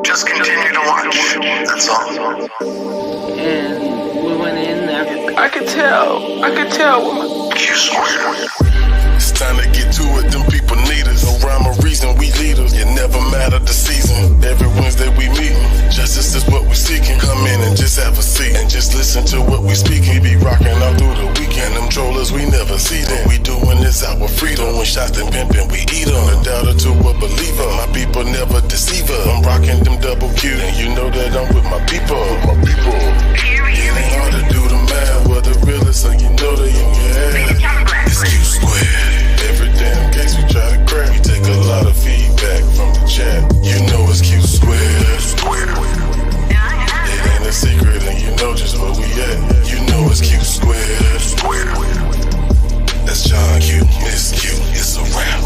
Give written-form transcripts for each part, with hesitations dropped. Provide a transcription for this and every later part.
Just continue to watch. That's all. And we went in there. I could tell. Q squared. It's time to get to it, them people need us. No rhyme or reason, we leaders. It never mattered the season. Every Wednesday we meeting. Justice is what we seeking. Come in and just have a seat and just listen to what we speaking. We be rocking all through the weekend. Them trollers, we never see them. What we doing is our freedom. When shots and pimping, we eat them. A doubter to a believer. My people never deceive us. I'm rocking them double Q, and you know that I'm with my people. It ain't hard to do the math. We're the realest, so you know that you can have. It's Q squared. Every damn case we try to crack. We take a lot of feedback from the chat. You know it's Q squared. It ain't a secret, and you know just where we at. You know it's Q squared. That's John Q, Miss Q. It's a wrap.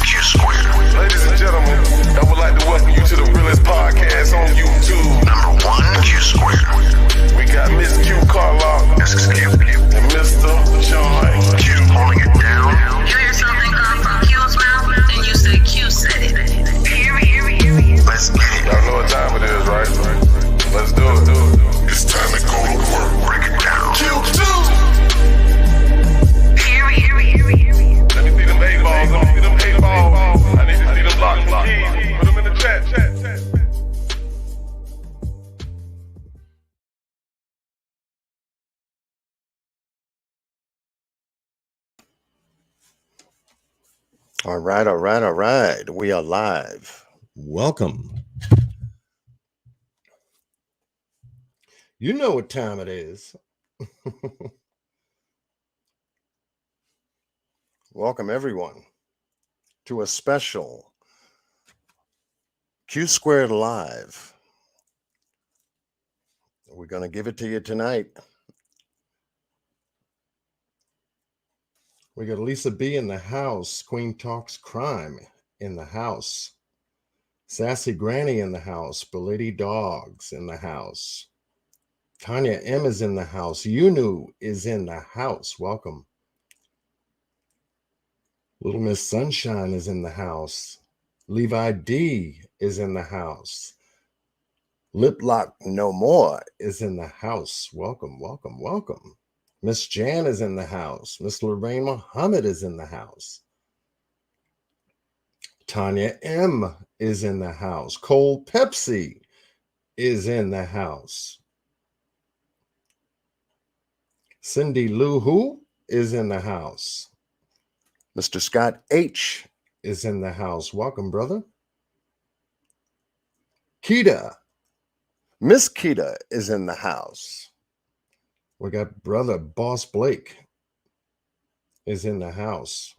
Q squared. Ladies and gentlemen, I would like to welcome you to the realest podcast on YouTube. Number 1, Q squared. We got Miss Q Carlock This is Q. and Mr. John Q holding it down. You hear something come from Q's mouth, then you say Q said it. Let's get it. Y'all know what time it is, right? Let's do it. It's time to go to work. Break it down. Q2! Let me see them 8 balls. I need to see them locks and keys. Put them in the chat. All right. We are live. Welcome. You know what time it is. Welcome, everyone, to a special Q Squared Live. We're going to give it to you tonight. We got Lisa B in the house. Queen Talks Crime in the house. Sassy Granny in the house. Belady Dogs in the house. Tanya M is in the house. Yunu is in the house. Welcome. Little Miss Sunshine is in the house. Levi D is in the house. Lip Lock No More is in the house. Welcome. Miss Jan is in the house. Miss Lorraine Muhammad is in the house. Tanya M is in the house. Cole Pepsi is in the house. Cindy Lou Who is in the house. Mr. Scott H is in the house. Welcome, brother. Keita. Miss Keita is in the house. We got brother Boss Blake is in the house.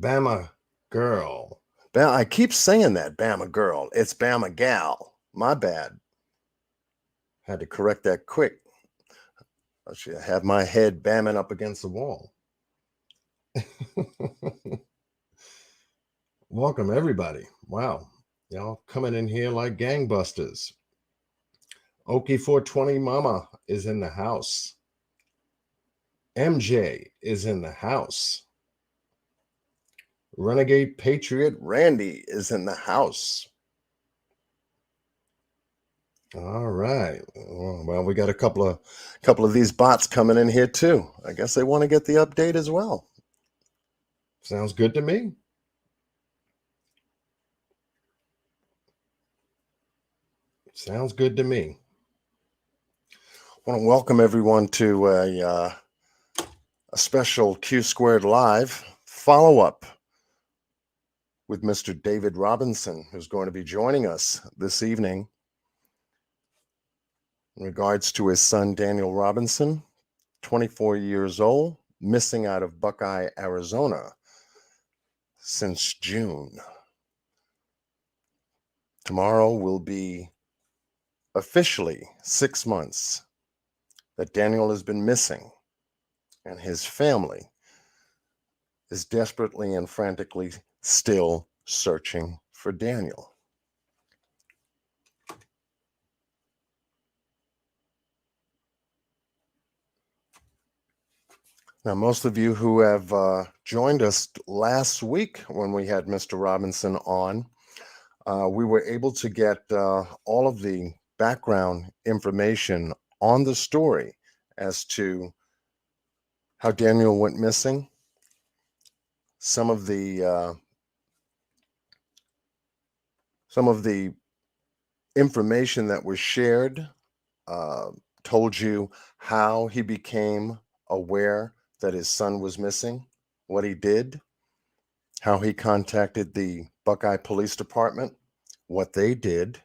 Bama Girl. I keep saying that, Bama Girl. It's Bama Gal. My bad. Had to correct that quick. I should have my head bamming up against the wall. Welcome, everybody. Wow. Y'all coming in here like gangbusters. Okie 420 Mama is in the house. MJ is in the house. Renegade Patriot Randy is in the house. All right. Well, we got a couple of these bots coming in here too. I guess they want to get the update as well. Sounds good to me. Sounds good to me. I want to welcome everyone to a special Q Squared Live follow-up with Mr. David Robinson, who's going to be joining us this evening in regards to his son, Daniel Robinson, 24 years old, missing out of Buckeye, Arizona since June. Tomorrow will be officially 6 months that Daniel has been missing, and his family is desperately and frantically still searching for Daniel. Now, most of you who have joined us last week when we had Mr. Robinson on, we were able to get all of the background information on the story as to how Daniel went missing, some of the information that was shared, told you how he became aware that his son was missing, what he did, how he contacted the Buckeye Police Department, what they did,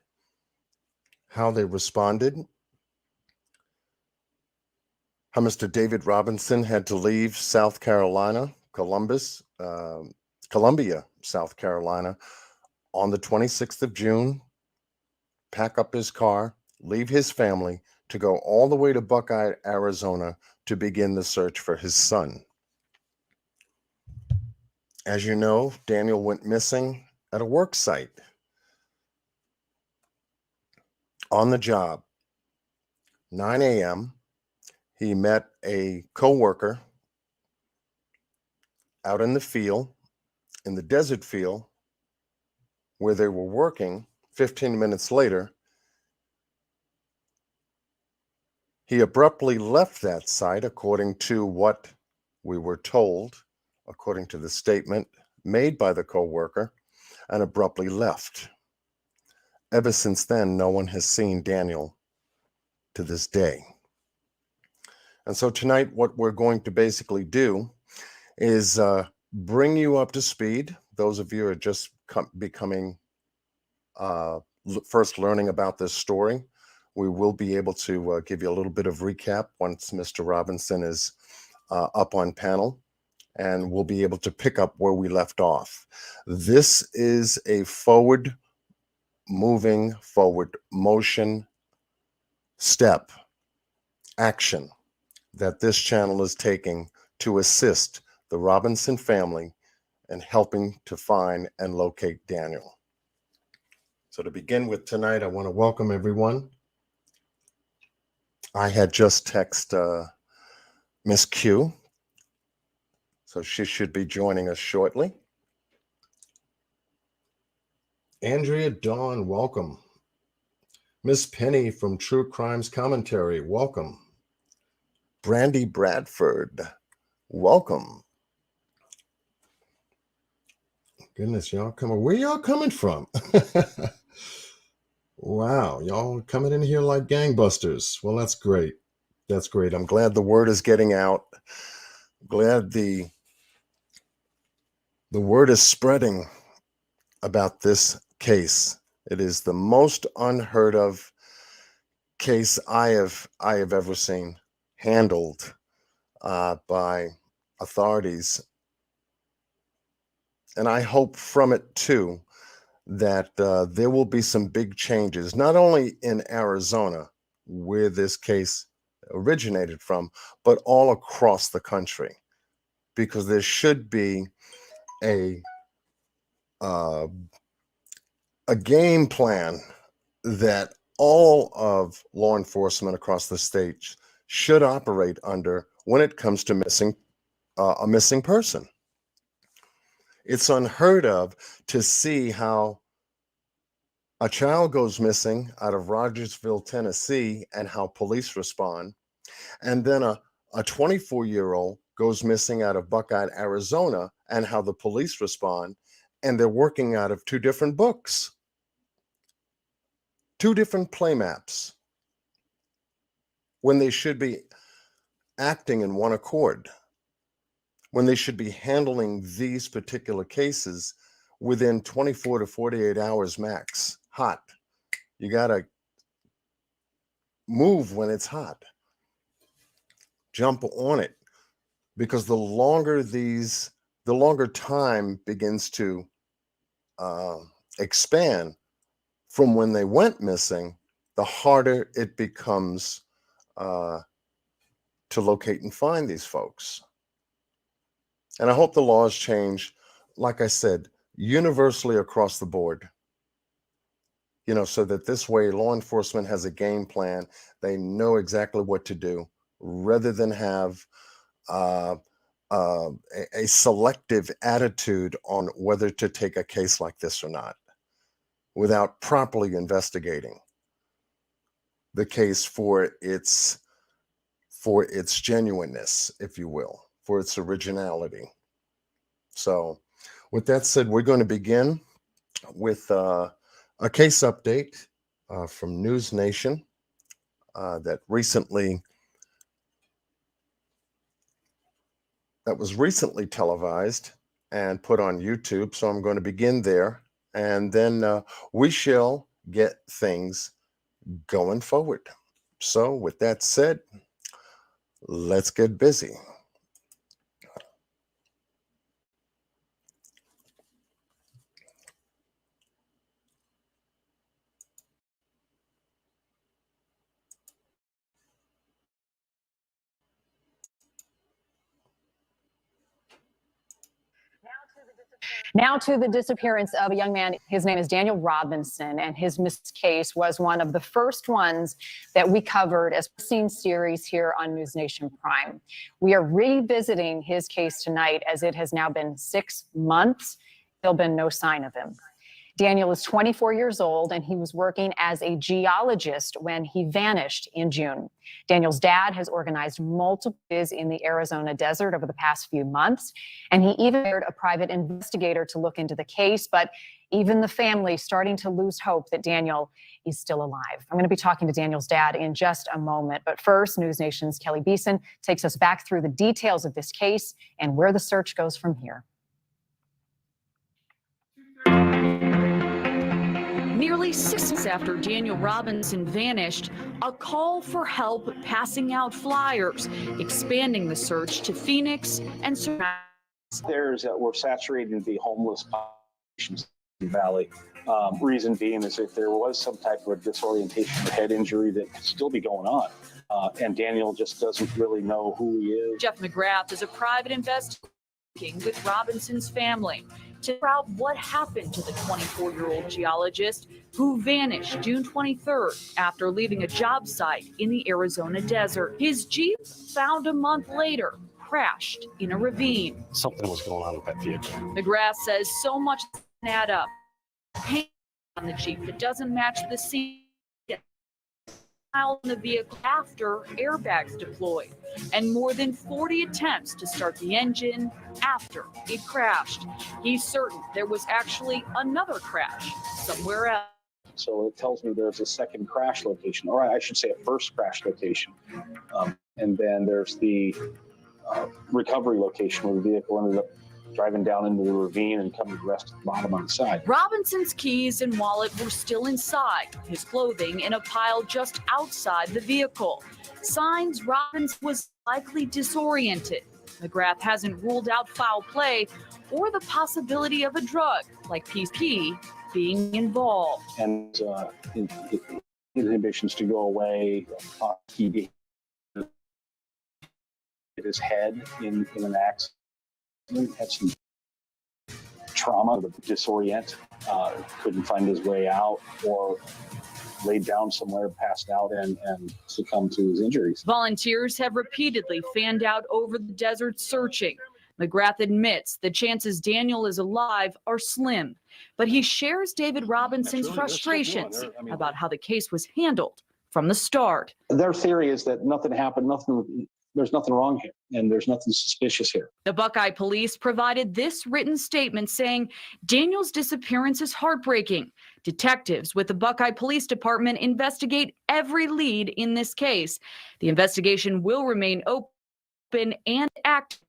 how they responded, how Mr. David Robinson had to leave South Carolina, Columbia, South Carolina, on the 26th of June, pack up his car, leave his family to go all the way to Buckeye, Arizona to begin the search for his son. As you know, Daniel went missing at a work site. On the job, 9 a.m., he met a co-worker out in the field, in the desert field, where they were working. 15 minutes later, he abruptly left that site, according to what we were told, according to the statement made by the co-worker, and abruptly left. Ever since then, no one has seen Daniel to this day. And so tonight, what we're going to basically do is bring you up to speed. Those of you who are just becoming first learning about this story, we will be able to give you a little bit of recap once Mr. Robinson is up on panel, and we'll be able to pick up where we left off. This is a forward motion step action that this channel is taking to assist the Robinson family in helping to find and locate Daniel. So to begin with tonight, I want to welcome everyone. I had just texted Miss Q, so she should be joining us shortly. Andrea Dawn, welcome. Miss Penny from True Crimes Commentary, welcome. Brandy Bradford, welcome. Goodness, y'all coming. Where y'all coming from? Wow, y'all coming in here like gangbusters. Well, that's great. That's great. I'm glad the word is getting out. Glad the word is spreading about this case. It is the most unheard of case I have ever seen handled by authorities. And I hope from it too that there will be some big changes, not only in Arizona, where this case originated from, but all across the country, because there should be a game plan that all of law enforcement across the state should operate under when it comes to a missing person. It's unheard of to see how a child goes missing out of Rogersville, Tennessee, and how police respond. And then a 24-year-old goes missing out of Buckeye, Arizona, and how the police respond. And they're working out of two different books, two different play maps, when they should be acting in one accord, when they should be handling these particular cases within 24 to 48 hours max. Hot. You got to move when it's hot. Jump on it, because the longer time begins to expand from when they went missing, the harder it becomes to locate and find these folks. And I hope the laws change, like I said, universally across the board, so that this way law enforcement has a game plan. They know exactly what to do, rather than have uh, a selective attitude on whether to take a case like this or not without properly investigating the case for its genuineness, if you will, for its originality. So with that said, we're going to begin with a case update from News Nation that was recently televised and put on YouTube. So I'm going to begin there, and then we shall get things going forward. So with that said, let's get busy. Now to the disappearance of a young man. His name is Daniel Robinson, and his missed case was one of the first ones that we covered as a scene series here on News Nation Prime. We are revisiting his case tonight as it has now been 6 months. There's been no sign of him. Daniel is 24 years old, and he was working as a geologist when he vanished in June. Daniel's dad has organized multiple days in the Arizona desert over the past few months, and he even hired a private investigator to look into the case, but even the family starting to lose hope that Daniel is still alive. I'm going to be talking to Daniel's dad in just a moment, but first, News Nation's Kelly Beeson takes us back through the details of this case and where the search goes from here. Nearly 6 months after Daniel Robinson vanished, a call for help passing out flyers, expanding the search to Phoenix and surrounding. We're saturating the homeless populations in the valley. Reason being is if there was some type of a disorientation or head injury that could still be going on. And Daniel just doesn't really know who he is. Jeff McGrath is a private investigator with Robinson's family to figure out what happened to the 24-year-old geologist who vanished June 23rd after leaving a job site in the Arizona desert. His Jeep, found a month later, crashed in a ravine. Something was going on with that vehicle. McGrath says so much doesn't add up. Paint on the Jeep that doesn't match the scene. In the vehicle after airbags deployed, and more than 40 attempts to start the engine after it crashed. He's certain there was actually another crash somewhere else. So it tells me there's a second crash location, or I should say a first crash location. And then there's the recovery location where the vehicle ended up driving down into the ravine and coming to rest at the bottom on the side. Robinson's keys and wallet were still inside, his clothing in a pile just outside the vehicle. Signs Robinson was likely disoriented. McGrath hasn't ruled out foul play or the possibility of a drug like PP being involved. And inhibitions to go away, he hit his head in an accident. Had some trauma, disorient, couldn't find his way out, or laid down somewhere, passed out, and succumbed to his injuries. Volunteers have repeatedly fanned out over the desert searching. McGrath admits the chances Daniel is alive are slim, but he shares David Robinson's frustrations about how the case was handled from the start. Their theory is that nothing happened, there's nothing wrong here, and there's nothing suspicious here. The Buckeye police provided this written statement saying Daniel's disappearance is heartbreaking. Detectives with the Buckeye Police Department investigate every lead in this case. The investigation will remain open and active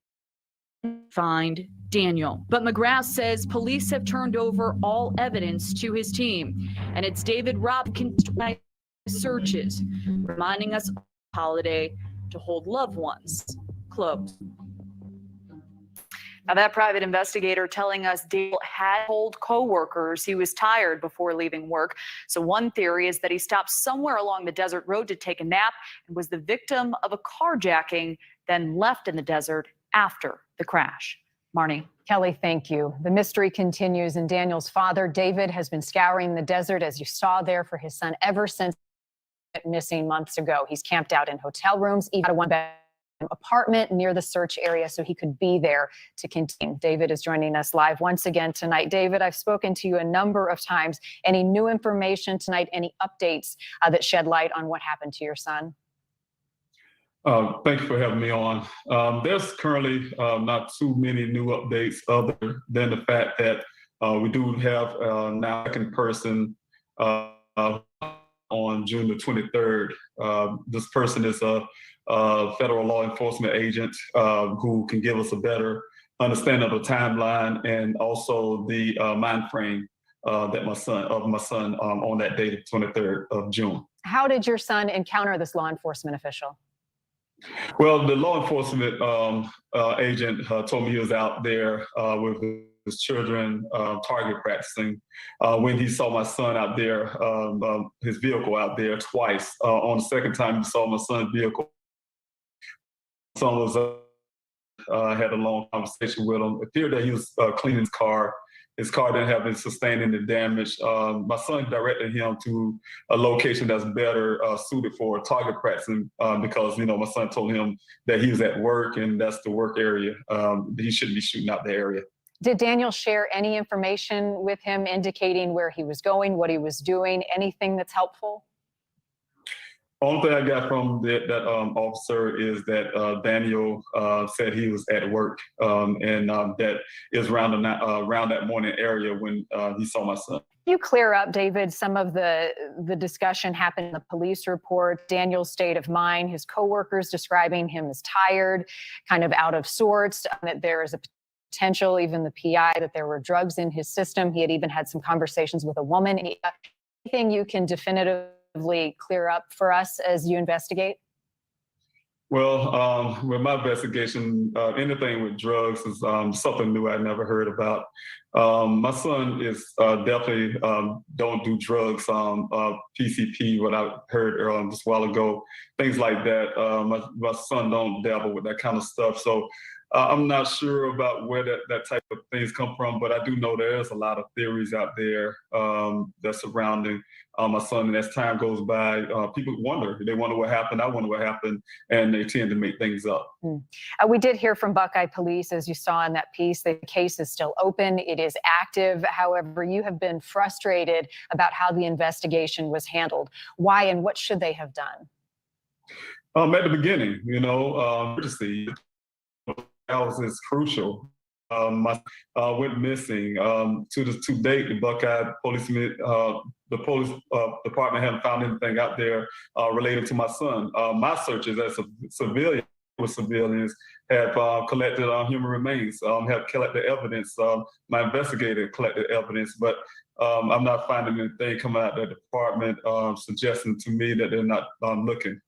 to find Daniel. But McGrath says police have turned over all evidence to his team, and it's David Robinson searches, reminding us holiday to hold loved ones close. Now, that private investigator telling us Daniel had told co-workers he was tired before leaving work. So one theory is that he stopped somewhere along the desert road to take a nap and was the victim of a carjacking, then left in the desert after the crash. Marnie. Kelly, thank you. The mystery continues, and Daniel's father, David, has been scouring the desert, as you saw there, for his son ever since missing months ago. He's camped out in hotel rooms, even a one-bed apartment near the search area so he could be there to continue. David is joining us live once again tonight. David, I've spoken to you a number of times. Any new information tonight, any updates that shed light on what happened to your son? Thank you for having me on. There's currently not too many new updates other than the fact that we do have now a second person on June the 23rd. This person is a federal law enforcement agent who can give us a better understanding of the timeline and also the mind frame that my son on that date, 23rd of June. How did your son encounter this law enforcement official? Well, the law enforcement agent told me he was out there with his children target practicing when he saw my son out there, his vehicle out there twice. On the second time he saw my son's vehicle, my son was had a long conversation with him. It appeared that he was cleaning his car. His car didn't have been sustained any damage. My son directed him to a location that's better suited for target practicing because, my son told him that he was at work and that's the work area. He shouldn't be shooting out the area. Did Daniel share any information with him indicating where he was going, what he was doing, anything that's helpful? Only thing I got from that officer is that Daniel said he was at work and that is around that morning area when he saw my son. Can you clear up, David, some of the discussion happened in the police report, Daniel's state of mind, his coworkers describing him as tired, kind of out of sorts, that there is a potential, even the PI, that there were drugs in his system. He had even had some conversations with a woman. Anything you can definitively clear up for us as you investigate? Well, with my investigation, anything with drugs is something new I never heard about. My son is definitely don't do drugs, PCP, what I heard just a while ago, things like that. My son don't dabble with that kind of stuff. So I'm not sure about where that type of things come from, but I do know there's a lot of theories out there that's surrounding my son. And as time goes by, people wonder. They wonder what happened. I wonder what happened. And they tend to make things up. We did hear from Buckeye Police, as you saw in that piece. The case is still open. It is active. However, you have been frustrated about how the investigation was handled. Why and what should they have done? At the beginning, courtesy. Else is crucial. My went missing. To date, the Buckeye the police department haven't found anything out there related to my son. My searches as a civilian with civilians have collected human remains, have collected evidence. My investigator collected evidence, but I'm not finding anything coming out of the department suggesting to me that they're not looking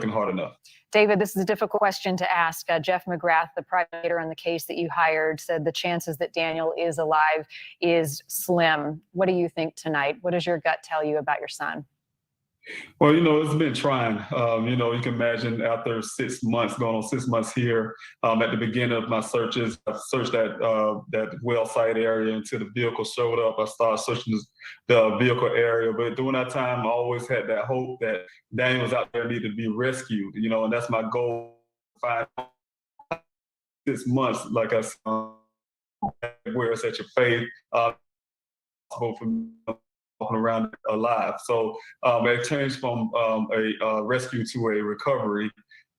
hard enough. David, this is a difficult question to ask. Jeff McGrath, the prosecutor on the case that you hired, said the chances that Daniel is alive is slim. What do you think tonight? What does your gut tell you about your son? Well, it's been trying. You can imagine after 6 months, going on 6 months here, at the beginning of my searches, I searched that well site area until the vehicle showed up. I started searching the vehicle area. But during that time, I always had that hope that Daniel was out there needed to be rescued, and that's my goal. 6 months, like I said, where it's at your faith, for me around alive. So it changed from a rescue to a recovery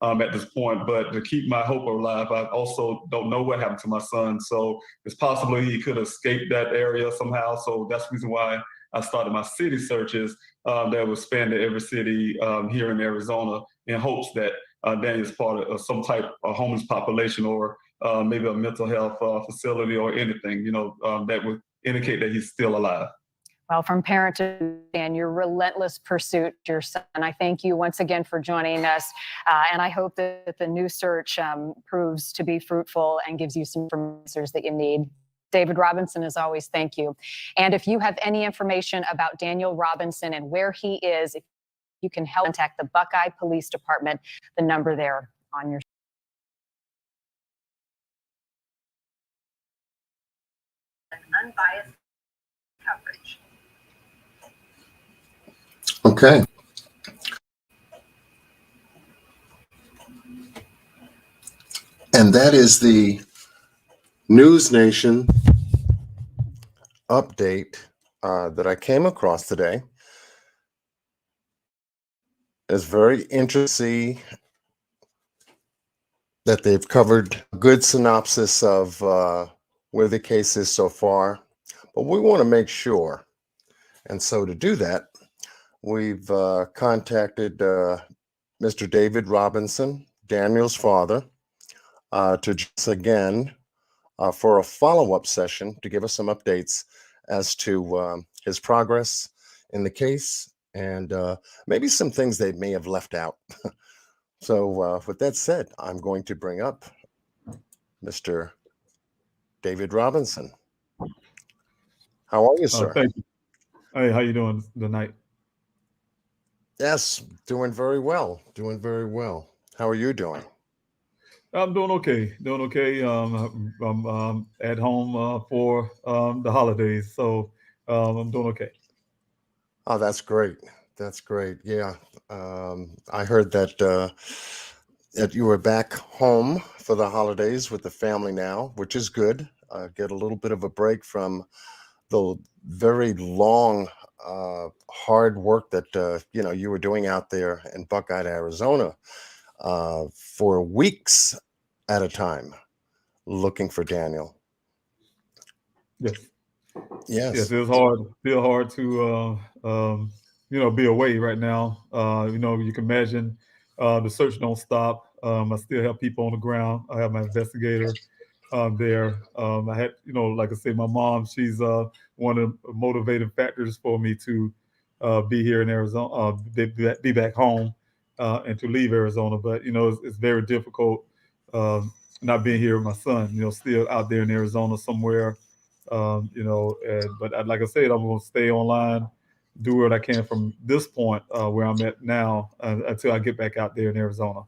at this point. But to keep my hope alive, I also don't know what happened to my son. So it's possible he could escape that area somehow. So that's the reason why I started my city searches that was spanned to every city here in Arizona in hopes that Daniel is part of some type of homeless population or maybe a mental health facility or anything, that would indicate that he's still alive. Well, from parent to fan, your relentless pursuit, your son. I thank you once again for joining us. And I hope that the new search proves to be fruitful and gives you some answers that you need. David Robinson, as always, thank you. And if you have any information about Daniel Robinson and where he is, if you can help, contact the Buckeye Police Department, the number there on your unbiased coverage. Okay. And that is the News Nation update that I came across today. It's very interesting that they've covered a good synopsis of where the case is so far, but we want to make sure. And so to do that, we've contacted Mr. David Robinson, Daniel's father, to just again for a follow-up session to give us some updates as to his progress in the case and maybe some things they may have left out. So with that said, I'm going to bring up Mr. David Robinson. How are you, sir? Thank you. Hey, how you doing tonight? Yes, doing very well. Doing very well. How are you doing? I'm doing okay. Doing okay. I'm at home for the holidays, so I'm doing okay. Oh, that's great. That's great. Yeah. I heard that that you were back home for the holidays with the family now, which is good. Get a little bit of a break from the very long, hard work that you were doing out there in Buckeye, Arizona, for weeks at a time, looking for Daniel. Yes. Yes. Yes, it was hard. Feel hard to be away right now. You can imagine the search don't stop. I still have people on the ground. I have my investigator there. I had, like I say, my mom. She's one of the motivating factors for me to be here in Arizona, be back home, and to leave Arizona. But it's very difficult not being here with my son. Still out there in Arizona somewhere. But like I said, I'm going to stay online, do what I can from this point where I'm at now until I get back out there in Arizona.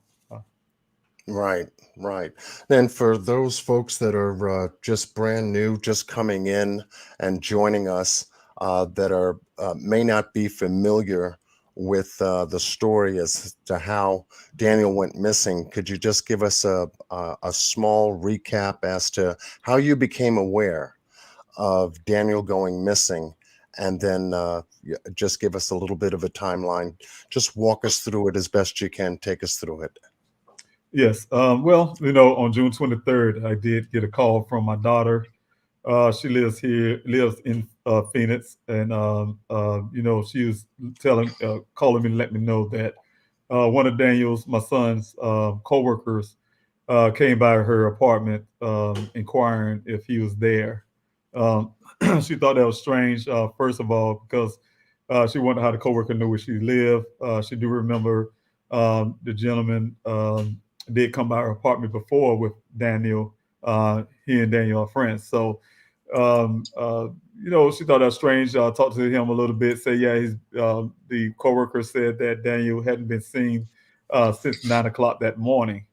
Right, right. Then for those folks that are just brand new, just coming in and joining us, that are may not be familiar with the story as to how Daniel went missing, could you just give us a small recap as to how you became aware of Daniel going missing, and then just give us a little bit of a timeline? Just walk us through it as best you can. Take us through it. Yes. On June 23rd, I did get a call from my daughter. She lives in Phoenix, and she was calling me to let me know that one of my son's coworkers, came by her apartment inquiring if he was there. She thought that was strange, first of all, because she wondered how the coworker knew where she lived. She do remember the gentleman did come by her apartment before with Daniel. He and Daniel are friends. So, she thought that was strange. Talked to him a little bit. Say, yeah, the coworker said that Daniel hadn't been seen since 9 o'clock that morning.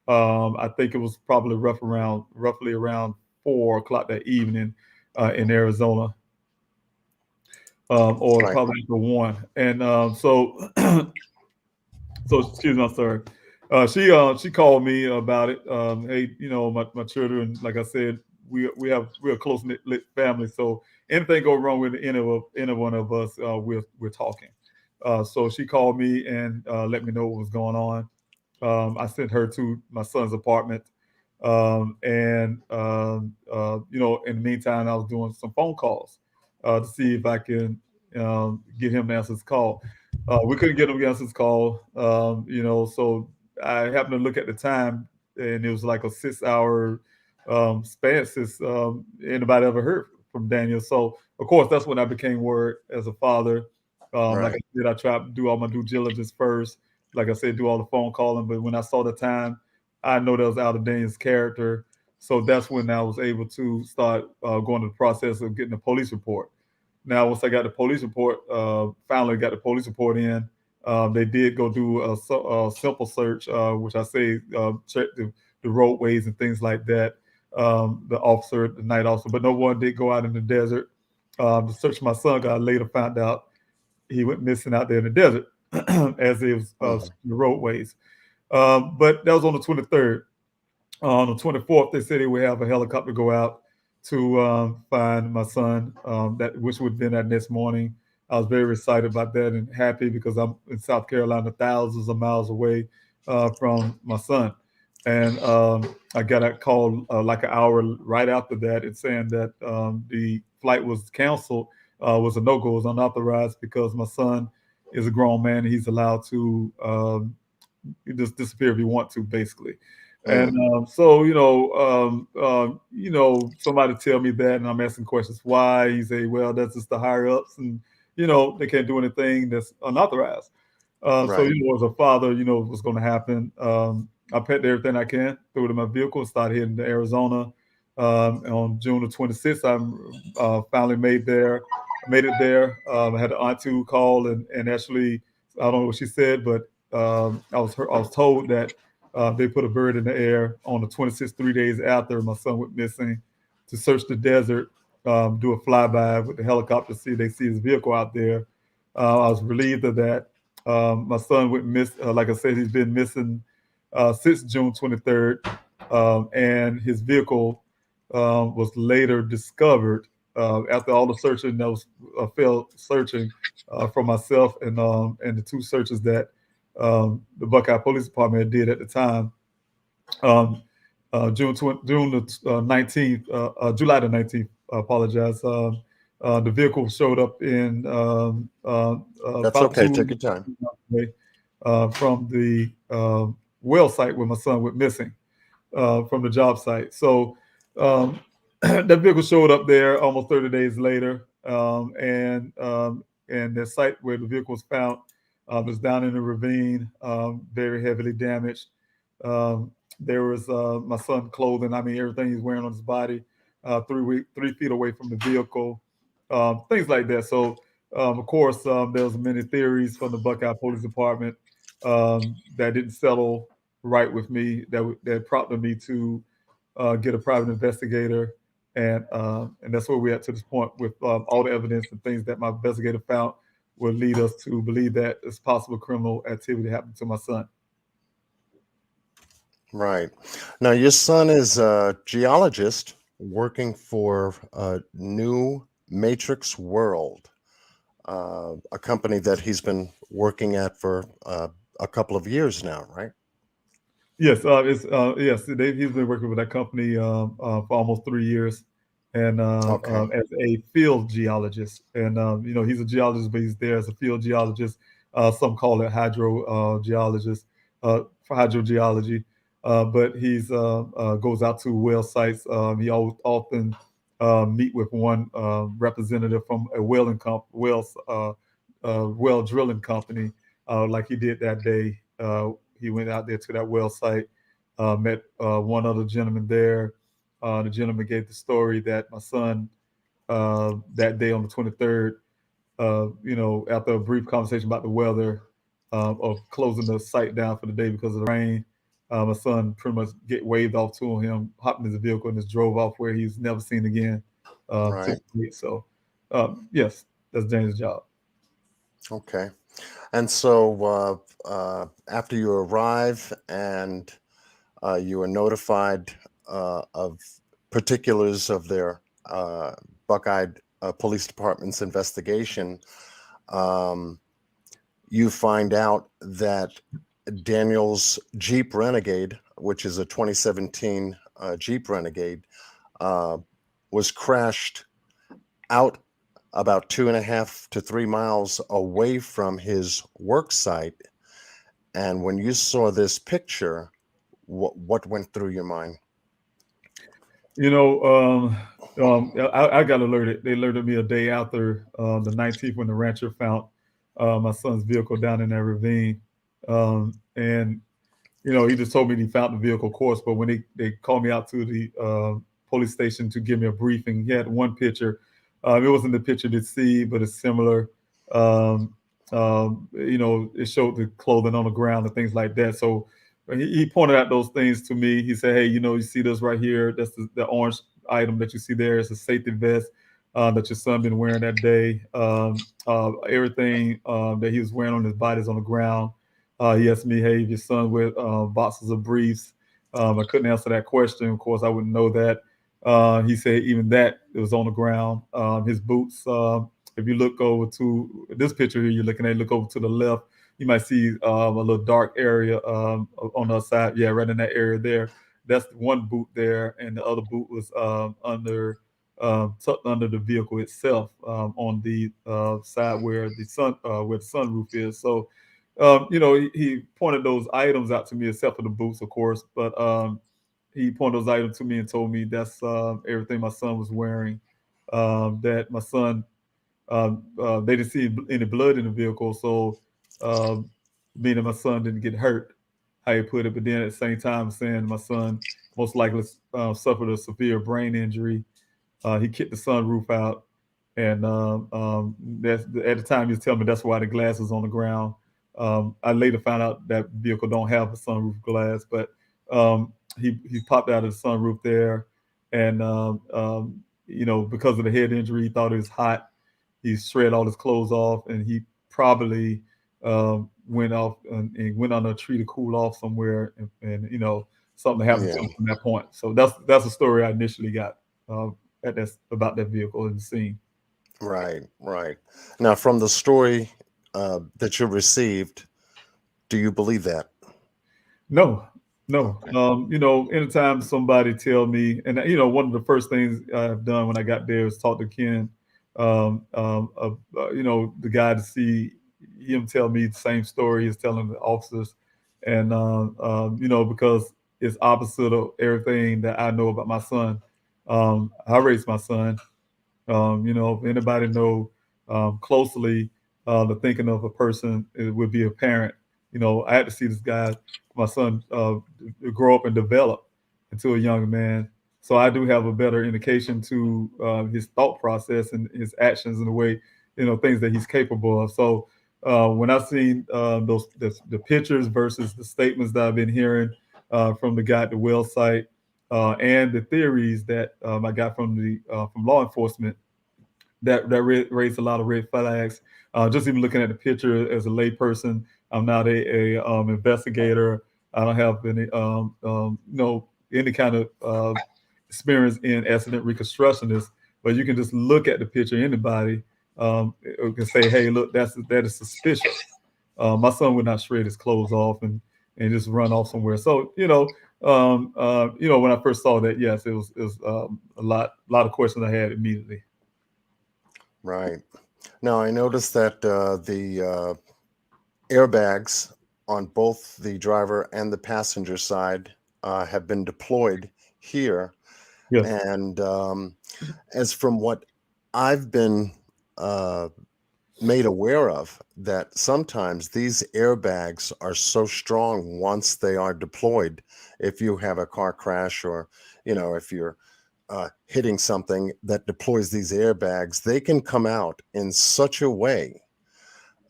I think it was probably roughly around 4 o'clock that evening in Arizona, or Right. probably after 1. And so excuse me, I'm sorry. She called me about it. Hey, my children, like I said, we're a close knit family. So anything go wrong with any one of us, we're talking. So she called me and let me know what was going on. I sent her to my son's apartment. In the meantime, I was doing some phone calls to see if I can get him to answer his call. We couldn't get him to answer his call, so I happened to look at the time, and it was like a 6-hour span since anybody ever heard from Daniel. So, of course, that's when I became worried as a father. Like I said, I tried to do all my due diligence first. Like I said, do all the phone calling. But when I saw the time, I know that was out of Daniel's character. So that's when I was able to start going to the process of getting a police report. Now, once I got the police report, finally got the police report in, they did go do a simple search, which I say check the roadways and things like that. The night officer, but no one did go out in the desert to search my son. I later found out he went missing out there in the desert as it was the roadways. But that was on the 23rd. On the 24th, they said they would have a helicopter go out to find my son, which would have been that next morning. I was very excited about that and happy because I'm in South Carolina, thousands of miles away from my son. And I got a call like an hour right after that. It's saying that the flight was canceled, was a no-go, was unauthorized because my son is a grown man and he's allowed to just disappear if he wants to, basically. And so, somebody tell me that, and I'm asking questions why. He say, well, that's just the higher ups, and they can't do anything that's unauthorized. So, as a father, what's going to happen. I packed everything I can, threw it in my vehicle, started heading to Arizona. On June the 26th, I finally made it there. I had an aunt who called and actually, I don't know what she said, but I was told that they put a bird in the air on the 26th, 3 days after my son went missing, to search the desert, do a flyby with the helicopter, see if they see his vehicle out there. I was relieved of that. My son went missing. Like I said, he's been missing since June 23rd, and his vehicle was later discovered after all the searching that was failed searching for myself and the two searches that the Buckeye Police Department did at the time. June the 19th, July the 19th, I apologize. The vehicle showed up in that's okay. Take your time. From the well site where my son went missing, from the job site. So that vehicle showed up there almost 30 days later, and the site where the vehicle was found was down in a ravine, very heavily damaged. There was my son's clothing. I mean, everything he's wearing on his body, 3 feet away from the vehicle, things like that. So, of course, there was many theories from the Buckeye Police Department that didn't settle right with me. That prompted me to get a private investigator, and that's where we're at to this point with all the evidence and things that my investigator found would lead us to believe that it's possible criminal activity happened to my son. Right. Now, your son is a geologist working for New Matrix World, a company that he's been working at for a couple of years now, right? Yes, he's been working with that company for almost 3 years, and as a field geologist. And he's a geologist, but he's there as a field geologist. Some call it hydrogeologist for hydrogeology. But he's goes out to well sites. He often meet with one representative from a well drilling company, like he did that day. He went out there to that well site, met one other gentleman there. The gentleman gave the story that my son that day on the 23rd, after a brief conversation about the weather of closing the site down for the day because of the rain, my son pretty much waved off to him, hopped in his vehicle, and just drove off where he's never seen again. Right. So, yes, that's James' job. Okay. And so after you arrive and you are notified of particulars of their Buckeye Police Department's investigation, you find out that Daniel's Jeep Renegade, which is a 2017 Jeep Renegade, was crashed out about 2.5 to 3 miles away from his work site. And when you saw this picture, what went through your mind? I got alerted. They alerted me a day after the 19th when the rancher found my son's vehicle down in that ravine. And he just told me he found the vehicle, of course. But when they called me out to the police station to give me a briefing, he had one picture. It wasn't the picture to see, but it's similar. It showed the clothing on the ground and things like that. So he pointed out those things to me. He said, hey, you see this right here? That's the orange item that you see there. It's a safety vest that your son been wearing that day. Everything that he was wearing on his body is on the ground. He asked me, hey, your son wear boxes of briefs. I couldn't answer that question. Of course, I wouldn't know that. He said even that it was on the ground. His boots. If you look over to this picture here, you're looking at, look over to the left, you might see a little dark area on the side. Yeah, right in that area there. That's one boot there, and the other boot was tucked under the vehicle itself on the side where the sunroof is. So, he pointed those items out to me, except for the boots, of course. But he pointed those items to me and told me that's everything my son was wearing. That my son, they didn't see any blood in the vehicle, so meaning my son didn't get hurt, how you put it. But then at the same time, saying my son most likely suffered a severe brain injury. He kicked the sunroof out, and that's at the time he was telling me that's why the glass was on the ground. I later found out that vehicle don't have a sunroof glass, but he popped out of the sunroof there, and because of the head injury, he thought it was hot. He shredded all his clothes off, and he probably went off and went on a tree to cool off somewhere, and something happened to him from that point. So that's the story I initially got about that vehicle in the scene. Right. Now, from the story that you received, do you believe that? No. Okay. Anytime somebody tell me, and one of the first things I've done when I got there is talk to Ken, the guy, to see him tell me the same story he's telling the officers, and because it's opposite of everything that I know about my son. I raised my son. If anybody know closely the thinking of a person, it would be a parent. I had to see this guy, my son, grow up and develop into a young man. So I do have a better indication to his thought process and his actions and the way, things that he's capable of. So when I've seen the pictures versus the statements that I've been hearing from the guy at the well site, and the theories that I got from law enforcement, that raised a lot of red flags. Just even looking at the picture as a layperson, I'm not a investigator. I don't have any any kind of experience in accident reconstructionist, but you can just look at the picture. Anybody can say, "Hey, look, that is suspicious." My son would not shred his clothes off and just run off somewhere. So when I first saw that, yes, it was a lot of questions I had immediately. Right. Now, I noticed that the airbags on both the driver and the passenger side have been deployed here. Yes. And as from what I've been made aware of, that sometimes these airbags are so strong once they are deployed, if you have a car crash or, if you're hitting something that deploys these airbags, they can come out in such a way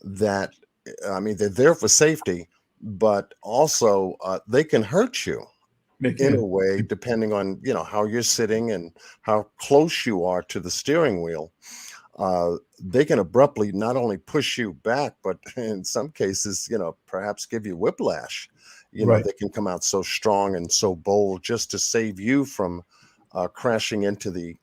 that, they're there for safety, but also they can hurt you in a way, depending on, how you're sitting and how close you are to the steering wheel. They can abruptly not only push you back, but in some cases, perhaps give you whiplash. Right. They can come out so strong and so bold just to save you from crashing into the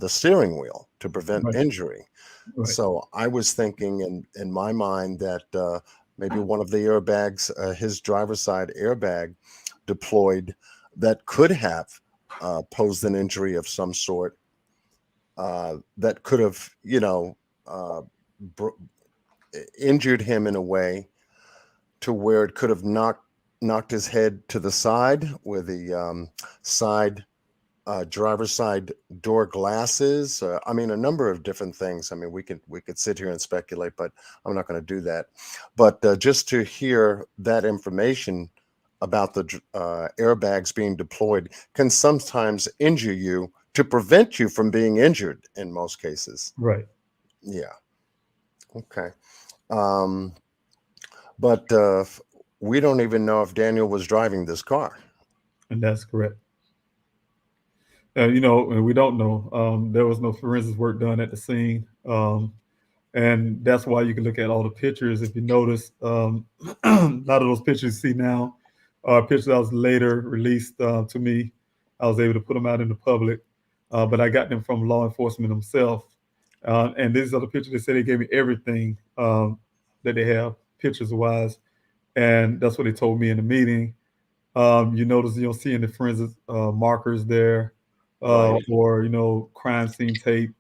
steering wheel to prevent injury. Right. So I was thinking in my mind that maybe one of the airbags, his driver's side airbag deployed, that could have posed an injury of some sort, that could have, injured him in a way to where it could have knocked his head to the side, where the driver's side door glasses. A number of different things. We could sit here and speculate, but I'm not going to do that. But just to hear that information about the airbags being deployed can sometimes injure you to prevent you from being injured in most cases. Right. Yeah. Okay. But we don't even know if Daniel was driving this car. And that's correct. And we don't know. There was no forensics work done at the scene. And that's why you can look at all the pictures. If you notice, a lot of those pictures you see now pictures that was later released to me. I was able to put them out in the public, but I got them from law enforcement themselves. And these are the pictures. They say they gave me everything that they have pictures-wise, and that's what they told me in the meeting. You notice you'll see in the forensic markers there, Right. or crime scene tape,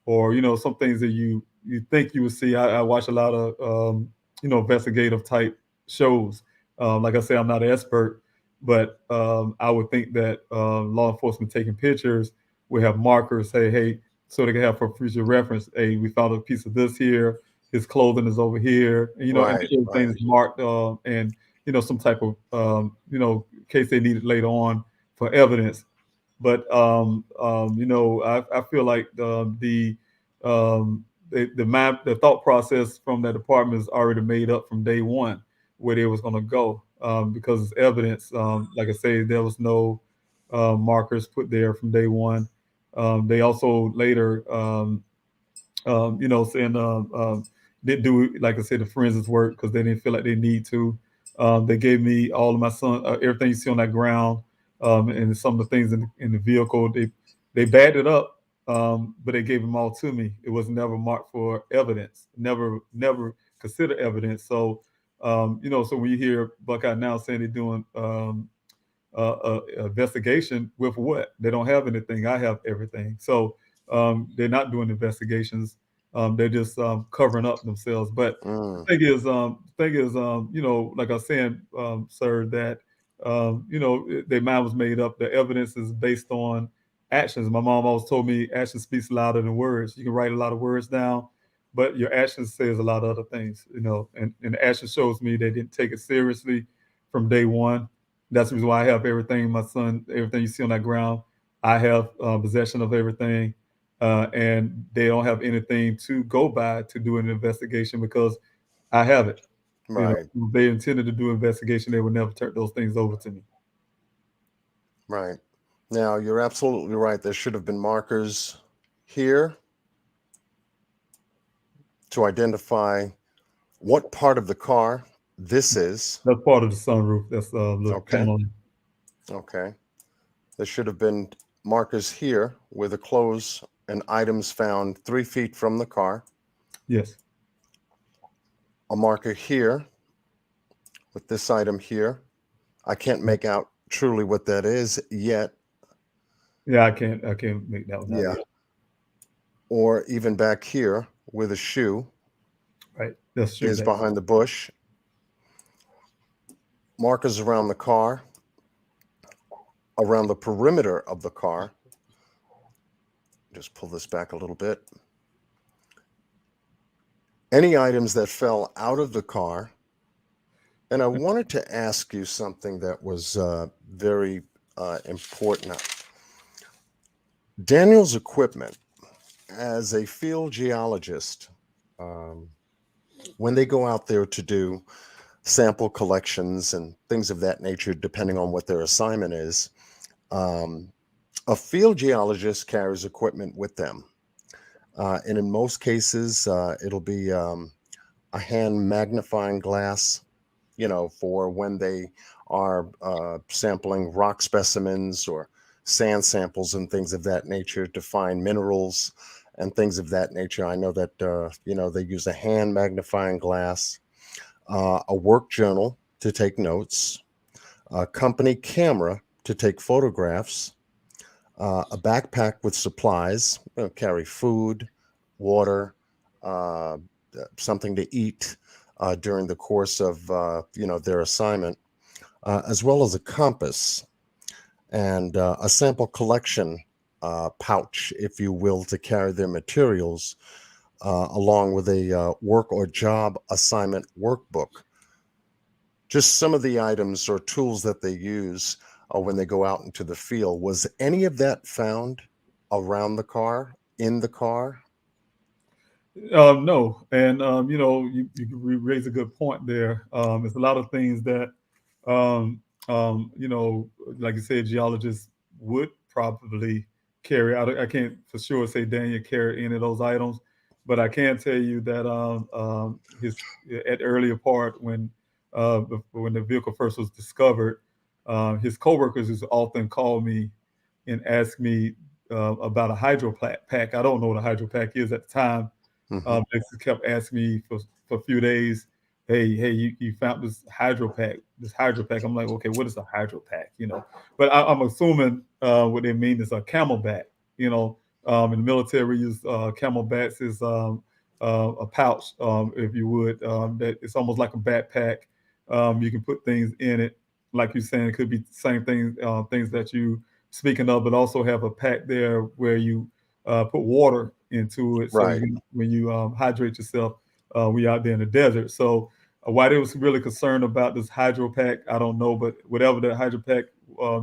or some things that you think you would see. I watch a lot of investigative type shows. Like I say, I'm not an expert, but I would think that law enforcement taking pictures would have markers, say, hey, so they can have for future reference. Hey, we found a piece of this here. His clothing is over here. And, and Right, everything is marked, and some type of in case they need it later on for evidence. But I feel like the thought process from that department is already made up from day one where they was going to go, because it's evidence. Like I say, there was no markers put there from day one. They also later saying didn't do, like I said, the forensics work because they didn't feel like they need to. They gave me all of my son, everything you see on that ground, and some of the things in the vehicle. They bagged it up, but they gave them all to me. It was never marked for evidence, never considered evidence. So, so when you hear Buckeye now saying they're doing investigation with what? They don't have anything. I have everything. So they're not doing investigations. They're just covering up themselves. But Mm. the thing is, like I was saying, sir, that their mind was made up. The evidence is based on actions. My mom always told me action speaks louder than words. You can write a lot of words down, but your actions says a lot of other things. And the action shows me they didn't take it seriously from day one. That's the reason why I have everything. My son, everything you see on that ground, I have possession of everything, and they don't have anything to go by to do an investigation because I have it. Right. If they intended to do investigation, they would never turn those things over to me. Right. Now, you're absolutely right. There should have been markers here to identify what part of the car this is. That's part of the sunroof. That's the Okay. panel. Okay. There should have been markers here where the clothes and items found 3 feet from the car. Yes. A marker here with this item here. I can't make out truly what that is yet. Yeah, I can't make that one out. Yeah. Or even back here where the shoe Right. That's true. is behind the bush. Markers around the car, around the perimeter of the car. Just pull this back a little bit. Any items that fell out of the car. And I wanted to ask you something that was very important. Daniel's equipment as a field geologist, when they go out there to do sample collections and things of that nature, depending on what their assignment is, a field geologist carries equipment with them. And in most cases, it'll be a hand magnifying glass, for when they are sampling rock specimens or sand samples and things of that nature to find minerals and things of that nature. I know that, they use a hand magnifying glass, a work journal to take notes, a company camera to take photographs, a backpack with supplies, carry food, water, something to eat during the course of, their assignment, as well as a compass and a sample collection pouch, if you will, to carry their materials, along with a work or job assignment workbook. Just some of the items or tools that they use when they go out into the field. Was any of that found around the car, in the car? No, and you raise a good point there. There's a lot of things that like you said, geologists would probably carry out. I can't for sure say Daniel carried any of those items, but I can tell you that his at the earlier part when when the vehicle first was discovered, his coworkers just often called me and asked me about a hydro pack. I don't know what a hydro pack is at the time. They just kept asking me for a few days, hey, you found this hydro pack. I'm like, okay, what is a hydro pack? But I'm assuming what they mean is a camelback. In the military, we use camelbacks is a pouch, if you would. That it's almost like a backpack. You can put things in it, like you're saying. It could be the same things, things that you speaking of, but also have a pack there where you put water into it, so Right. when you hydrate yourself, we out there in the desert. So why they was really concerned about this hydro pack, I don't know, but whatever the hydro pack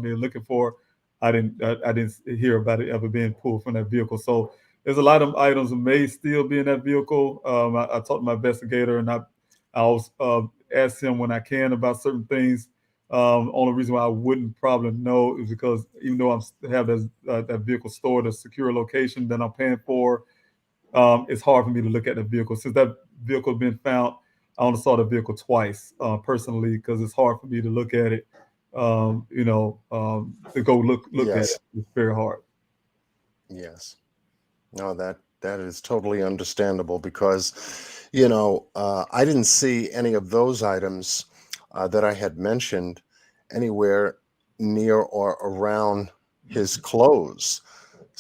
they're looking for, I didn't hear about it ever being pulled from that vehicle. So there's a lot of items that may still be in that vehicle. I talked to my investigator, and I always ask him when I can about certain things. Only reason why I wouldn't probably know is because even though I have that vehicle stored at a secure location that I'm paying for, it's hard for me to look at the vehicle. Since that vehicle has been found, I only saw the vehicle twice personally, because it's hard for me to look at it. To go look at Yes. it, it's very hard. Yes. No, that is totally understandable, because, I didn't see any of those items that I had mentioned anywhere near or around his clothes.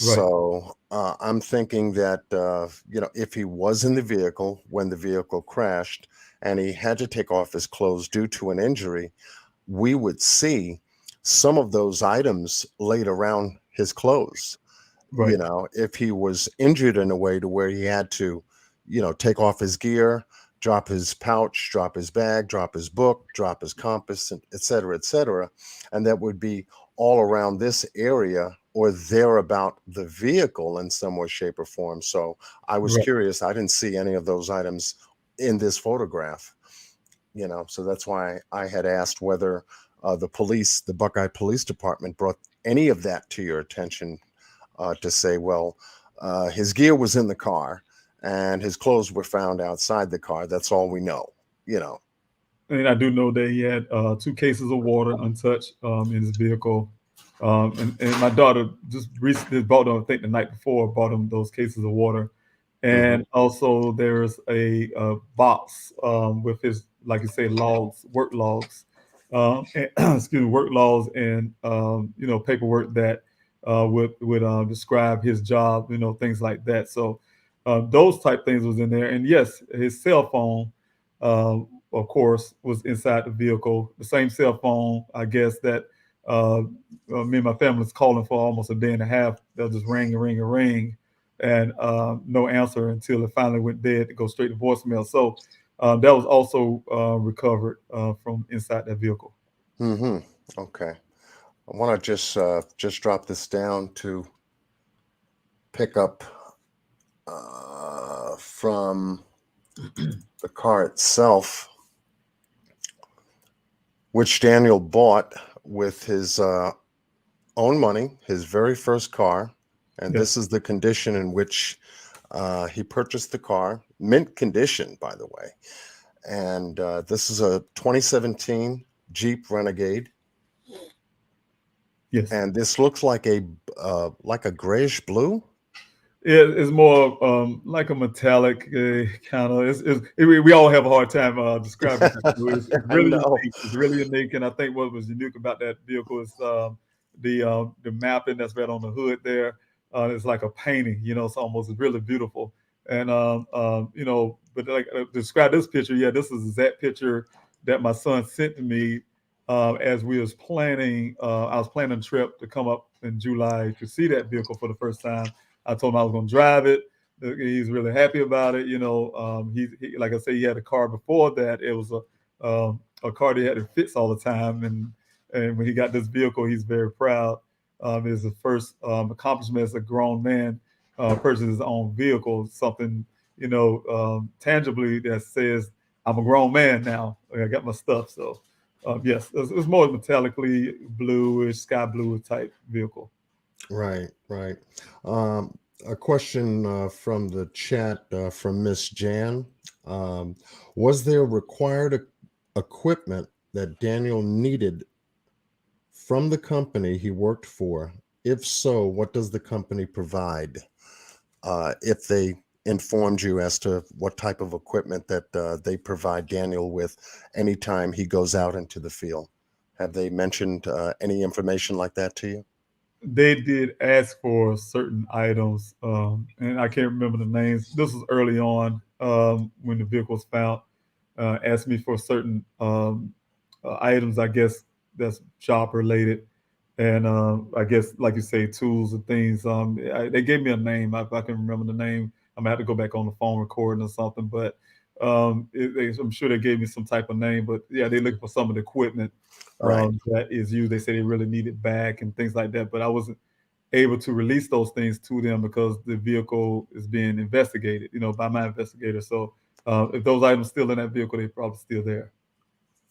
Right. So I'm thinking that, if he was in the vehicle when the vehicle crashed and he had to take off his clothes due to an injury, we would see some of those items laid around his clothes. Right. If he was injured in a way to where he had to, take off his gear, drop his pouch, drop his bag, drop his book, drop his compass, and et cetera, and that would be all around this area or thereabout the vehicle in some way, shape, or form. So I was Right. curious. I didn't see any of those items in this photograph, so that's why I had asked whether the Buckeye Police Department, brought any of that to your attention, to say, well, his gear was in the car and his clothes were found outside the car. That's all we know. And I do know that he had 2 cases of water untouched in his vehicle. And my daughter just recently bought them, I think the night before, bought him those cases of water. And also there's a box with his, like you say, logs, work logs, work logs, and paperwork that would describe his job, things like that. So those type things was in there. And yes, his cell phone, of course, was inside the vehicle. The same cell phone, I guess, that me and my family was calling for almost a day and a half. They'll just ring and ring and ring, and no answer until it finally went dead to go straight to voicemail. So that was also recovered from inside that vehicle. Okay. I want to just drop this down to pick up from the car itself, which Daniel bought with his own money, his very first car. And this is the condition in which he purchased the car, mint condition, by the way. And this is a 2017 Jeep Renegade. Yes. And this looks like a grayish blue. It's more like a metallic kind of. We all have a hard time describing it. It's really unique. It's really unique, and I think what was unique about that vehicle is the mapping that's right on the hood there. It's like a painting, it's almost really beautiful. And but like describe this picture. Yeah, this is that picture that my son sent to me as we was planning. I was planning a trip to come up in July to see that vehicle for the first time. I told him I was going to drive it. He's really happy about it. He like I say, he had a car before that. It was a car that he had to fix all the time. And when he got this vehicle, he's very proud. It's the first accomplishment as a grown man purchasing his own vehicle, something, tangibly that says, I'm a grown man now. I got my stuff. So yes, it's more metallically bluish, sky blue type vehicle. Right. A question from the chat from Miss Jan. Was there required equipment that Daniel needed from the company he worked for? If so, what does the company provide? If they informed you as to what type of equipment that they provide Daniel with anytime he goes out into the field. Have they mentioned any information like that to you? They did ask for certain items, and I can't remember the names. This was early on when the vehicle was found. Asked me for certain items, I guess that's job related, and I guess like you say, tools and things. They gave me a name. If I can remember the name, I'm gonna have to go back on the phone recording or something. But I'm sure they gave me some type of name. But yeah, they looked for some of the equipment Right. that is used. They said they really need it back and things like that. But I wasn't able to release those things to them because the vehicle is being investigated, by my investigator. So if those items still in that vehicle, they're probably still there.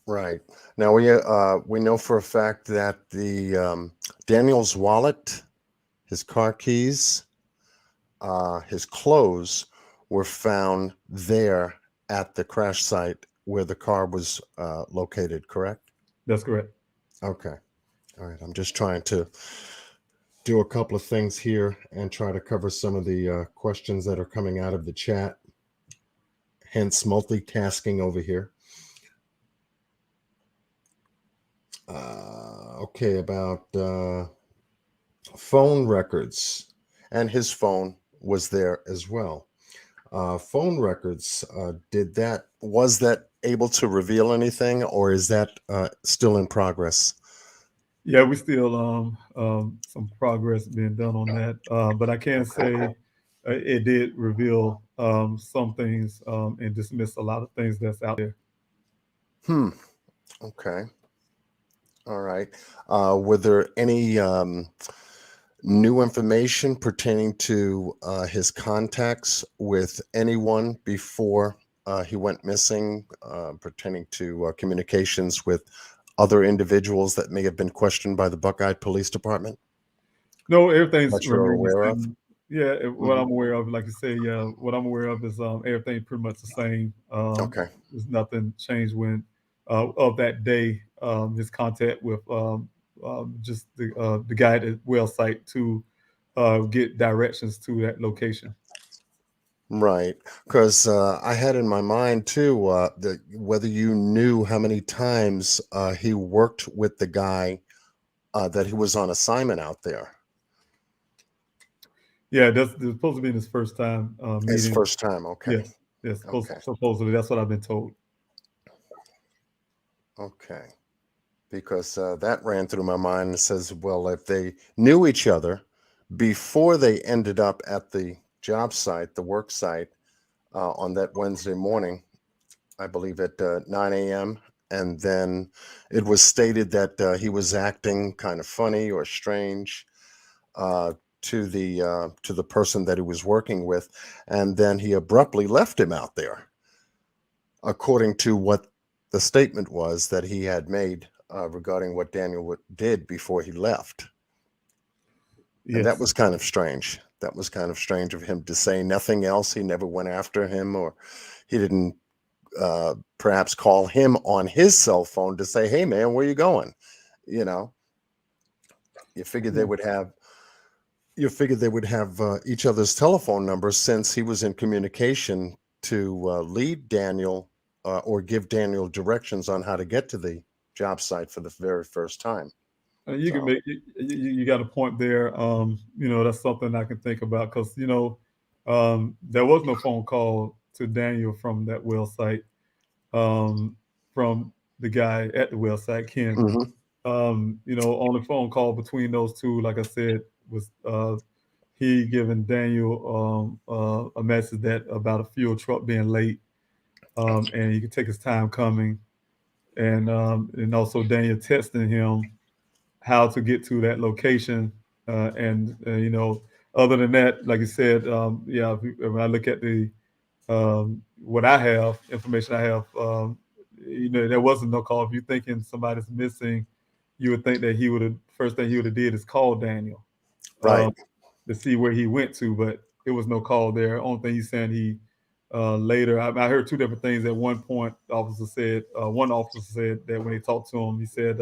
Right. Now we know for a fact that the Daniel's wallet, his car keys, his clothes were found there at the crash site where the car was located, correct? That's correct. Okay. All right. I'm just trying to do a couple of things here and try to cover some of the questions that are coming out of the chat. Hence multitasking over here. Okay, about phone records, and his phone was there as well. Phone records, was that able to reveal anything, or is that still in progress? Yeah, we still some progress being done on that, but I can say it did reveal some things and dismiss a lot of things that's out there. Okay. All right. Were there any new information pertaining to his contacts with anyone before he went missing, pertaining to communications with other individuals that may have been questioned by the Buckeye Police Department? No, everything's That you're remained the aware of? same. Yeah, what Mhm. I'm aware of, like you say, yeah, what I'm aware of is everything pretty much the same. Okay. There's nothing changed when of that day. His contact with just the guy at the well site to get directions to that location. Right. Because I had in my mind too whether you knew how many times he worked with the guy that he was on assignment out there. Yeah, that's supposed to be his first time His meeting. first time. Okay. Yes, Okay. supposedly that's what I've been told. Okay. Because that ran through my mind and says, well, if they knew each other before they ended up at the job site, the work site, on that Wednesday morning, I believe at 9 a.m., and then it was stated that he was acting kind of funny or strange to the person that he was working with, and then he abruptly left him out there, according to what the statement was that he had made regarding what Daniel did before he left. And that Yes. was kind of strange. That was kind of strange of him to say nothing else. He never went after him, or he didn't perhaps call him on his cell phone to say, hey, man, where you going? You figured they would have each other's telephone numbers, since he was in communication to lead Daniel or give Daniel directions on how to get to the job site for the very first time. You can make you got a point there. That's something I can think about because there was no phone call to Daniel from that well site, from the guy at the well site, Ken. Mhm. On the phone call between those two, like I said, was he giving Daniel a message that about a fuel truck being late, and he could take his time coming, and also Daniel texting him how to get to that location. And other than that, like you said, when I look at the what I have, information I have, there wasn't no call. If you're thinking somebody's missing, you would think that he would have first thing he would have did is call Daniel, Right. to see where he went to, but it was no call there. Only thing he's saying later. I heard two different things. At one point, one officer said that when they talked to him, he said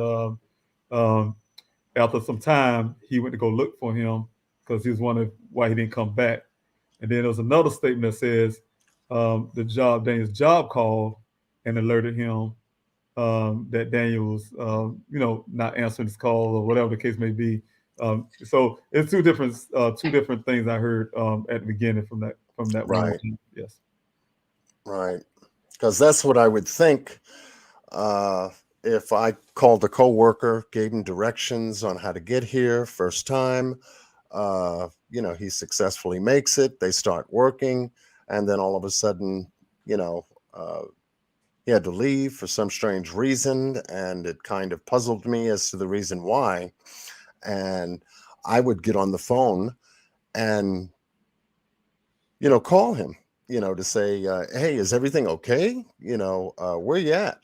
after some time he went to go look for him because he was wondering why he didn't come back. And then there was another statement that says Daniel's job called and alerted him that Daniel was, not answering his call or whatever the case may be. So it's two different things I heard at the beginning from that Right. one. Yes. Right. Because that's what I would think. If I called a coworker, gave him directions on how to get here first time, he successfully makes it, they start working, and then all of a sudden, he had to leave for some strange reason, and it kind of puzzled me as to the reason why. And I would get on the phone and, call him, to say, hey, is everything okay? Where you at?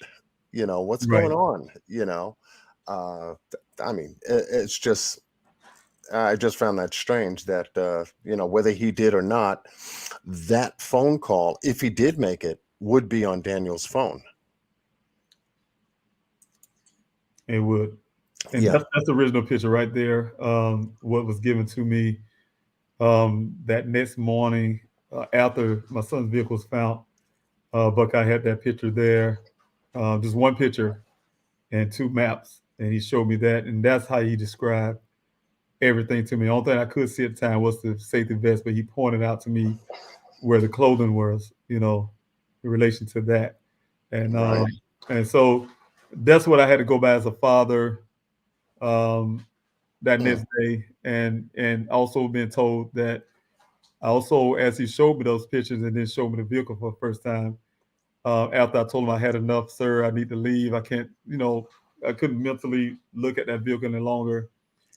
What's Right. going on? It's just, I just found that strange that, whether he did or not, that phone call, if he did make it, would be on Daniel's phone. It would. And Yeah. that's the original picture right there. What was given to me that next morning after my son's vehicle was found. Buckeye had that picture there, just one picture and two maps. And he showed me that. And that's how he described everything to me. The only thing I could see at the time was the safety vest, but he pointed out to me where the clothing was, in relation to that. And Right. and so that's what I had to go by as a father that next day. And also being told that also, as he showed me those pictures and then showed me the vehicle for the first time, after I told him I had enough, sir, I need to leave. I can't, I couldn't mentally look at that vehicle any longer.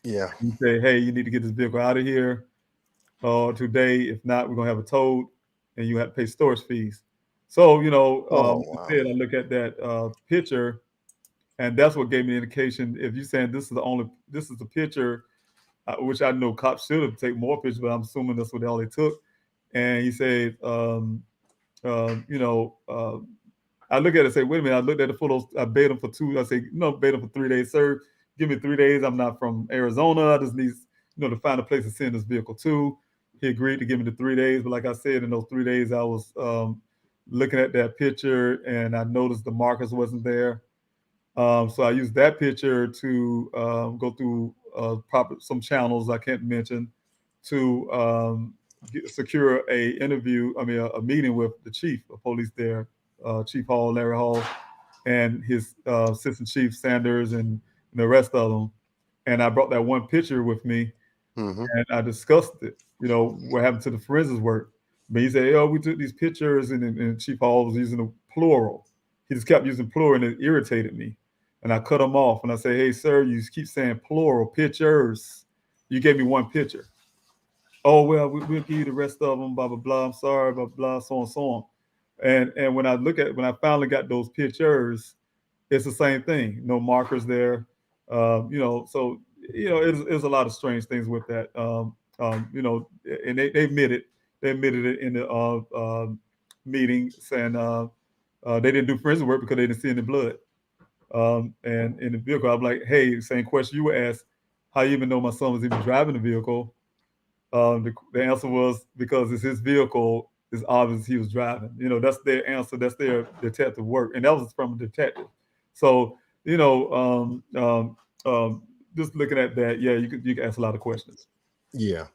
Yeah. He said, hey, you need to get this vehicle out of here today. If not, we're going to have it towed and you have to pay storage fees. So, Wow. instead I look at that picture, and that's what gave me an indication. If you're saying this is the picture, which I know cops should have taken more pictures, but I'm assuming that's what all they took. And he said, I look at it and say, wait a minute, I looked at the photos, I bait him for 2, I say, bait him for 3 days, sir. Give me 3 days. I'm not from Arizona. I just need, to find a place to send this vehicle to. He agreed to give me the 3 days. But like I said, in those 3 days, I was looking at that picture and I noticed the markers wasn't there. So I used that picture to go through some channels I can't mention to secure a meeting with the chief of police there, Chief Hall, Larry Hall, and his assistant chief Sanders and the rest of them. And I brought that one picture with me, and I discussed it. What happened to the forensics work. But he said, we took these pictures, and Chief Hall was using the plural. He just kept using plural, and it irritated me. And I cut him off, and I say, hey, sir, you keep saying plural, pictures. You gave me one picture. Oh, well, we'll give you the rest of them, blah, blah, blah. I'm sorry, blah, blah, so on, so on. And when I finally got those pictures, it's the same thing. No markers there. So, it's a lot of strange things with that. And they admitted it in the meeting, saying they didn't do forensic work because they didn't see any blood. And in the vehicle, I'm like, hey, same question you were asked, how you even know my son was even driving the vehicle? The answer was because it's his vehicle. It's obvious he was driving. That's their answer. That's their detective work, and that was from a detective. So just looking at that, yeah, you can ask a lot of questions. Yeah.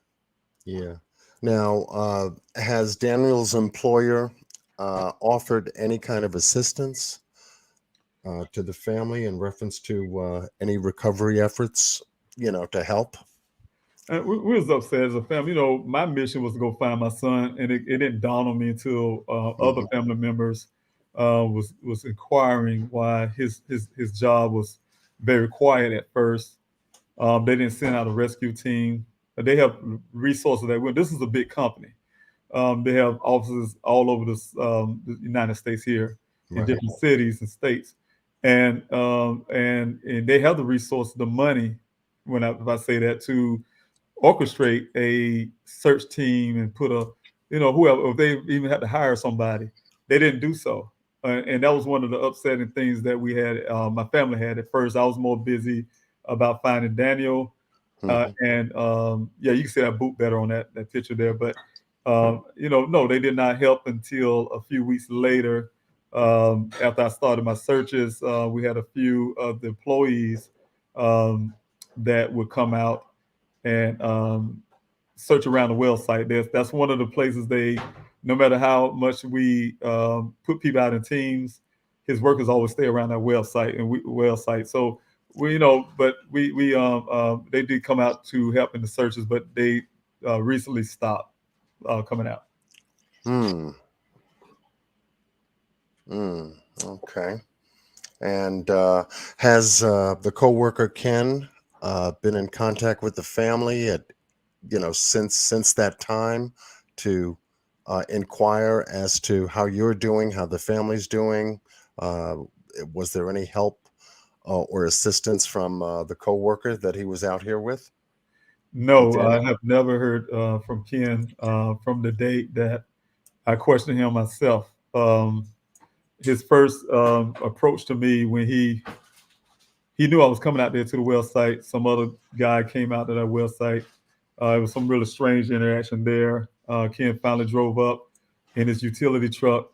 Now, has Daniel's employer offered any kind of assistance to the family in reference to any recovery efforts, to help? We was upset as a family. My mission was to go find my son, and it didn't dawn on me until other family members was inquiring why his job was very quiet at first. They didn't send out a rescue team. They have resources this is a big company. They have offices all over the United States here in different cities and states, and they have the resources, the money. If I say that, to orchestrate a search team and put whoever, if they even had to hire somebody, they didn't do so. And that was one of the upsetting things that we had, my family had at first. I was more busy about finding Daniel. And yeah, you can see that boot better on that picture there. But, no, they did not help until a few weeks later. After I started my searches, we had a few of the employees that would come out and search around the well site. That's one of the places no matter how much we put people out in teams, his workers always stay around that well site So but they did come out to help in the searches, but they recently stopped coming out. Okay. And has the coworker Ken been in contact with the family since that time to inquire as to how you're doing, how the family's doing? Was there any help or assistance from the coworker that he was out here with? No, I have never heard from Ken from the date that I questioned him myself. His first approach to me when he knew I was coming out there to the well site. Some other guy came out to that well site. It was some really strange interaction there. Ken finally drove up in his utility truck.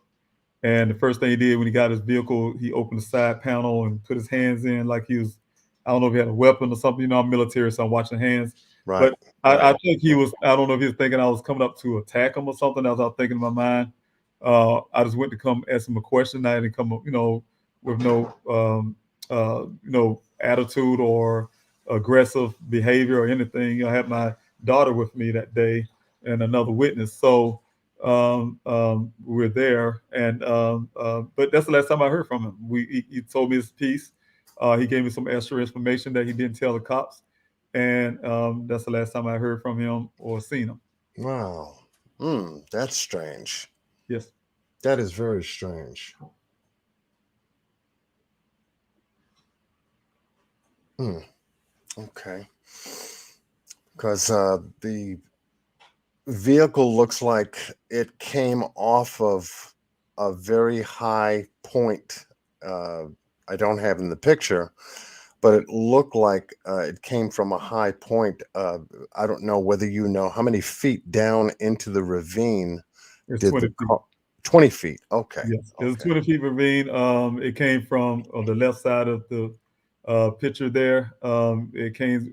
And the first thing he did when he got his vehicle, he opened the side panel and put his hands in like he was, I don't know if he had a weapon or something. I'm military, so I'm watching hands. Right. But I think I don't know if he was thinking I was coming up to attack him or something. That was what I was thinking in my mind. I just went to come ask him a question. I didn't come up, with no attitude or aggressive behavior or anything. I had my daughter with me that day and another witness. So we're there, and but that's the last time I heard from him. He told me his piece. He gave me some extra information that he didn't tell the cops, and that's the last time I heard from him or seen him. Wow. That's strange. Yes. That is very strange. Okay. Because the vehicle looks like it came off of a very high point. I don't have in the picture, but it looked like it came from a high point. I don't know whether you know how many feet down into the ravine It's did 20 the feet. car. 20 feet. Okay. Yes, it was 20 feet ravine. It came from the left side of the picture there. It came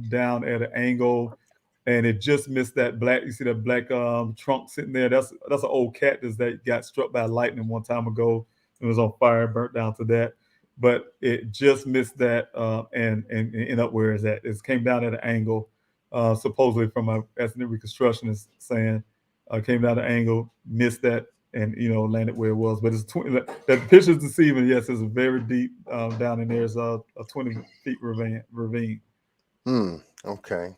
down at an angle, and it just missed that black. You see that black trunk sitting there? That's an old cactus that got struck by lightning one time ago. It was on fire, burnt down to that. But it just missed that and ended up where it's at. It came down at an angle, supposedly from an ethnic reconstructionist saying came down at an angle, missed that, and landed where it was. But it's that picture's deceiving. Yes, it's a very deep down in there. It's a 20 feet ravine. Okay.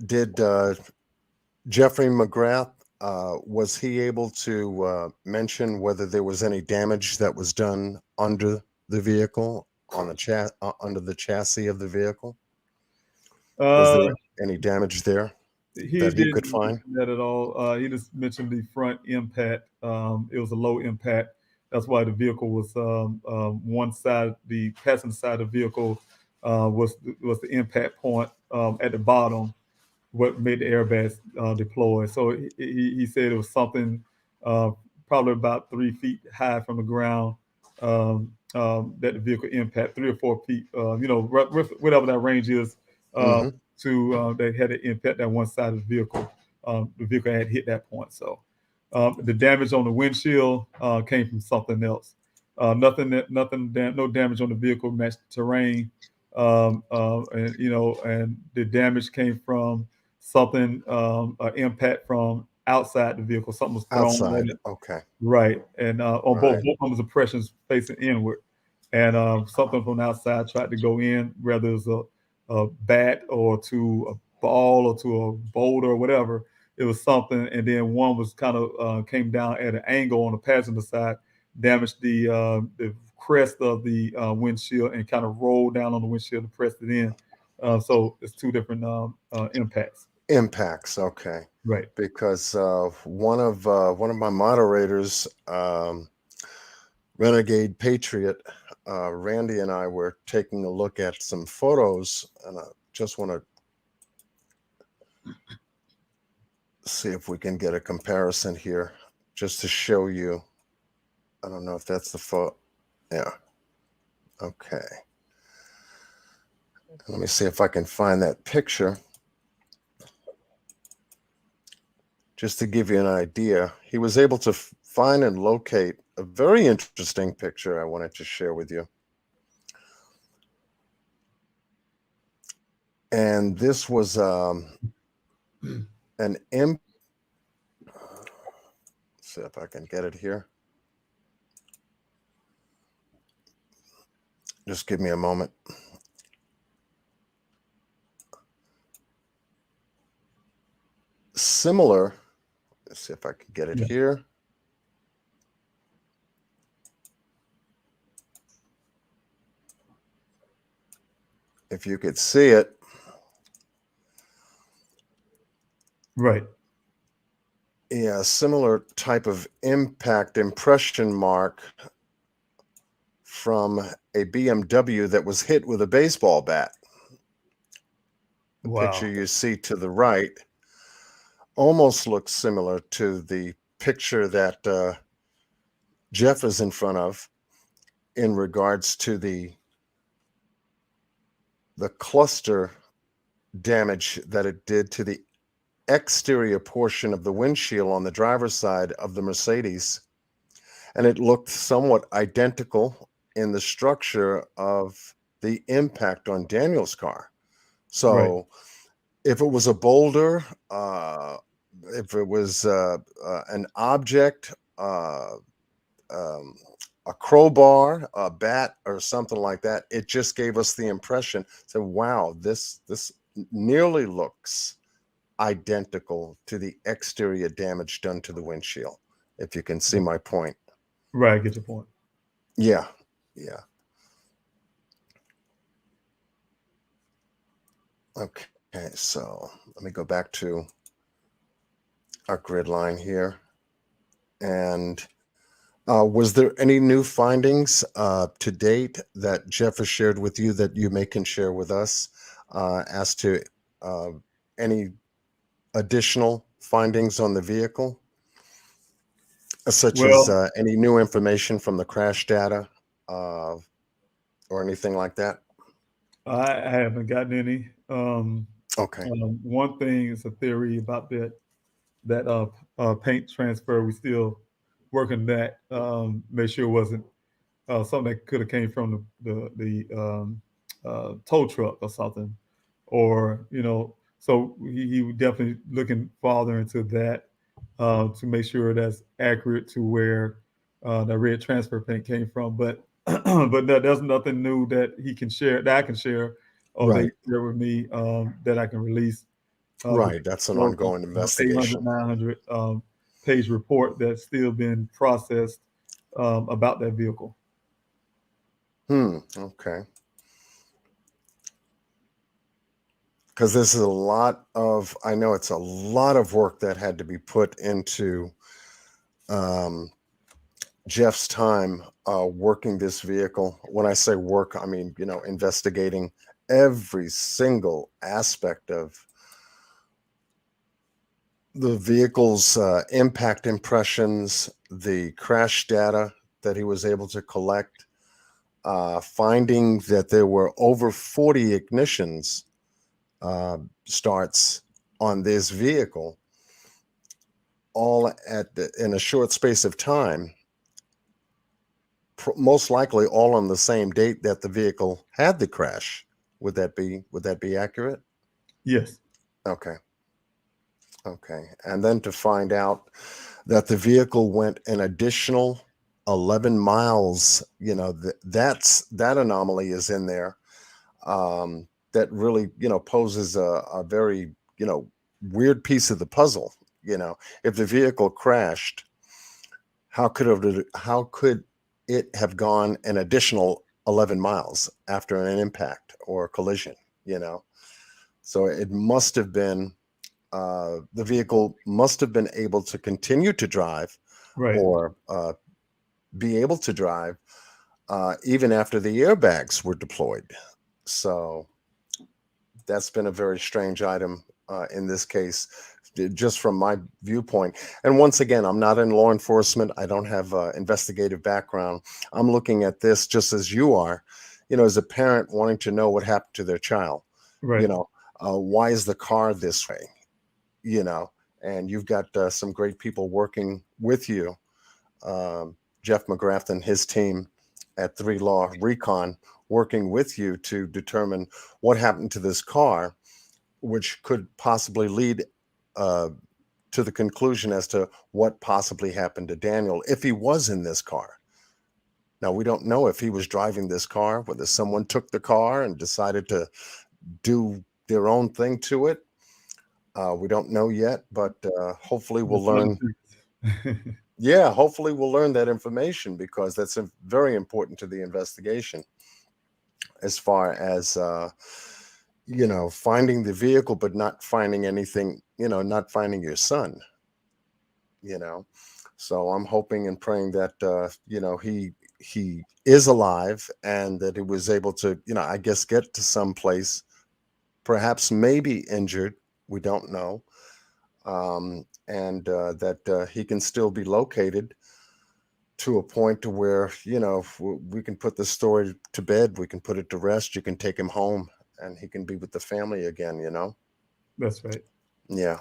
Did Jeffrey McGrath, was he able to mention whether there was any damage that was done under the vehicle, on the under the chassis of the vehicle? Was there any damage there that he could find? Mention that at all. He just mentioned the front impact. It was a low impact. That's why the vehicle was one side, the passenger side of the vehicle was the impact point at the bottom, what made the airbags deploy. So he said it was something probably about 3 feet high from the ground that the vehicle impact, 3 or 4 feet, whatever that range is. They had to impact that one side of the vehicle. The vehicle had hit that point. So the damage on the windshield came from something else. No damage on the vehicle matched the terrain. And the damage came from something, impact from outside the vehicle. Something was thrown Outside. on it. Okay. Right. And on Right. both numbers of pressures facing inward. And something from the outside tried to go in, whether it's a bat or to a ball or to a boulder or whatever. It was something. And then one was kind of came down at an angle on the passenger side, damaged the crest of the windshield and kind of rolled down on the windshield and pressed it in. So it's two different impacts. Impacts, okay. Right. Because one of my moderators, Renegade Patriot, Randy and I were taking a look at some photos, and I just want to see if we can get a comparison here, just to show you. I don't know if that's the photo. Yeah. Okay. Let me see if I can find that picture. Just to give you an idea, he was able to find and locate a very interesting picture I wanted to share with you. And this was an imp. See if I can get it here. Just give me a moment. Similar. Let's see if I can get it here. If you could see it. Right. Yeah, similar type of impact impression mark from a BMW that was hit with a baseball bat. The picture you see to the right almost looks similar to the picture that Jeff is in front of in regards to the cluster damage that it did to the exterior portion of the windshield on the driver's side of the Mercedes. And it looked somewhat identical in the structure of the impact on Daniel's car. So if it was a boulder, if it was an object, a crowbar, a bat, or something like that, it just gave us the impression. So, wow, this nearly looks identical to the exterior damage done to the windshield. If you can see my point. Right, I get your point. Yeah, yeah. Okay, so let me go back to our grid line here. And was there any new findings to date that Jeff has shared with you that you can share with us as to any additional findings on the vehicle, such as any new information from the crash data or anything like that? I haven't gotten any. Okay. One thing is a theory about that paint transfer. We still working that. Make sure it wasn't something that could have came from the tow truck or something, or So he was definitely looking farther into that to make sure that's accurate to where the red transfer paint came from. But but there's nothing new that he can share, that I can share, or they share with me that I can release. Right, that's an ongoing investigation. 800, 900 page report that's still been processed about that vehicle. Okay. Because this is a lot of, I know it's a lot of work that had to be put into Jeff's time working this vehicle. When I say work, I mean, investigating every single aspect of the vehicle's impact impressions, the crash data that he was able to collect, finding that there were over 40 ignitions starts on this vehicle, all in a short space of time, most likely all on the same date that the vehicle had the crash. Would that be accurate? Yes. Okay. And then to find out that the vehicle went an additional 11 miles, that anomaly is in there. That really, poses a very, weird piece of the puzzle. If the vehicle crashed, how could it have gone an additional 11 miles after an impact or collision? So it must have been the vehicle must have been able to continue to drive Right. or be able to drive even after the airbags were deployed. So that's been a very strange item in this case, just from my viewpoint. And once again, I'm not in law enforcement. I don't have an investigative background. I'm looking at this just as you are, as a parent wanting to know what happened to their child. Right. Why is the car this way? And you've got some great people working with you. Jeff McGrath and his team at 3 Law Recon working with you to determine what happened to this car, which could possibly lead to the conclusion as to what possibly happened to Daniel if he was in this car. Now, we don't know if he was driving this car, whether someone took the car and decided to do their own thing to it. We don't know yet, but hopefully we'll learn. Yeah, hopefully we'll learn that information, because that's very important to the investigation as far as, finding the vehicle, but not finding anything, not finding your son, So I'm hoping and praying that, he is alive and that he was able to, I guess, get to some place, perhaps maybe injured. We don't know. And that he can still be located to a point to where, we can put this story to bed. We can put it to rest. You can take him home and he can be with the family again, That's right. Yeah.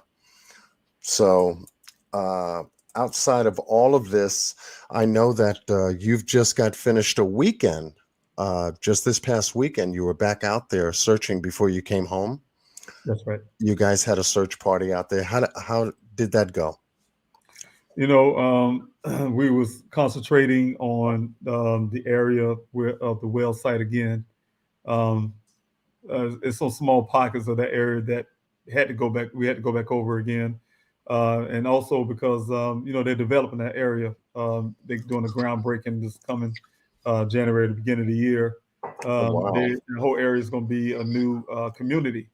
So outside of all of this, I know that you've just got finished a weekend. Just this past weekend, you were back out there searching before you came home. That's right. You guys had a search party out there. How did that go? We was concentrating on the area of the well site again. It's some small pockets of that area that had to go back. We had to go back over again, and also because they're developing that area. They're doing a groundbreaking this coming January, the beginning of the year. Wow. The whole area is going to be a new community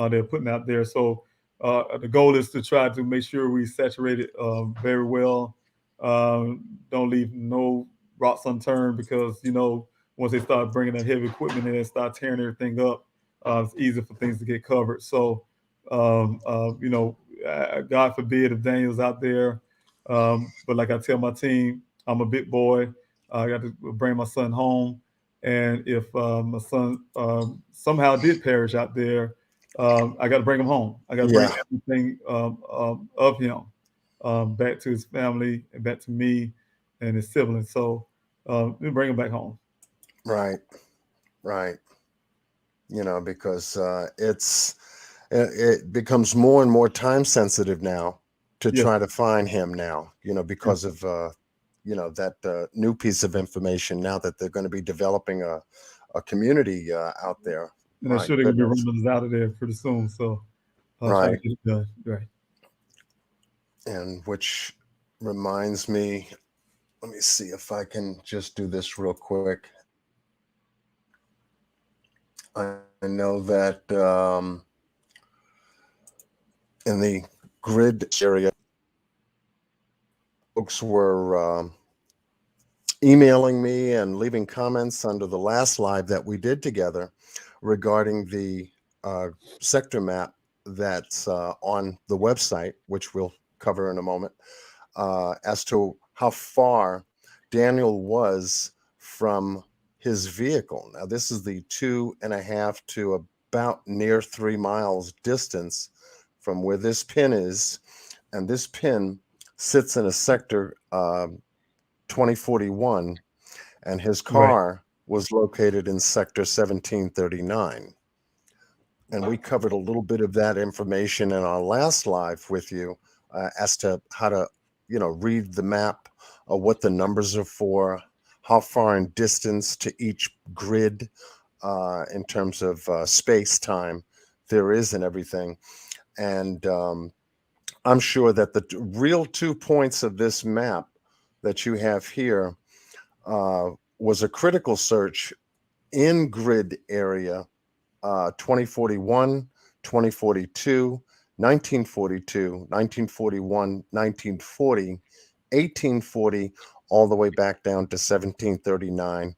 they're putting out there. So the goal is to try to make sure we saturate it very well. Don't leave no rocks unturned, because once they start bringing that heavy equipment in and start tearing everything up, it's easy for things to get covered. So God forbid if Daniel's out there, but like I tell my team, I'm a big boy. I got to bring my son home, and if my son somehow did perish out there, I got to bring him home. I got to bring everything of him back to his family and back to me and his siblings. So we bring him back home. Right. Because it becomes more and more time sensitive now to try to find him now, because of that new piece of information now that they're going to be developing a community out there. And I'm sure they're going to be running us out of there pretty soon. So try to get it done. Right. And which reminds me, let me see if I can just do this real quick. I know that in the grid area, folks were emailing me and leaving comments under the last live that we did together regarding the sector map that's on the website, which we'll cover in a moment, as to how far Daniel was from his vehicle. Now, this is the 2.5 to about near 3 miles distance from where this pin is. And this pin sits in a sector 2041, and his car was located in sector 1739. And we covered a little bit of that information in our last live with you as to how to, read the map, what the numbers are for, how far in distance to each grid in terms of space time there is and everything. And I'm sure that the real 2 points of this map that you have here was a critical search in grid area 2041, 2042, 1942, 1941, 1940, 1840, all the way back down to 1739.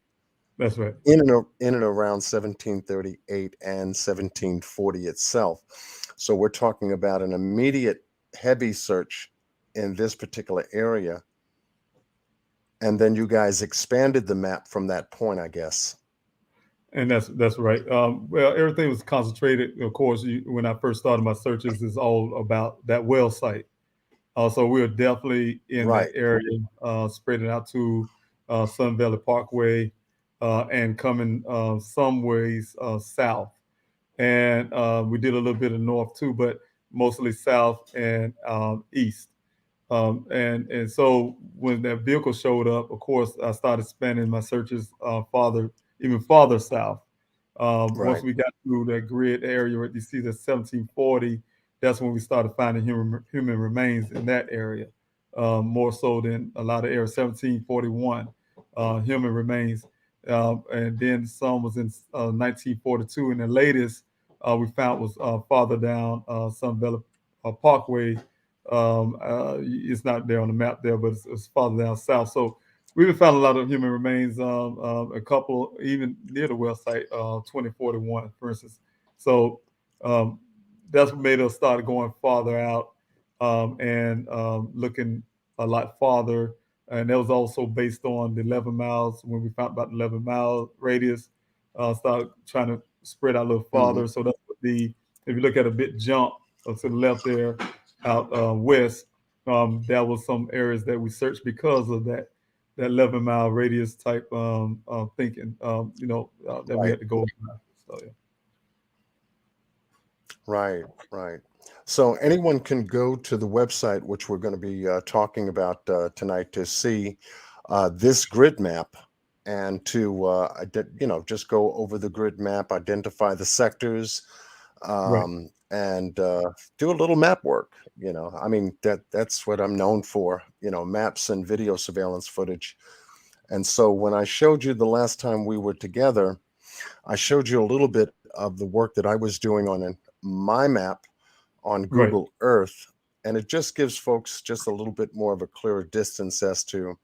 That's right. In and around 1738 and 1740 itself. So we're talking about an immediate heavy search in this particular area. And then you guys expanded the map from that point, I guess. And that's right. Well, everything was concentrated. Of course, when I first started my searches, is all about that well site. So we were definitely in that area, spreading out to Sun Valley Parkway and coming some ways south. And we did a little bit of north too, but mostly south and east. And so when that vehicle showed up, of course, I started expanding my searches even farther south. Once we got through that grid area where you see the 1740, that's when we started finding human remains in that area, more so than a lot of areas. 1741 human remains, and then some was in 1942, and the latest we found was farther down Sun Valley Parkway. It's not there on the map there, but it's farther down south. So we've found a lot of human remains, a couple even near the well site, 2041, for instance. So that's what made us start going farther out and looking a lot farther. And that was also based on the 11 miles. When we found about the 11-mile radius, started trying to spread out a little farther. So that's what if you look at a bit jump to the left there, out west, that was some areas that we searched because of that 11-mile radius type thinking, that we had to go. So, yeah. Right. So anyone can go to the website, which we're going to be talking about tonight, to see this grid map and to, just go over the grid map, identify the sectors, and do a little map work. I mean, that's what I'm known for, maps and video surveillance footage. And so when I showed you the last time we were together, I showed you a little bit of the work that I was doing on my map on Google Earth. And it just gives folks just a little bit more of a clearer distance as to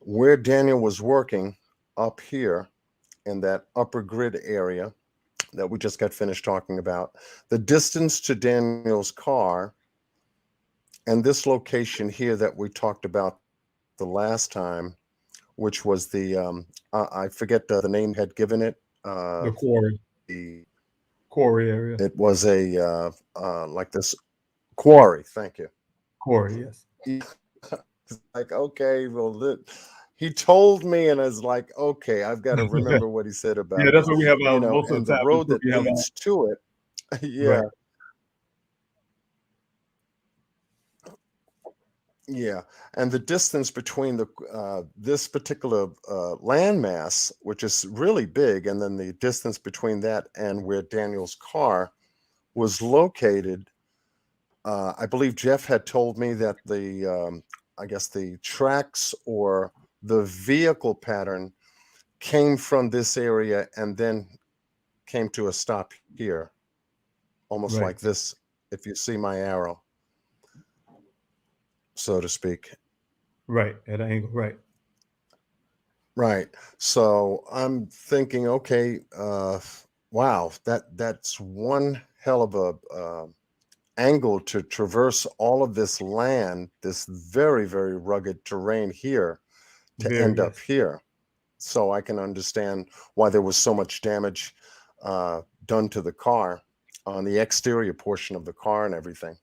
where Daniel was working up here in that upper grid area that we just got finished talking about, the distance to Daniel's car, and this location here that we talked about the last time, which was the, I forget the name had given it. The quarry. The quarry area. It was a, like this quarry. Thank you. Quarry, yes. Like, okay, well, he told me, and I was like, okay, I've got to remember what he said about that's what we have most of and the time. The road that leads to it. Yeah. Right. Yeah, and the distance between this particular landmass, which is really big, and then the distance between that and where Daniel's car was located, I believe Jeff had told me that I guess the tracks or the vehicle pattern came from this area and then came to a stop here, almost like this, if you see my arrow, so to speak. Right, at an angle, Right. So I'm thinking, okay, wow, that's one hell of a angle to traverse all of this land, this very, very rugged terrain here, to end up here. So I can understand why there was so much damage done to the car on the exterior portion of the car and everything.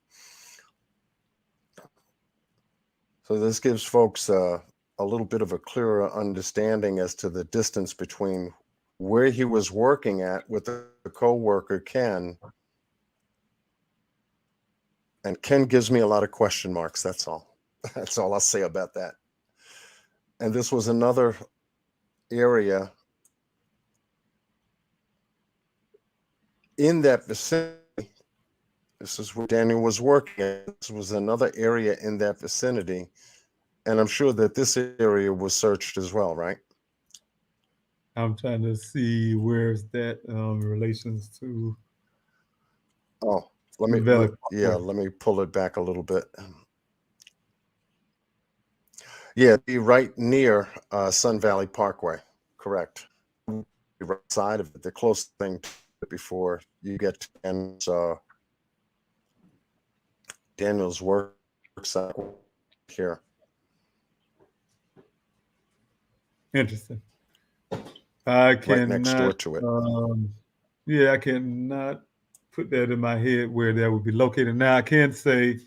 So this gives folks a little bit of a clearer understanding as to the distance between where he was working at with the co-worker, Ken. And Ken gives me a lot of question marks, that's all. That's all I'll say about that. And this was another area in that vicinity. This is where Daniel was working. This was another area in that vicinity. And I'm sure that this area was searched as well, right? I'm trying to see where's that in relations to. Oh, let me pull it back a little bit. Yeah, be right near Sun Valley Parkway. Correct. The right side of it, the closest thing to it before you get to Daniel's work site here. Interesting. I cannot, right next door to it. Yeah, I cannot put that in my head where that would be located. Now I can say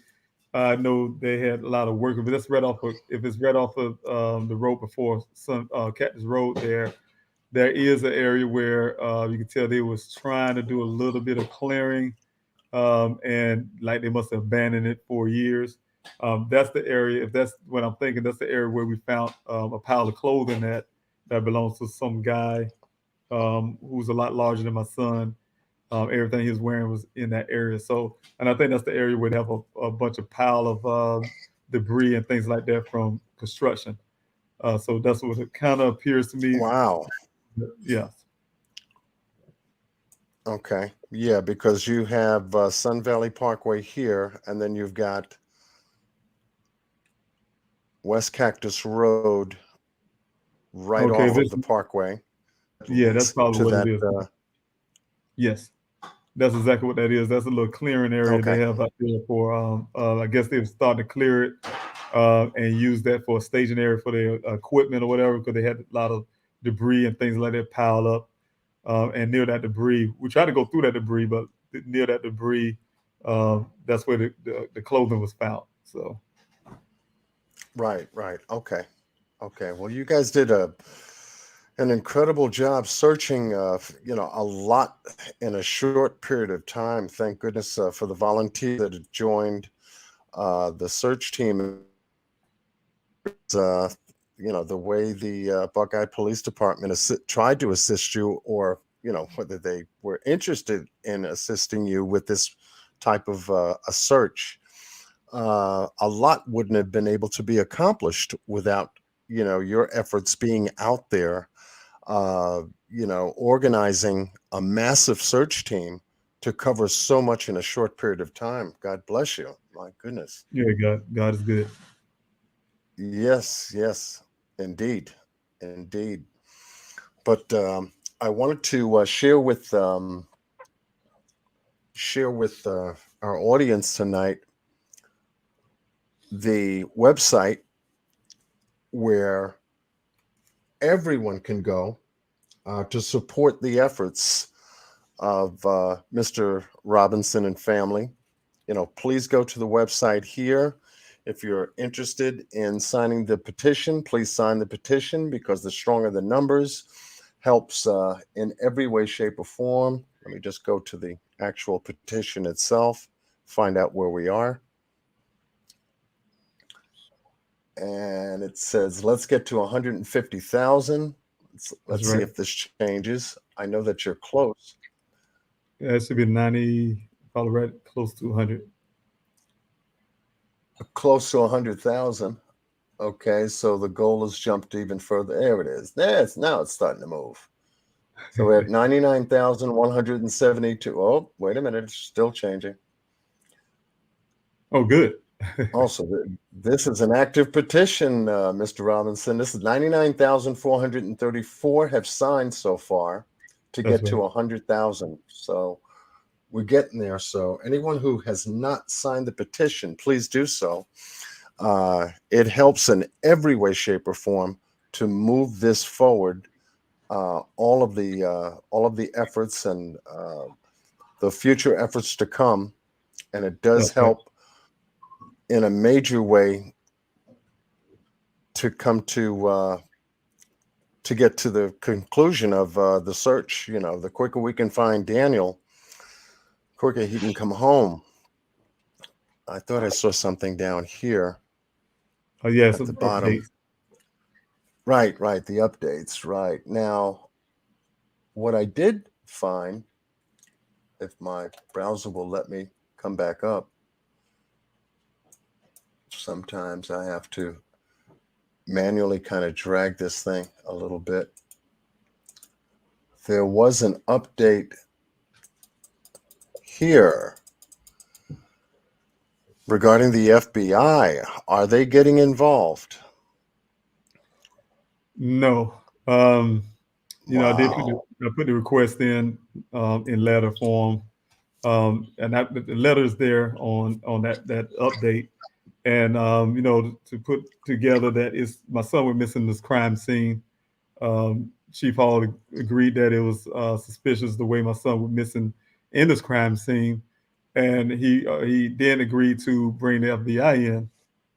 I know they had a lot of work, but that's right off of, if it's right off of the road before Cactus Road there is an area where you can tell they was trying to do a little bit of clearing, and like they must have abandoned it for years. That's the area, if that's what I'm thinking, that's the area where we found a pile of clothing that belongs to some guy who's a lot larger than my son. Everything he was wearing was in that area. So, and I think that's the area where they have a bunch of pile of debris and things like that from construction. So that's what it kind of appears to me. Wow. Yeah. Okay. Yeah, because you have Sun Valley Parkway here, and then you've got West Cactus Road right off of the parkway. Yeah, that's probably what it is. Yes, that's exactly what that is. That's a little clearing area they have out there for, I guess they've started to clear it and use that for a staging area for their equipment or whatever, because they had a lot of debris and things like that piled up. And near that debris, we tried to go through that debris, but near that debris, that's where the clothing was found. So. Right. Okay. Well, you guys did an incredible job searching, a lot in a short period of time. Thank goodness for the volunteers that had joined the search team. The way the Buckeye Police Department tried to assist you, or whether they were interested in assisting you with this type of a search. A lot wouldn't have been able to be accomplished without your efforts being out there, organizing a massive search team to cover so much in a short period of time. God bless you. My goodness. Yeah, God is good. Yes, indeed. But I wanted to share with our audience tonight the website where everyone can go to support the efforts of Mr. Robinson and family. Please go to the website here. If you're interested in signing the petition, please sign the petition, because the stronger the numbers helps in every way, shape, or form. Let me just go to the actual petition itself, find out where we are. And it says, let's get to 150,000. Let's see if this changes. I know that you're close. Yeah, it should be 90, probably right close to 100. Close to 100,000. Okay, so the goal has jumped even further. There it is. Now it's starting to move. So we're at 99,172. Oh, wait a minute. It's still changing. Oh, good. Also, this is an active petition, Mr. Robinson. This is 99,434 have signed so far to get to 100,000. So we're getting there. So anyone who has not signed the petition, please do so. It helps in every way, shape, or form to move this forward. All of the efforts and the future efforts to come, and it does help in a major way to come to get to the conclusion of the search. The quicker we can find Daniel, quicker he can come home. I thought I saw something down here. Oh, yes, at the bottom. Updates. Right, the updates. Right. Now, what I did find, if my browser will let me come back up, sometimes I have to manually kind of drag this thing a little bit. There was an update here regarding the FBI, are they getting involved? No. You know, I put the request in letter form, and the letter's there on that update, and you know, to put together that is my son was missing this crime scene. Chief Hall agreed that it was suspicious the way my son was missing in this crime scene, and he then agreed to bring the FBI in.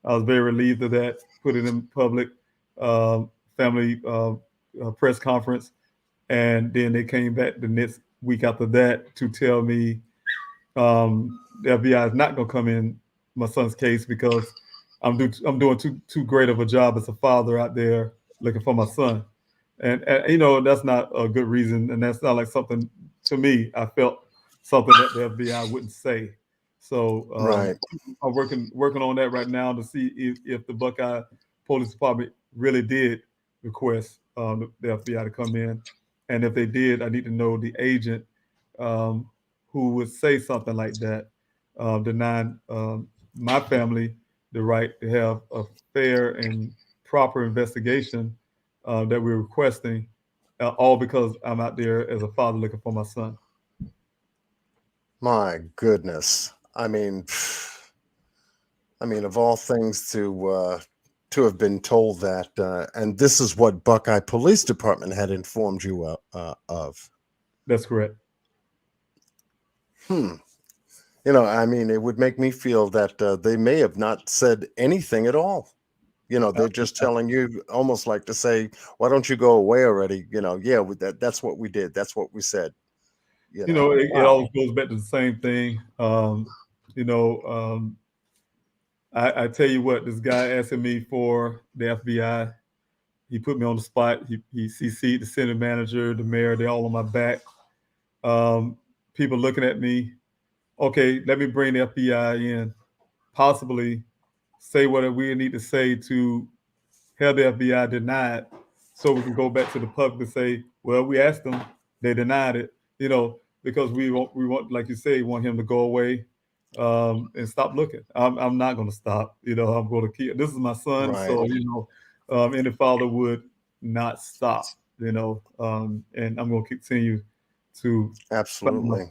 I was very relieved of that. Put it in public family press conference, and then they came back the next week after that to tell me the FBI is not going to come in my son's case because I'm doing too great of a job as a father out there looking for my son, and you know, that's not a good reason, and that's not like something to me. I felt something that the FBI wouldn't say. So Right. I'm working on that right now to see if the Buckeye Police Department really did request the FBI to come in, and if they did, I need to know the agent who would say something like that, denying my family the right to have a fair and proper investigation that we're requesting, all because I'm out there as a father looking for my son. My goodness. I mean, of all things to have been told that, and this is what Buckeye Police Department had informed you of. That's correct. You know, I mean, it would make me feel that they may have not said anything at all. You know, they're just telling you, almost like to say, why don't you go away already? You know, yeah, that's what we did. That's what we said. You know, it always goes back to the same thing. You know, I tell you what, this guy asking me for the FBI, he put me on the spot. He CC'd the city manager, the mayor, they're all on my back. People looking at me, okay, let me bring the FBI in, possibly say what we need to say to have the FBI denied, so we can go back to the public and say, well, we asked them, they denied it, you know, because we want, like you say, want him to go away and stop looking. I'm not going to stop, you know, I'm going to keep, this is my son. Right. So, you know, any father would not stop, you know, and I'm going to continue to absolutely,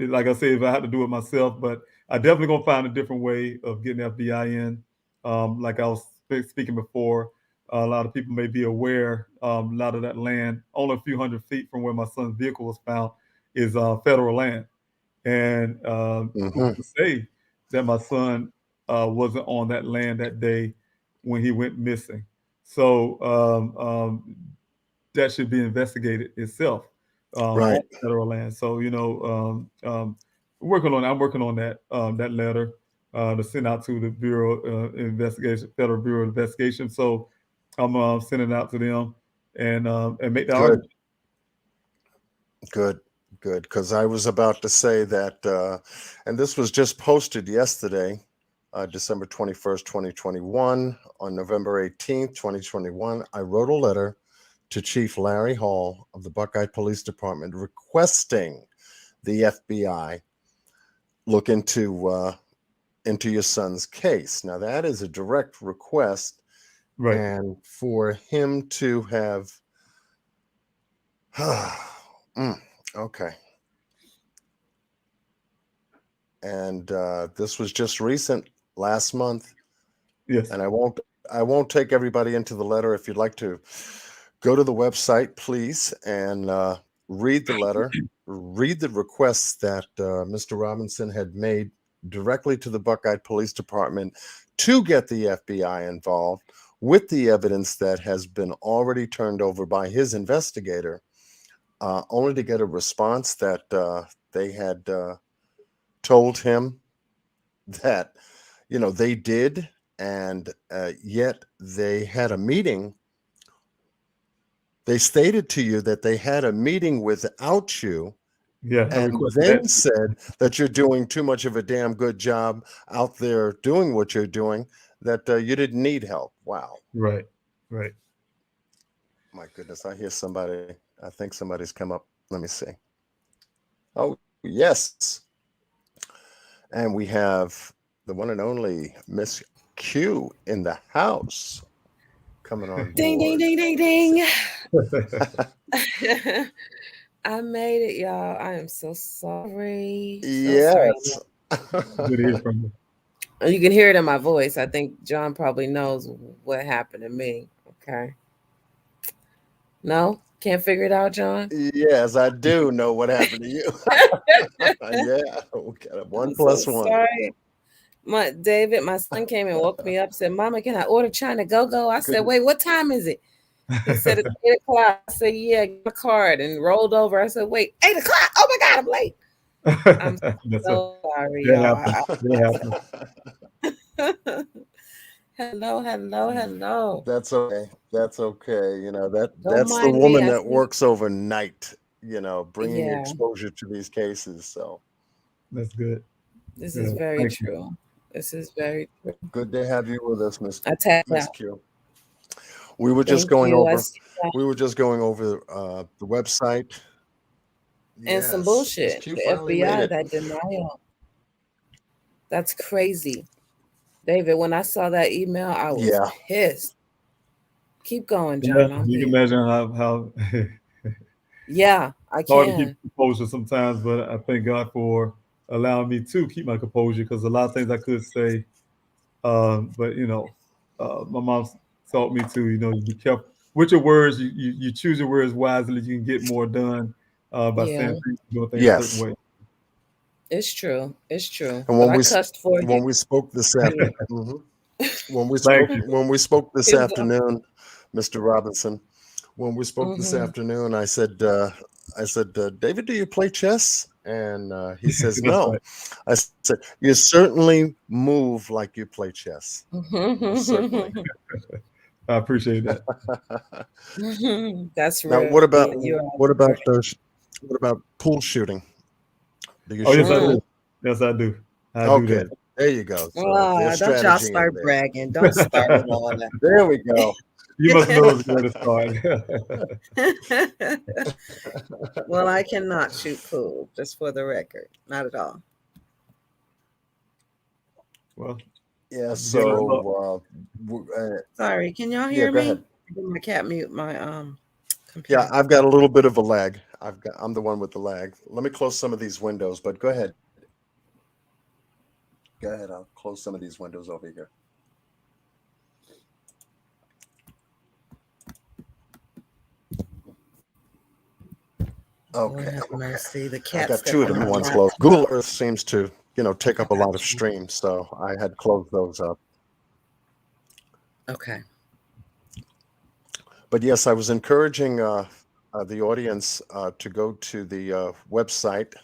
like I say, if I had to do it myself, but I definitely going to find a different way of getting the FBI in. Like I was speaking before, a lot of people may be aware, a lot of that land, only a few hundred feet from where my son's vehicle was found, is federal land. And who's to say that my son wasn't on that land that day when he went missing? So that should be investigated itself on federal land. So, you know, I'm working on that that letter to send out to the Bureau Investigation, Federal Bureau of Investigation. So I'm sending it out to them and make that argument. Good, because I was about to say that, and this was just posted yesterday, December 21st, 2021. On November 18th, 2021, I wrote a letter to Chief Larry Hall of the Buckeye Police Department requesting the FBI look into your son's case. Now, that is a direct request, right? And for him to have, okay. And this was just recent, last month. Yes. And I won't take everybody into the letter. If you'd like to go to the website, please, and read the letter, read the requests that Mr. Robinson had made directly to the Buckeye Police Department to get the FBI involved with the evidence that has been already turned over by his investigator, only to get a response that they had told him that, you know, they did, and yet they had a meeting. They stated to you that they had a meeting without you, and then said that you're doing too much of a damn good job out there doing what you're doing, that you didn't need help. Wow. Right. My goodness, I hear somebody. I think somebody's come up. Let me see. Oh, yes. And we have the one and only Miss Q in the house coming on Ding, ding, board. ding, ding, ding. I made it, y'all. I am so sorry. So sorry. Yes. Good to hear from you. You can hear it in my voice. I think John probably knows what happened to me. Okay. No? Can't figure it out, John? Yes, I do know what happened to you. Yeah, we got a 1 I'm plus so 1. sorry. David, my son came and woke me up, said, Mama, can I order China Go-Go? I said, wait, what time is it? He said, it's 8 o'clock. I said, yeah, get my card, and rolled over. I said, wait, 8 o'clock? Oh, my God, I'm late. I'm so sorry, y'all. Hello. That's okay. That's okay. You know, Don't that's the mind me. woman I that see- works overnight, you know, bringing Yeah. exposure to these cases. So That's good. This Yeah, is very thank you. true. This is very true. good to have you with us, Miss I tapped Miss out. Q. We were just Thank going you. I over. see that. We were just going over the website. And some Yes, Miss bullshit. Q The finally made FBI, it. that denial. That's crazy. David, when I saw that email, I was Yeah. pissed. Keep going, Yeah, John. I'm you can here. imagine how Yeah, I it's hard to keep can. composure sometimes, but I thank God for allowing me to keep my composure because a lot of things I could say, but you know, my mom taught me to, you know, be careful with your words. You choose your words wisely. You can get more done by Yeah, saying things, doing things a certain Yes. way. it's true. It's true. And But I cussed for when you. we spoke this afternoon, Thank you. when we spoke this Keep going. afternoon, Mr. Robinson, when we spoke this Mhm. afternoon, I said, David, do you play chess? And he says, That's no. right. I said, you certainly move like you play chess. Certainly. I appreciate that. That's Now, real. what about You're what about pool shooting? Do you Oh, shoot yes, I pool? do. Yes, I do. I do Okay, that. there you go. So there's don't y'all strategy in start there. bragging. Don't start with all that. There we go. You must know it's where to start. Well, I cannot shoot pool, just for the record. Not at all. Well, Yeah. beginner of luck. So Sorry, can y'all yeah, hear go me? ahead. I can't mute my computer. Yeah, I've got a little bit of a lag. I'm the one with the lag. Let me close some of these windows, but go ahead. Go ahead. I'll close some of these windows over here. Lord Okay. have mercy. The I cat got stepped two of on them my ones lap. closed. Google Earth seems to, take up a lot of Gotcha. stream, so I had closed those up. Okay. But yes, I was encouraging the audience to go to the website.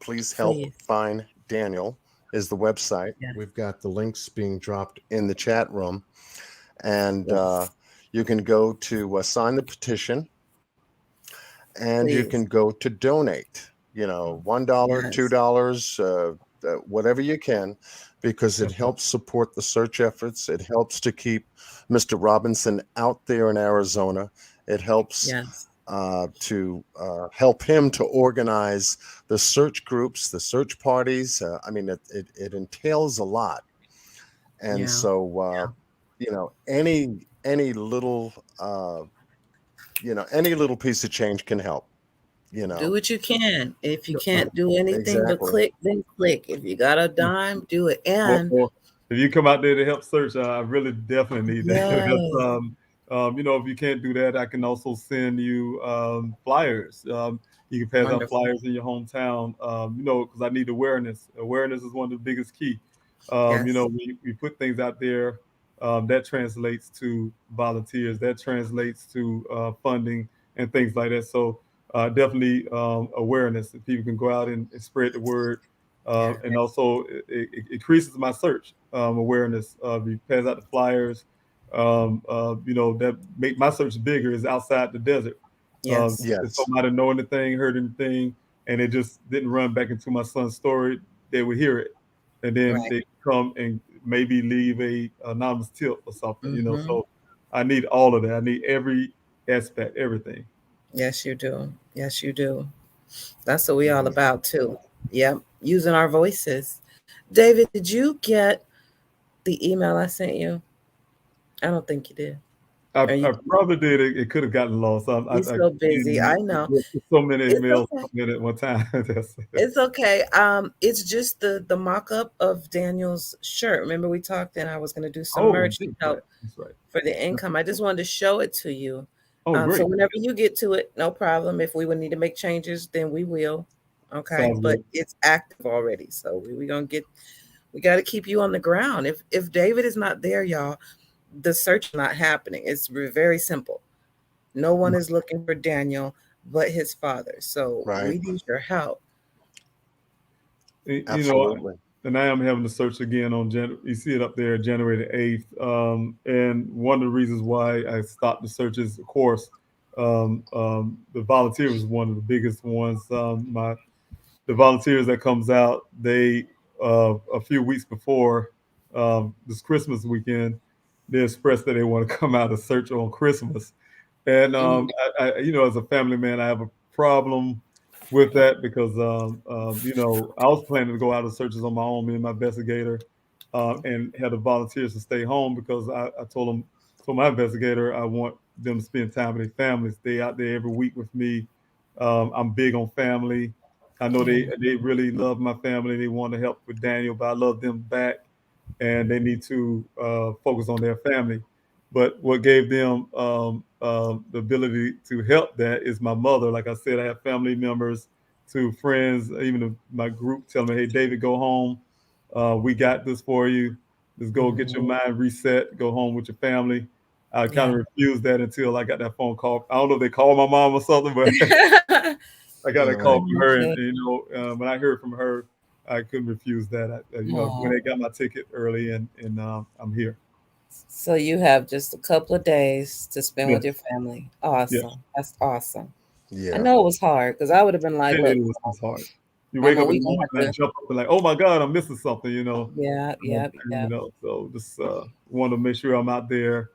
Please help Please. find Daniel is the website. Yes. We've got the links being dropped in the chat room, and Yes. you can go to sign the petition, and you Please. can go to donate. $1, Yes. $2, whatever you can, because it helps support the search efforts. It helps to keep Mr. Robinson out there in Arizona. It helps Yes. to help him to organize the search groups, the search parties. I mean, it entails a lot, and Yeah. so any little any little piece of change can help. Do what you can. If you can't do anything but Exactly. click, then click. If you got a dime, do it. And Well, if you come out there to help search, I really definitely need that. yes. If you can't do that, I can also send you flyers. You can pass out Wonderful. flyers in your hometown, because I need awareness. Awareness is one of the biggest key. Yes. We put things out there that translates to volunteers, that translates to funding and things like that. So definitely awareness that people can go out and spread the word. And also it increases my search awareness. You pass out the flyers, that make my search bigger is outside the desert. Yes. Yes. If somebody know anything, heard anything, and it just didn't run back into my son's story, they would hear it. And then Right. they come and maybe leave a anonymous tip or something, Mhm. So I need all of that. I need every aspect, everything. Yes, you do. Yes, you do. That's what we all about too. Yep. Using our voices. David, did you get the email I sent you? I don't think you did. I probably did. It could have gotten lost. You're so busy. I know. So many It's emails okay. coming in at one time. It's okay. It's just the mock-up of Daniel's shirt. Remember we talked and I was going to do some merch to help That's right. for the income. I just wanted to show it to you. Oh, great. So whenever you get to it, no problem. If we would need to make changes, then we will. Okay. Sounds But good. it's active already. So we got to keep you on the ground. If David is not there, y'all, the search is not happening. It's very simple. No one is looking for Daniel but his father. So we need your help. Absolutely. And I am having to search again on you see it up there, January the 8th. And one of the reasons why I stopped the search is, of course, the volunteer was one of the biggest ones. The volunteers that comes out, they a few weeks before this Christmas weekend, they expressed that they want to come out and search on Christmas. And I, as a family man, I have a problem with that because I was planning to go out and searches on my own, me and my investigator, and had the volunteers to stay home because I told my investigator I want them to spend time with their families. They out there every week with me. I'm big on family. I know they really love my family. They want to help with Daniel, but I love them back, and they need to focus on their family. But what gave them the ability to help that is my mother. Like I said, I have family members, to friends, even my group telling me, "Hey, David, go home. We got this for you. Just go get your mind reset. Go home with your family." I kind of refused that until I got that phone call. I don't know if they called my mom or something, but I got a call from her, and when I heard from her, I couldn't refuse that. When they got my ticket early, and I'm here. So you have just a couple of days to spend with your family. Awesome. Yes. That's awesome. Yeah. I know it was hard because I would have been like, look, It was hard. You wake up in the morning and jump up and like, oh my God, I'm missing something, Yeah. So just want to make sure I'm out there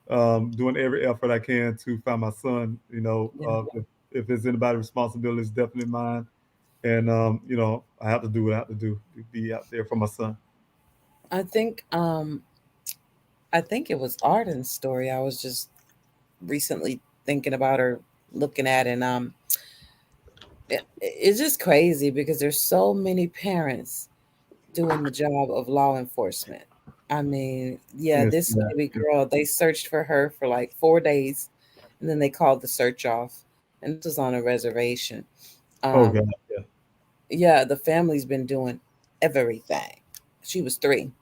doing every effort I can to find my son. If there's anybody's responsibility, it's definitely mine. And I have to do what I have to do to be out there for my son. I think it was Arden's story I was just recently thinking about or looking at, and it's just crazy because there's so many parents doing the job of law enforcement. I mean, this baby girl, they searched for her for like 4 days, and then they called the search off, and this was on a reservation. Oh God, yeah, the family's been doing everything. She was 3.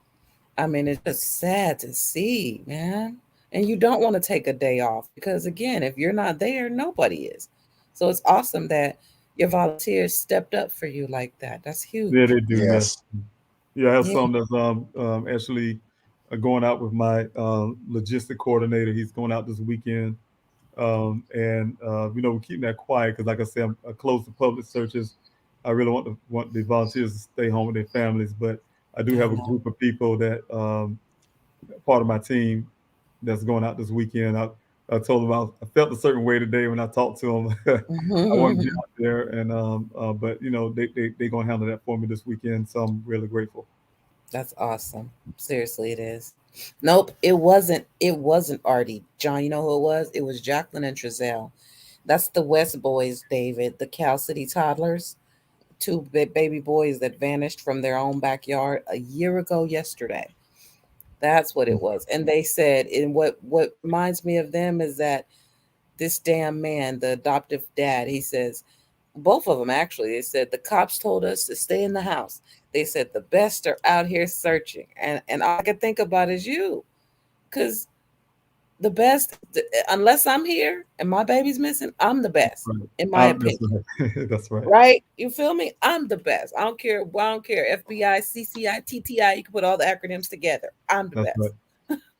I mean, it's just sad to see, man. And you don't want to take a day off because, again, if you're not there, nobody is. So it's awesome that your volunteers stepped up for you like that. That's huge. Yeah, they do. Yes. Yeah, I have some that's actually going out with my logistic coordinator. He's going out this weekend. And we're keeping that quiet because, like I said, I'm close to public searches. I really want the volunteers to stay home with their families, but I do have a group of people that part of my team that's going out this weekend. I told them I felt a certain way today when I talked to them. I want to be out there, and but they're going to handle that for me this weekend, so I'm really grateful. That's awesome. Seriously, it is. Nope, it wasn't. It wasn't Artie. John, you know who it was? It was Jacqueline and Trezell. That's the West boys, David, the Cal City toddlers, 2 baby boys that vanished from their own backyard a year ago yesterday. That's what it was. And they said, and what reminds me of them is that this damn man, the adoptive dad, he says, both of them actually, they said the cops told us to stay in the house. They said the best are out here searching. And all I can think about is you. Because the best, unless I'm here and my baby's missing, I'm the best, in my opinion. That's right. Right? You feel me? I'm the best. I don't care. FBI, CCI, TTI. You can put all the acronyms together. I'm the best.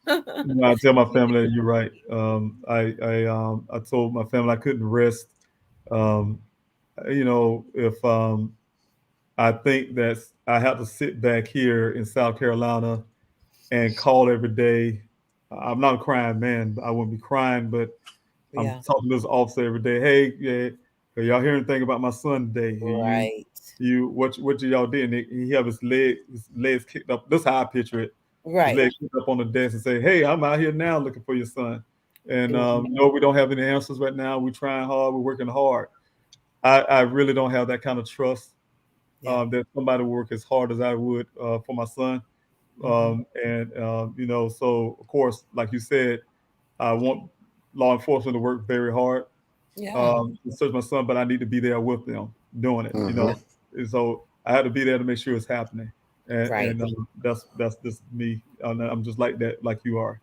Right. I tell my family, you're right. I told my family I couldn't rest. If I think that I have to sit back here in South Carolina and call every day. I'm not a crying man. I wouldn't be crying, but I'm talking to this officer every day. Hey, Y'all hear anything about my son today? Right. What y'all did? And he have his legs kicked up. This is how I picture it. Right. His legs kicked up on the desk and say, "Hey, I'm out here now looking for your son." And Mhm. no, we don't have any answers right now. We're trying hard. We're working hard. I really don't have that kind of trust that somebody will work as hard as I would for my son. So of course, like you said, I want law enforcement to work very hard to search my son, but I need to be there with them doing it. And so I had to be there to make sure it's happening. And that's just me. I'm just like that, like you are.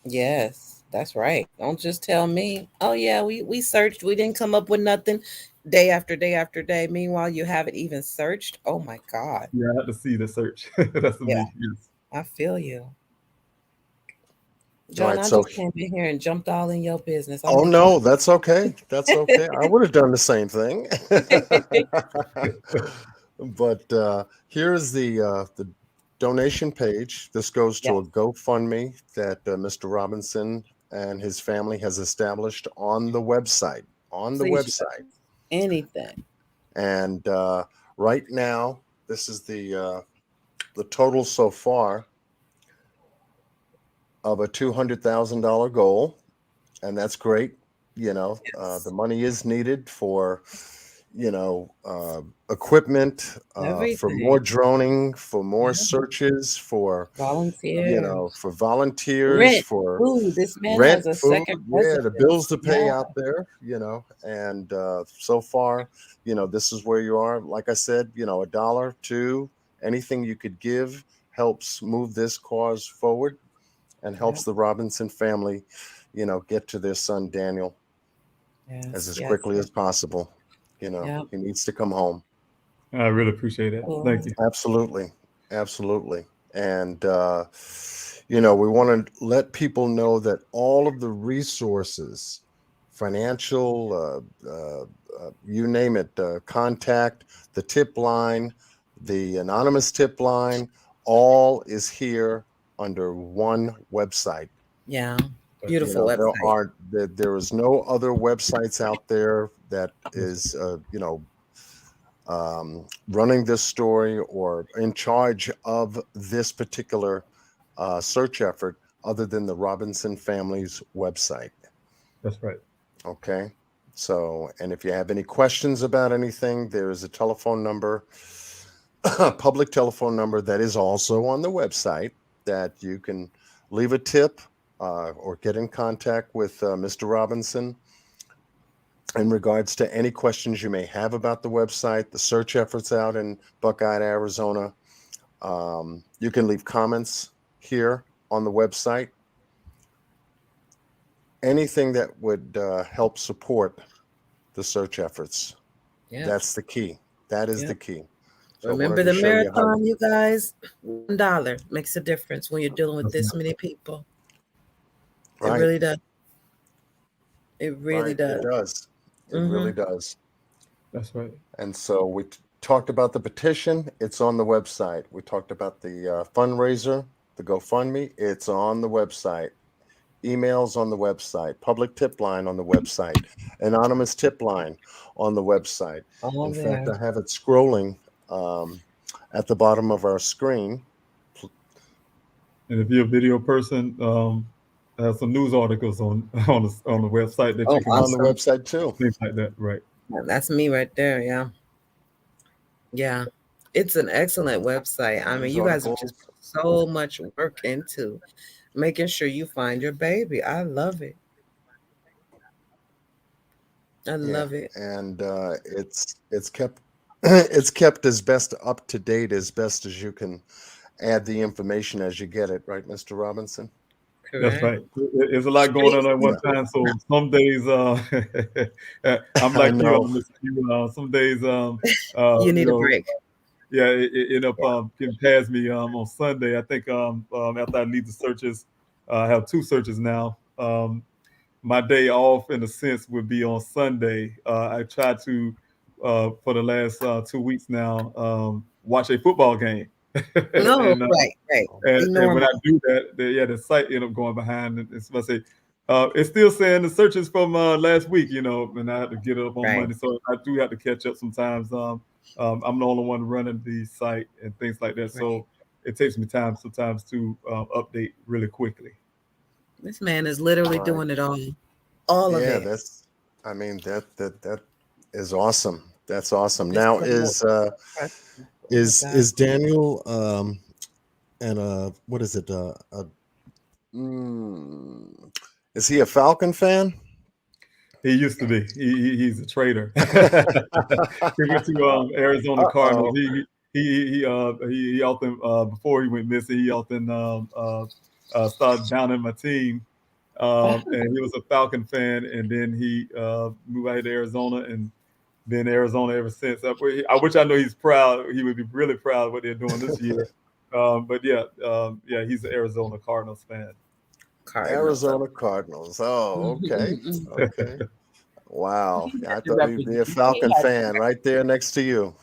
Yes, that's right. Don't just tell me, oh yeah, we searched, we didn't come up with nothing day after day after day. Meanwhile, you haven't even searched. Oh my God. Yeah, I had to see the search. That's me. Yes. I feel you. All John, right, I so just came in here and jumped all in your business. I'm oh just no, that's okay. That's okay. I would have done the same thing. But here's the donation page. This goes to a GoFundMe that Mr. Robinson and his family has established on the website. Please, anything. And right now, this is the total so far of a $200,000 goal, and that's great. The money is needed for equipment, for more droning, for more searches, for volunteers, for volunteers, rent, for food. This man rent, has a food, second the bills to pay Yeah. out there, and so far, this is where you are. Like I said, a dollar, two, anything you could give helps move this cause forward and helps the Robinson family, get to their son Daniel as quickly as possible. He needs to come home. I really appreciate it. Thank you. Absolutely. And we want to let people know that all of the resources, financial, you name it, contact, the tip line, the anonymous tip line, all is here under one website. Yeah. Beautiful website. There is no other websites out there that is, running this story or in charge of this particular search effort other than the Robinson family's website. That's right. Okay. So, and if you have any questions about anything, there is a telephone number, a public telephone number that is also on the website that you can leave a tip or get in contact with Mr. Robinson in regards to any questions you may have about the website, the search efforts out in Buckeye, Arizona. You can leave comments here on the website. Anything that would help support the search efforts. That's the key. That is the key. So remember the marathon, you guys? $1 makes a difference when you're dealing with this many people. It really does. It really does. It does. It really does. That's right. And so we talked about the petition. It's on the website. We talked about the fundraiser, the GoFundMe. It's on the website. Emails on the website. Public tip line on the website. Anonymous tip line on the website. In fact, I have it scrolling at the bottom of our screen. And if you're a video person, have some news articles on the website that you can on the website too. Things like that, right? That's me right there. Yeah, it's an excellent website. I mean, you guys have just put so much work into making sure you find your baby. I love it. I love it. And it's kept it's kept as best up to date as best as you can add the information as you get it, right, Mr. Robinson? That's right. There's a lot going on at one time. So some days I'm like you. Some days you need a break. Yeah, it ended up getting past me on Sunday. I think after I leave the searches, I have 2 searches now. My day off, in a sense, would be on Sunday. I try to, for the last 2 weeks now, watch a football game. No, and, right. And when I do that, the site end up going behind. And so I say, It's still saying the searches from last week, and I had to get it up on Right. Monday, so I do have to catch up sometimes. I'm the only one running the site and things like that, so it takes me time sometimes to update really quickly. This man is literally doing it all of it. That is awesome. That's awesome. This Now is is Daniel and what is it? Is he a Falcon fan? He used to be. He's a traitor. He went to Arizona Cardinals. He often before he went missing, he often started down in my team. And he was a Falcon fan, and then he moved out to Arizona, and been Arizona ever since. Which I know he's proud. He would be really proud of what they're doing this year. But he's an Arizona Cardinals fan. Arizona Cardinals. Oh, okay. Okay. Wow. I thought he'd be a Falcon fan right there next to you,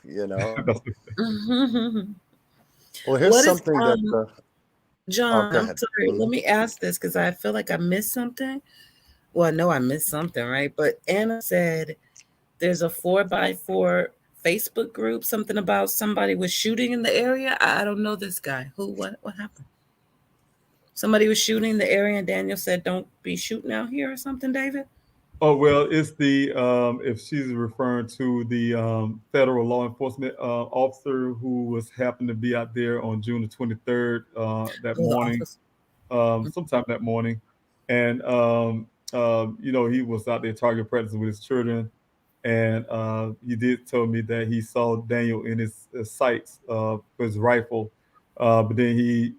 Well, here's something that John, go I'm ahead. sorry. Let me ask this because I feel like I missed something. Well, I know I missed something, right? But Anna said there's a 4x4 Facebook group, something about somebody was shooting in the area. I don't know this guy. What happened? Somebody was shooting in the area, and Daniel said, "Don't be shooting out here," or something, David? Oh, well, it's the if she's referring to the federal law enforcement officer who was happened to be out there on June the 23rd that morning, sometime that morning, and he was out there target practicing with his children, and he did tell me that he saw Daniel in his sights with his rifle, but then he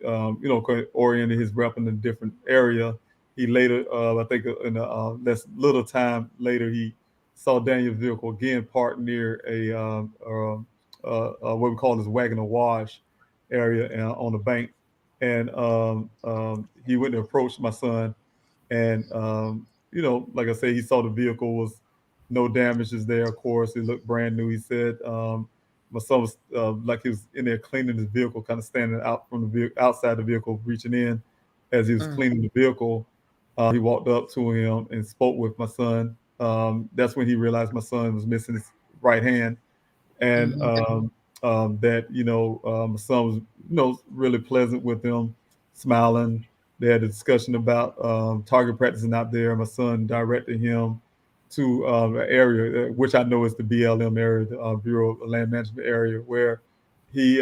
oriented his weapon in a different area. He later, I think, in less little time later, he saw Daniel's vehicle again parked near what we call this wagon and wash area on the bank, and he went to approach my son, and like I said, he saw the vehicle was no damages there. Of course, it looked brand new. He said my son was like he was in there cleaning his vehicle, kind of standing out from the outside the vehicle, reaching in as he was cleaning the vehicle. He walked up to him and spoke with my son. That's when he realized my son was missing his right hand, and that my son was really pleasant with him, smiling. They had a discussion about target practicing out there. My son directed him to an area which I know is the BLM area, the Bureau of Land Management area, where he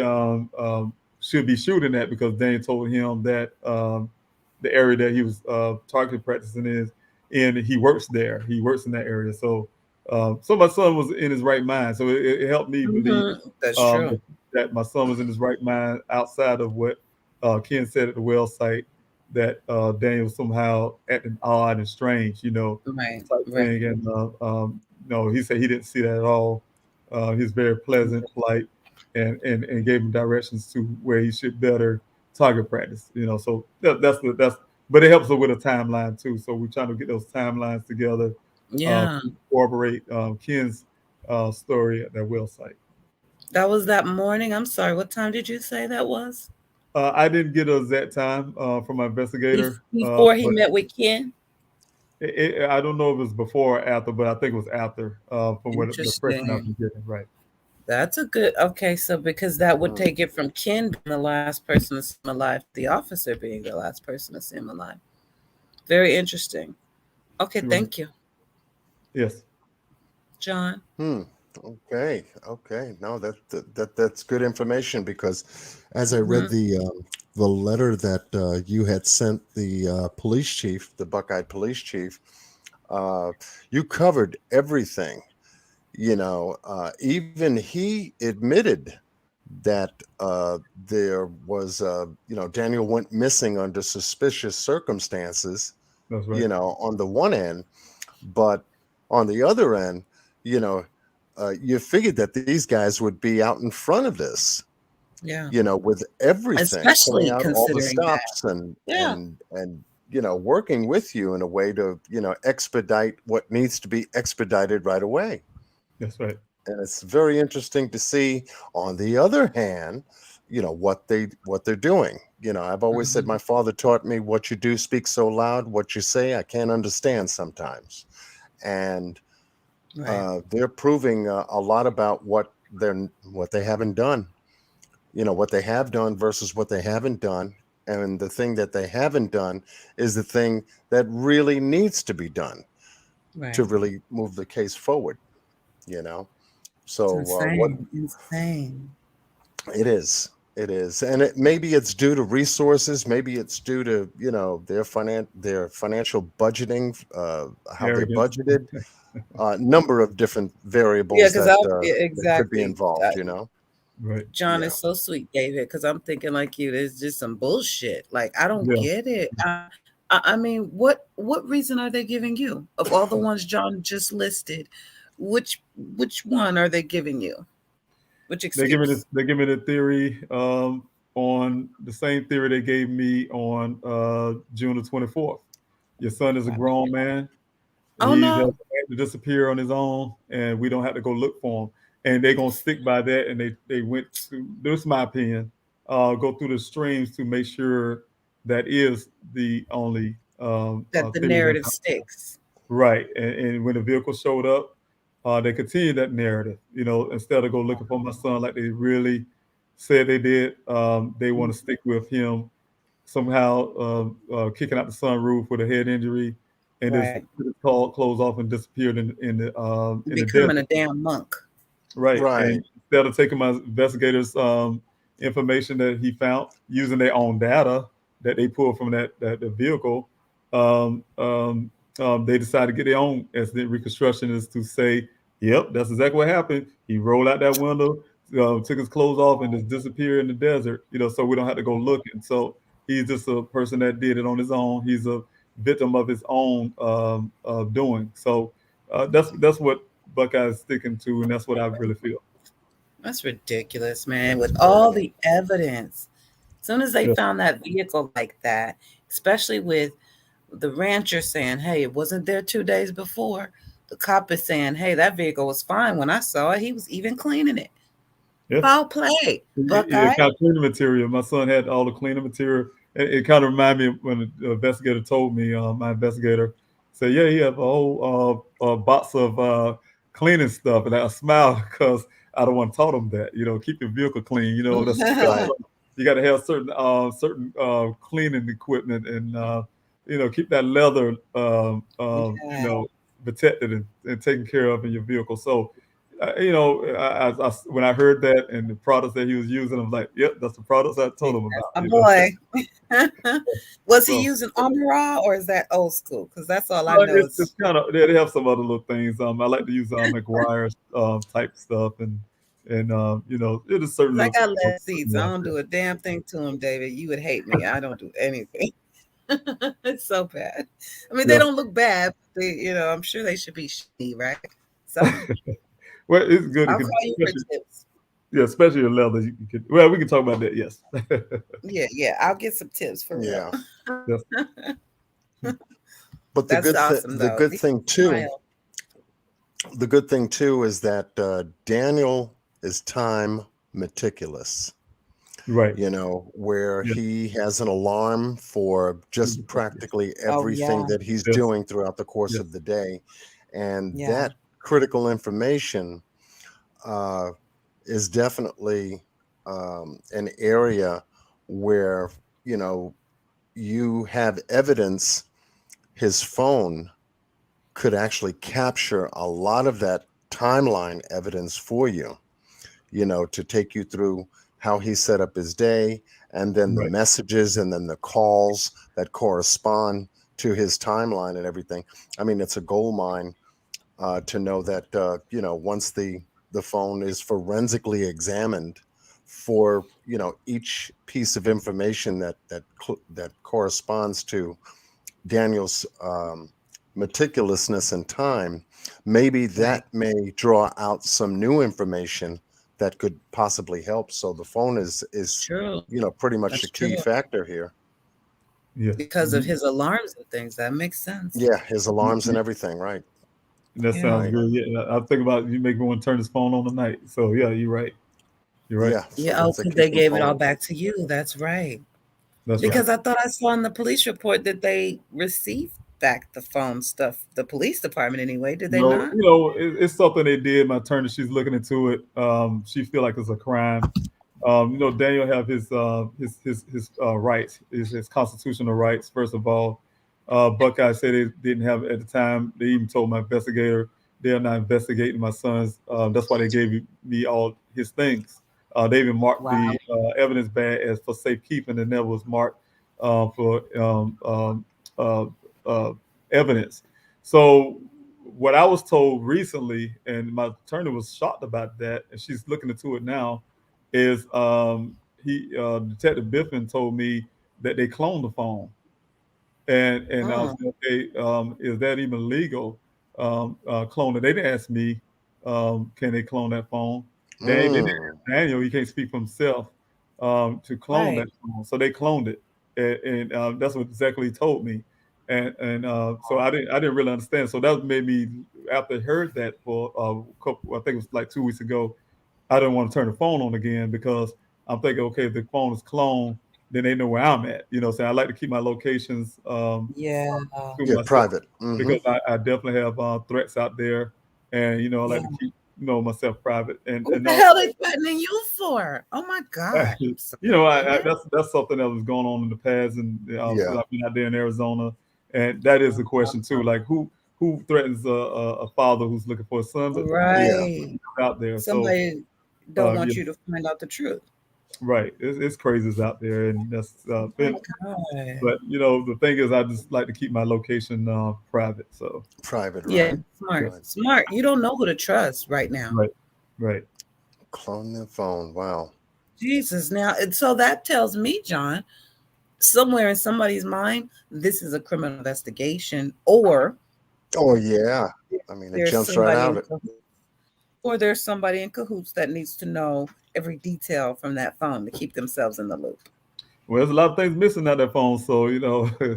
should be shooting at, because Dane told him that the area that he was target practicing he works there. He works in that area. So my son was in his right mind. So it helped me believe That's true. that my son was in his right mind outside of what Ken said at the well site, that Daniel was somehow acting odd and strange, Right. thing. And he said he didn't see that at all. He's very pleasant, polite, and gave him directions to where he should better target practice. So that's but it helps with a timeline too. So we're trying to get those timelines together. Yeah. Incorporate Ken's story at that well site. That was that morning. I'm sorry. What time did you say that was? I didn't get an exact time from my investigator. Before he met with Ken? I don't know if it was before or after, but I think it was after from what the impression I've been getting. Right. That's a good, okay, so because that would take it from Ken being the last person to see him alive, the officer being the last person to see him alive. Very interesting. Okay, thank you. Yes. John? Okay. No, that's good information, because as I read the letter that you had sent the police chief, the Buckeye police chief, you covered everything. Even he admitted that there was, Daniel went missing under suspicious circumstances. That's right. On the one end, but on the other end, you figured that these guys would be out in front of this. Yeah. With everything, especially out all the considering stops and working with you in a way to expedite what needs to be expedited right away. That's right. And it's very interesting to see, on the other hand, what they're doing. I've always said my father taught me what you do speaks so loud, what you say I can't understand sometimes. And they're proving a lot about what they haven't done, what they have done versus what they haven't done. And the thing that they haven't done is the thing that really needs to be done to really move the case forward, So insane. It is. It is. And maybe it's due to resources. Maybe it's due to, their financial budgeting, how they budgeted, number of different variables that could be involved, Right. John is so sweet, David, because I'm thinking like you, there's just some bullshit. Like, I don't get it. I mean, what reason are they giving you? Of all the ones John just listed, which one are they giving you? Which excuse? They give me the theory on the same theory they gave me on June the 24th. Your son is a grown man. Oh, He no. has to disappear on his own, and we don't have to go look for him. And they're gonna stick by that. And they went to, this is my opinion, go through the streams to make sure that is the only that the narrative sticks. Right. And when the vehicle showed up, they continued that narrative. Instead of go looking for my son like they really said they did, they want to stick with him somehow kicking out the sunroof with a head injury, and just closed off and disappeared in the becoming a damn monk. Right. And instead of taking my investigators' information that he found using their own data that they pulled from the vehicle, they decided to get their own accident reconstructionist to say, yep, that's exactly what happened. He rolled out that window, took his clothes off, and just disappeared in the desert, so we don't have to go looking. So he's just a person that did it on his own. He's a victim of his own doing. So that's what Buckeye is sticking to, and that's what I really feel. That's ridiculous, man. With all the evidence, as soon as they found that vehicle like that, especially with the rancher saying, hey, it wasn't there 2 days before. The cop is saying, hey, that vehicle was fine when I saw it. He was even cleaning it. Yeah. Foul play, Buckeye. Kind of cleaning material. My son had all the cleaning material. It kind of reminded me when the investigator told me, my investigator said, yeah, he had a whole box of cleaning stuff. And I smiled because I don't want to tell them that, keep your vehicle clean. That's right. You got to have certain cleaning equipment and, keep that leather, protected and taken care of in your vehicle. So, when I heard that and the products that he was using, I'm like, yep, that's the products I told him about. Boy. Was he using Amara or is that old school? Because that's all I know. It's kind of, they have some other little things. I like to use McGuire type stuff and it is certain. I got lead seats. I don't do a damn thing to them, David. You would hate me. I don't do anything. It's so bad. I mean, they don't look bad. But I'm sure they should be shitty, right? So. Well, it's good. I'll call you for tips. Yeah, especially your leather. Well, we can talk about that. Yes. Yeah. I'll get some tips for real. Yes. But the good thing too is that Daniel is time meticulous. Right. Where he has an alarm for just practically everything that he's doing throughout the course of the day, and that critical information is definitely an area where you have evidence. His phone could actually capture a lot of that timeline evidence for you, to take you through how he set up his day, and then the messages and then the calls that correspond to his timeline and everything. I mean, it's a gold mine to know that, once the phone is forensically examined for, each piece of information that corresponds to Daniel's meticulousness and time, maybe that may draw out some new information that could possibly help. So the phone is true. Pretty much the key factor here. Yeah. Because of his alarms and things. That makes sense. Yeah, his alarms and everything, right. That sounds good. Yeah, I think about you make me want to turn his phone on tonight. So yeah, you're right. You're right. Yeah. Oh, they gave it all back to you. That's right. That's Because right. I thought I saw in the police report that they received back the phone stuff. The police department, anyway. Did they No, not? it's something they did. My attorney, she's looking into it. She feel like it's a crime. Daniel have his rights, his constitutional rights. First of all, Buckeye said they didn't have it at the time. They even told my investigator they're not investigating my sons. That's why they gave me all his things. They even marked Wow. the evidence bag as for safekeeping, and never was marked for uh, uh, evidence. So what I was told recently, and my attorney was shocked about that, and she's looking into it now, is Detective Biffin told me that they cloned the phone, and I was like, okay, is that even legal? Clone it. They didn't ask me, can they clone that phone? They didn't ask Daniel. He can't speak for himself to clone Right. that phone, so they cloned it, and that's what exactly he told me. And so I didn't really understand. So that made me, after I heard that for a couple, I think it was like 2 weeks ago, I didn't want to turn the phone on again because I'm thinking, okay, if the phone is cloned, then they know where I'm at. So I like to keep my locations Yeah. to Yeah, myself private. because I definitely have threats out there, and I like Yeah. to keep myself private. And What the hell they threatening you for? Oh my God. that's something that was going on in the past, and Yeah. I've been out there in Arizona, and that is the question too. Like who threatens a father who's looking for a son, but Yeah. Right. out there. Somebody don't want Yeah, you to find out the truth. right. It's crazies out there, and that's Oh my God. but the thing is, I just like to keep my location private. So Private, Yeah, right. smart. Right. Smart. You don't know who to trust right now. right. Clone the phone. Wow. Jesus. Now, so that tells me, John, somewhere in somebody's mind, this is a criminal investigation, or Oh yeah. I mean, it there's jumps right somebody out in at. cahoots, or there's somebody in cahoots that needs to know every detail from that phone to keep themselves in the loop. Well, there's a lot of things missing out that phone. So Interesting.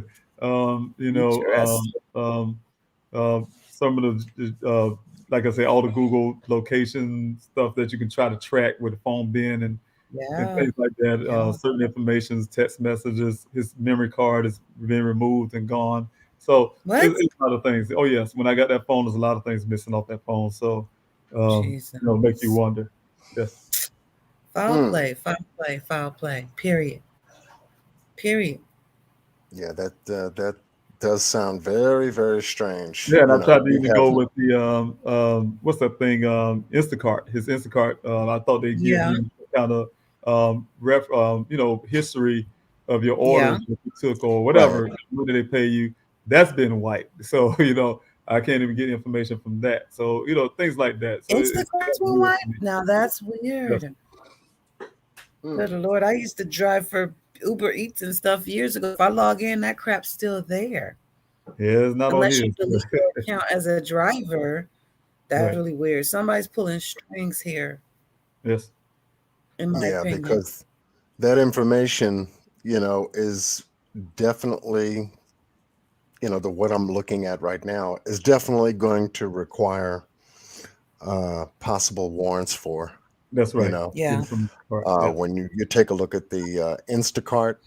some of the like I say, all the Google location stuff that you can try to track with the phone being and Yeah. things like that. Yeah. Certain information, text messages, his memory card has been removed and gone. So What? it's a lot of things. Oh yes, when I got that phone, there's a lot of things missing off that phone. So Jesus. make you wonder. Yes. Foul play, foul play, foul play. Period. Period. Yeah, that does sound very, very strange. Yeah, and I tried to We even have. go with the what's that thing? Instacart. His Instacart. I thought they'd give Yeah. you kind of history of your Yeah. orders that you took or Right. whatever. When did they pay you? That's been wiped. So I can't even get information from that. So things like that. So Instacarts were wiped? Now that's weird. Good Lord. I used to drive for Uber Eats and stuff years ago. If I log in, that crap's still there. Yeah, it's not on Unless here. you delete your account as a driver. That's Right. really weird. Somebody's pulling strings here, Yes. in my Yeah, opinion. because that information, is definitely, the what I'm looking at right now is definitely going to require possible warrants for. That's right. Yeah. Yes. When you take a look at the Instacart,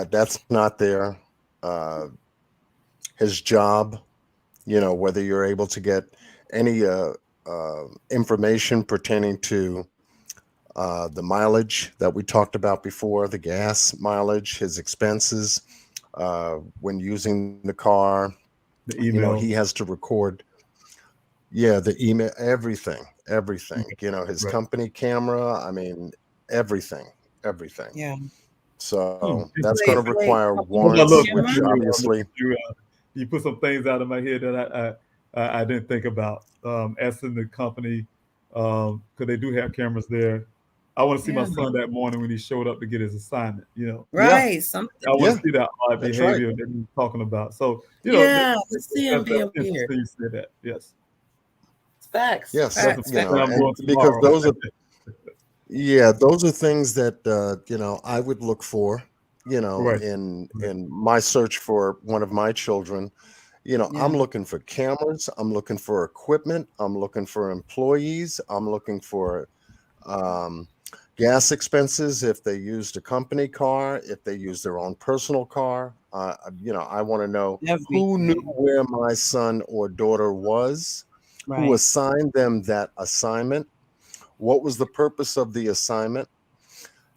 that's not there. His job, whether you're able to get any information pertaining to the mileage that we talked about before, the gas mileage, his expenses when using the car. The email. He has to record. Yeah, the email, everything. His Right. company camera. I mean, everything. Yeah. So that's Wait, going to require Well, warrants, look, which obviously. you put some things out of my head that I didn't think about. Asking the company, because they do have cameras there. I want to see my son that morning when he showed up to get his assignment. Right. Something. I want to see that odd That's behavior right. that he's talking about. So Yeah, let's see him that's being interesting weird. you say that. Yes. It's facts. Yes, Facts. I'm and going because tomorrow. those are things that I would look for, Right. in my search for one of my children. I'm looking for cameras, I'm looking for equipment, I'm looking for employees, I'm looking for gas expenses, if they used a company car, if they used their own personal car. I want to know who knew Everything. where my son or daughter was, who Right. assigned them that assignment, what was the purpose of the assignment,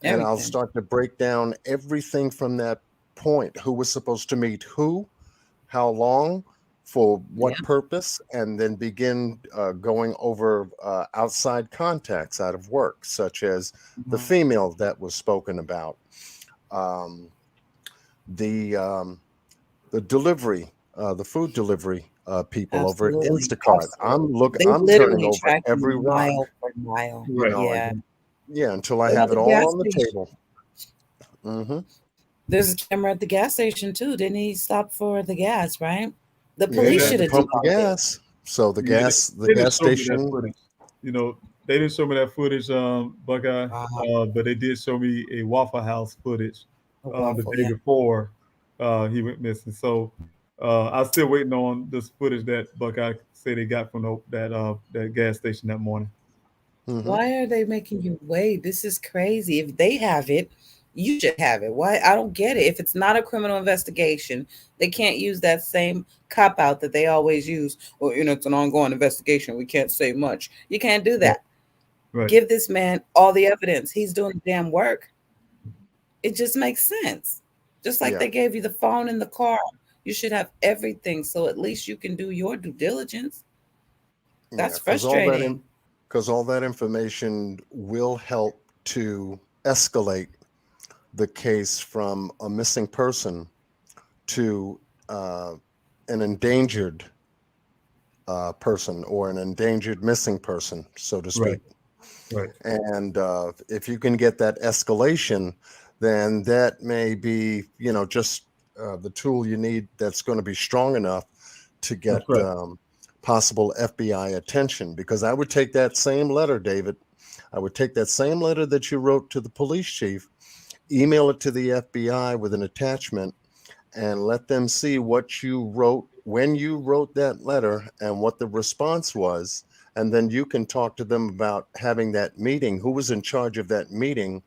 and I'll Everything. start to break down everything from that point. Who was supposed to meet who, how long, for what Yeah. purpose, and then begin going over outside contacts out of work, such as the Wow. female that was spoken about, um, the delivery, the food delivery people over at Absolutely. Instacart. Absolutely. They I'm turning literally over track you every rock, mile for mile. Right. Yeah. until I What have about it the all gas on the station? table. Hmm. There's a camera at the gas station too. Didn't he stop for the gas, right? The Yeah, he police Yeah. had should to have did pump the all this. gas. So the Yeah, gas, the they didn't gas show me that station. footage. They didn't show me that footage, Buckeye, Wow. but they did show me a Waffle House footage A the waffle, day yeah. before he went missing. So I'm still waiting on this footage that Buckeye said they got from that gas station that morning. Hmm. Why are they making you wait? This is crazy. If they have it, you should have it. Why? I don't get it. If it's not a criminal investigation, they can't use that same cop out that they always use. Well, it's an ongoing investigation. We can't say much. You can't do Right. that. Right. Give this man all the evidence. He's doing the damn work. It just makes sense. Just like Yeah, they gave you the phone and the car, you should have everything. So at least you can do your due diligence. yeah, That's frustrating. because all that information will help to escalate the case from a missing person to an endangered person, or an endangered missing person, so to Right. speak. Right. And if you can get that escalation, then that may be, just the tool you need that's going to be strong enough to get That's right. possible FBI attention. Because I would take that same letter, David. I would take that same letter that you wrote to the police chief, email it to the FBI with an attachment, and let them see what you wrote when you wrote that letter and what the response was. And then you can talk to them about having that meeting. Who was in charge of that meeting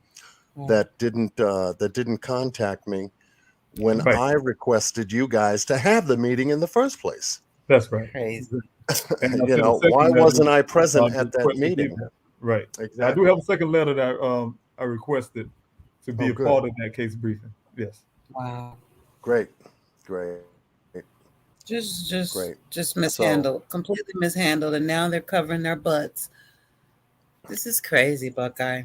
that didn't contact me when Right. I requested you guys to have the meeting in the first place? That's right. Crazy. And I sent a Why second letter wasn't I present at that requesting meeting? that. Right. I do Exactly. have a second letter that I requested to be Oh, a good. part of that case briefing. Yes. Wow. Great. Just mishandled, completely mishandled, and now they're covering their butts. This is crazy, Buckeye.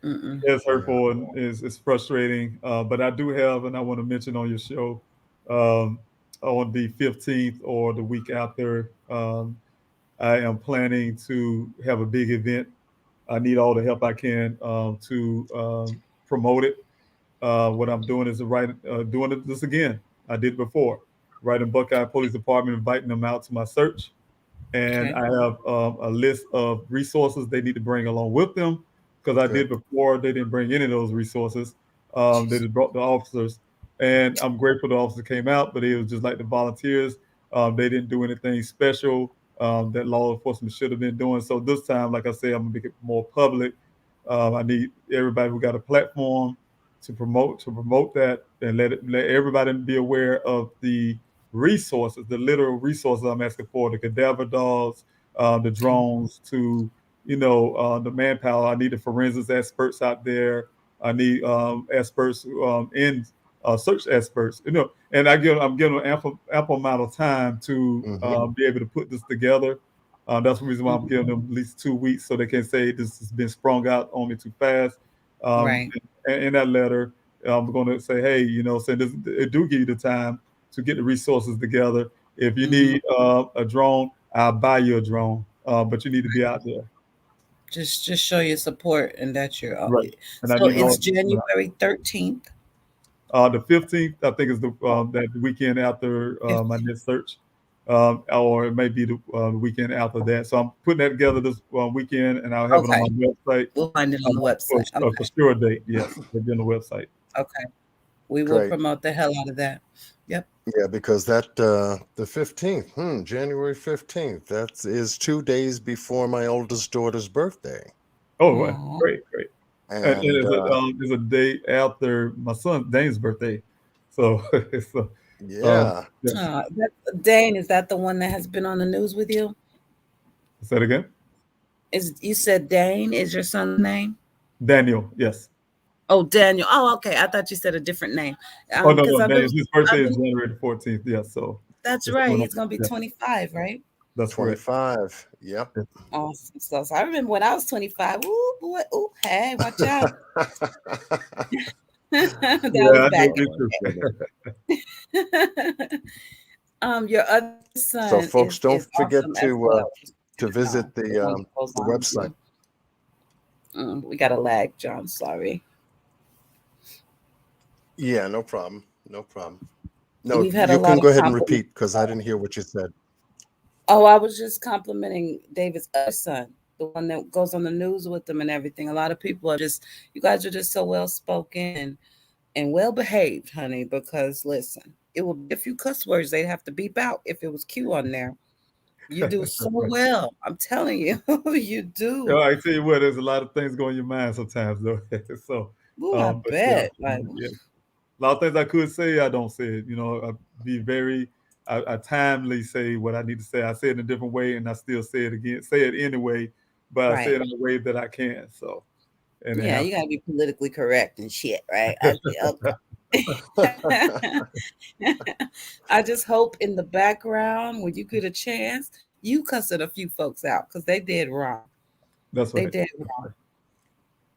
It's hurtful and it's frustrating. But I do have, and I want to mention on your show, on the 15th or the week after, I am planning to have a big event. I need all the help I can to promote it. What I'm doing is doing this again. I did before, writing Buckeye Police Department, inviting them out to my search. And Okay. I have a list of resources they need to bring along with them, because I did Good. before. They didn't bring any of those resources. They just brought the officers, and I'm grateful the officers came out, but it was just like the volunteers. They didn't do anything special that law enforcement should have been doing. So this time, like I said, I'm gonna make it more public. I need everybody who got a platform to promote that, and let everybody be aware of the resources, the literal resources I'm asking for: the cadaver dogs, the drones, to the manpower. I need the forensics experts out there. I need experts in search experts. And I'm giving an ample amount of time to be able to put this together. That's the reason why I'm giving them at least 2 weeks, so they can say this has been sprung out on me too fast. Right. In that letter, I'm going to say, hey, say this, it do give you the time to get the resources together. If you need a drone, I'll buy you a drone, but you need to be out there. Just show your support, and that you're. Right. And I So need it's all. January 13th. The 15th, I think, is that weekend after my next search, or it may be the weekend after that. So I'm putting that together this weekend, and I'll have it on Okay. my website. We'll find it on the website. For sure date. Yes, it'll be on the website. Okay. We will promote the hell out of that. Yep. Yeah, because that the 15th, January 15th, that is 2 days before my oldest daughter's birthday. Oh, wow. Great. And And it's a day after my son Dane's birthday, so it's yeah. yes. Dane, is that the one that has been on the news with you? Say it again. You said Dane is your son's name? Daniel, yes. Oh, Daniel. Oh, okay. I thought you said a different name. Oh no, Because no, I've been, Daniel. His birthday is January the 14th. Yes, so that's it's right. coming up. He's gonna be Yeah, 25, right? that's correct. 25. Yep. Yeah. Awesome. So I remember when I was 25. Ooh, boy. Ooh, hey, watch out. That was I back know, me too. your other son So, folks, don't is forget awesome as well. to visit The one that goes the on with website. you. We got a lag, John. Sorry. Yeah, no problem. No problem. No, We've had a you lot can of go ahead and compliments. repeat because I didn't hear what you said. Oh, I was just complimenting David's other son, the one that goes on the news with them and everything. A lot of people are you guys are just so well spoken and well behaved, honey. Because listen, it will be a few cuss words they'd have to beep out if it was Q on there. You do so well. I'm telling you, you do. I tell you what, there's a lot of things going in your mind sometimes, though. So, Ooh, I but bet. Like, yeah, a lot of things I could say, I don't say it. I be very, I timely say what I need to say. I say it in a different way, and I still say it again. Say it anyway, but I say right. it in a way that I can. So, and it Yeah, you gotta be politically correct and shit, right? Okay. I just hope in the background, when you get a chance, you cussing a few folks out because they did wrong. That's They right. did wrong.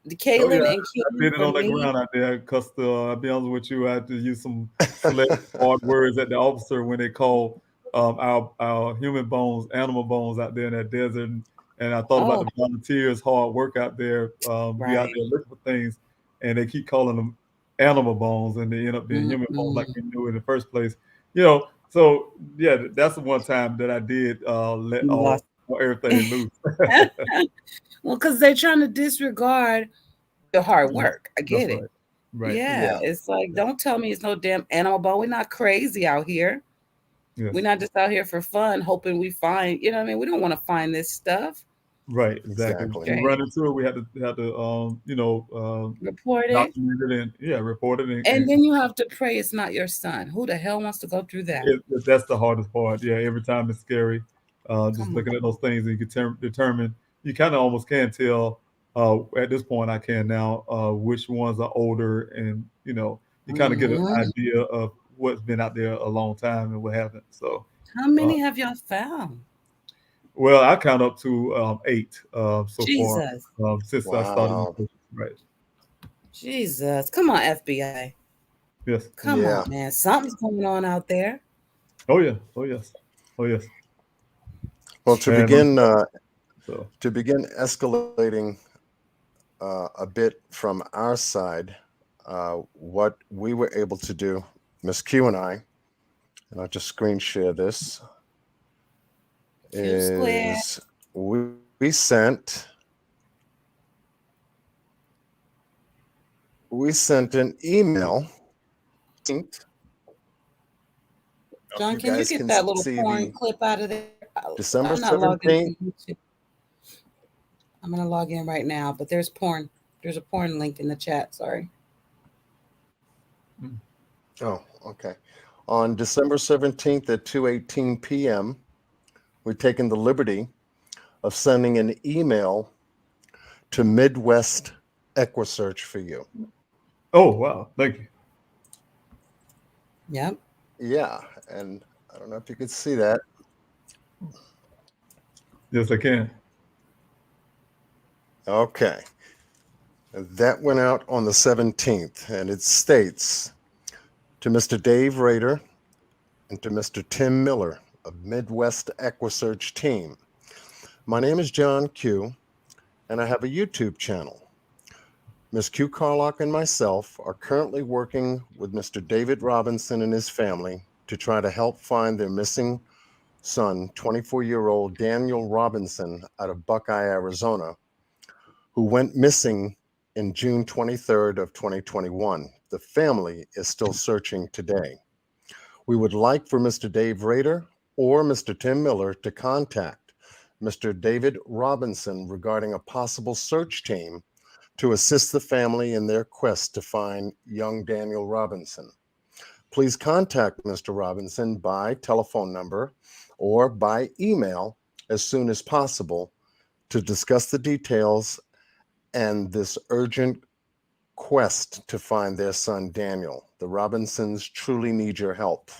The Oh yeah, Kaylin and I Keaton did it for on the me. ground out there. Cause I'll be honest with you, I had to use some select hard words at the officer when they call our human bones, animal bones out there in that desert. And I thought about Oh, the volunteers' hard work out there. We out right. there looking for things, and they keep calling them animal bones, and they end up being human bones like Mm-mm. we knew in the first place. So yeah, that's the one time that I did let You all lost. everything loose. Well, because they're trying to disregard the hard work. I That's get it. right. Right. Yeah, Yeah. it's like, don't tell me it's no damn animal bone. We're not crazy out here. Yes. We're not just out here for fun, hoping we find, you know what I mean? We don't want to find this stuff. Right, exactly. Exactly. We Okay. run into it. We have to Report it. document it and report it. And then you have to pray it's not your son. Who the hell wants to go through that? That's the hardest part. Yeah, every time it's scary. Just Come looking on. at those things, and you can determine. You kind of almost can tell. At this point, I can now which ones are older, and you kind of get an Mhm. idea of what's been out there a long time and what happened. So, How many have y'all found? well, I count up to 8 so far Jesus. since I started. Wow. Right. Jesus. Come on, FBI. Yes. Come Yeah. on, man. Something's going on out there. Oh yeah. Oh yes. Oh yes. Well, to And begin so escalating a bit from our side, what we were able to do, Miss Q and I'll just screen share this, Q squared. is we sent an email. John, You can you guys get can that little see porn the clip out of there? December I'm not logged 17th. into YouTube. I'm gonna log in right now, but there's porn. There's a porn link in the chat. Sorry. Oh, okay. On December 17th at 2:18 p.m., we've taken the liberty of sending an email to Midwest EquiSearch for you. oh wow, thank you. Yep. Yeah, and I don't know if you could see that. Yes, I can. Okay. That went out on the 17th, and it states, to Mr. Dave Rader and to Mr. Tim Miller of Midwest EquiSearch team. My name is John Q, and I have a YouTube channel. Ms. Q Carlock and myself are currently working with Mr. David Robinson and his family to try to help find their missing son, 24-year-old Daniel Robinson out of Buckeye, Arizona, who went missing in June 23rd of 2021. The family is still searching today. We would like for Mr. Dave Rader or Mr. Tim Miller to contact Mr. David Robinson regarding a possible search team to assist the family in their quest to find young Daniel Robinson. Please contact Mr. Robinson by telephone number or by email as soon as possible to discuss the details and this urgent quest to find their son Daniel. The Robinsons truly need your help.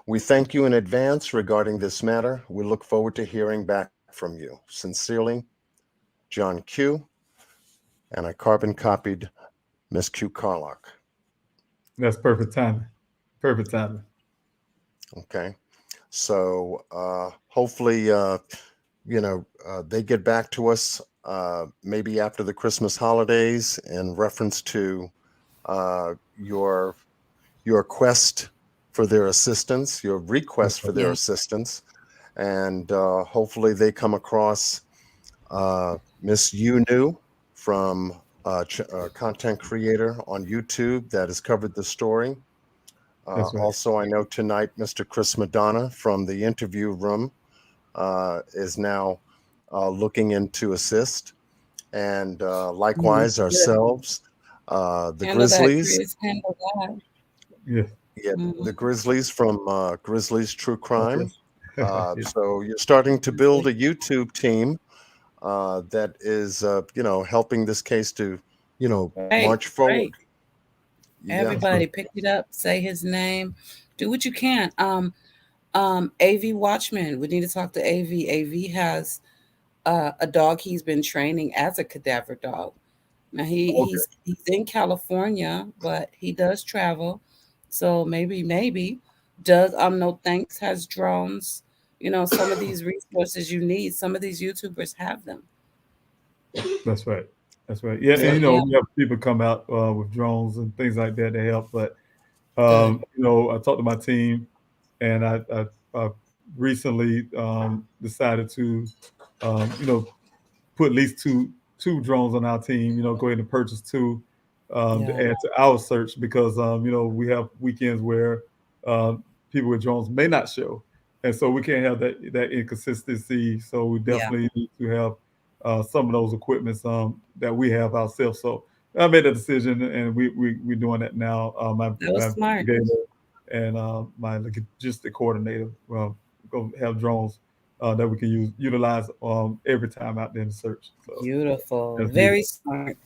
We thank you in advance regarding this matter. We look forward to hearing back from you. Sincerely, John Q. And I carbon copied Miss Q Carlock. That's perfect timing. Perfect timing. Okay. So hopefully, they get back to us maybe after the Christmas holidays in reference to your quest for their assistance, your request for their assistance. And hopefully they come across Miss Yunu from content creator on YouTube that has covered the story. Right. Also, I know tonight Mr. Chris Madonna from the interview room is now looking into assist. And likewise, ourselves, the Grizzlies. Yeah, the Grizzlies from Grizzlies True Crime. So you're starting to build a YouTube team that is, helping this case to, march forward. Right. Everybody pick it up, say his name, do what you can. AV Watchman, we need to talk to AV. AV has a dog he's been training as a cadaver dog. Now he's in California, but he does travel. So maybe Doug No Thanks has drones. Some of these resources you need, some of these YouTubers have them. That's right. Yeah, and we have people come out with drones and things like that to help. But I talked to my team, and I recently decided to put at least two drones on our team. Go ahead and purchase two to add to our search because we have weekends where people with drones may not show, and so we can't have that inconsistency. So we definitely need to have some of those equipments that we have ourselves. So I made a decision, and we're doing that now. My smart. And my logistic coordinator going to have drones that we can utilize every time out there in the search. So beautiful, very smart.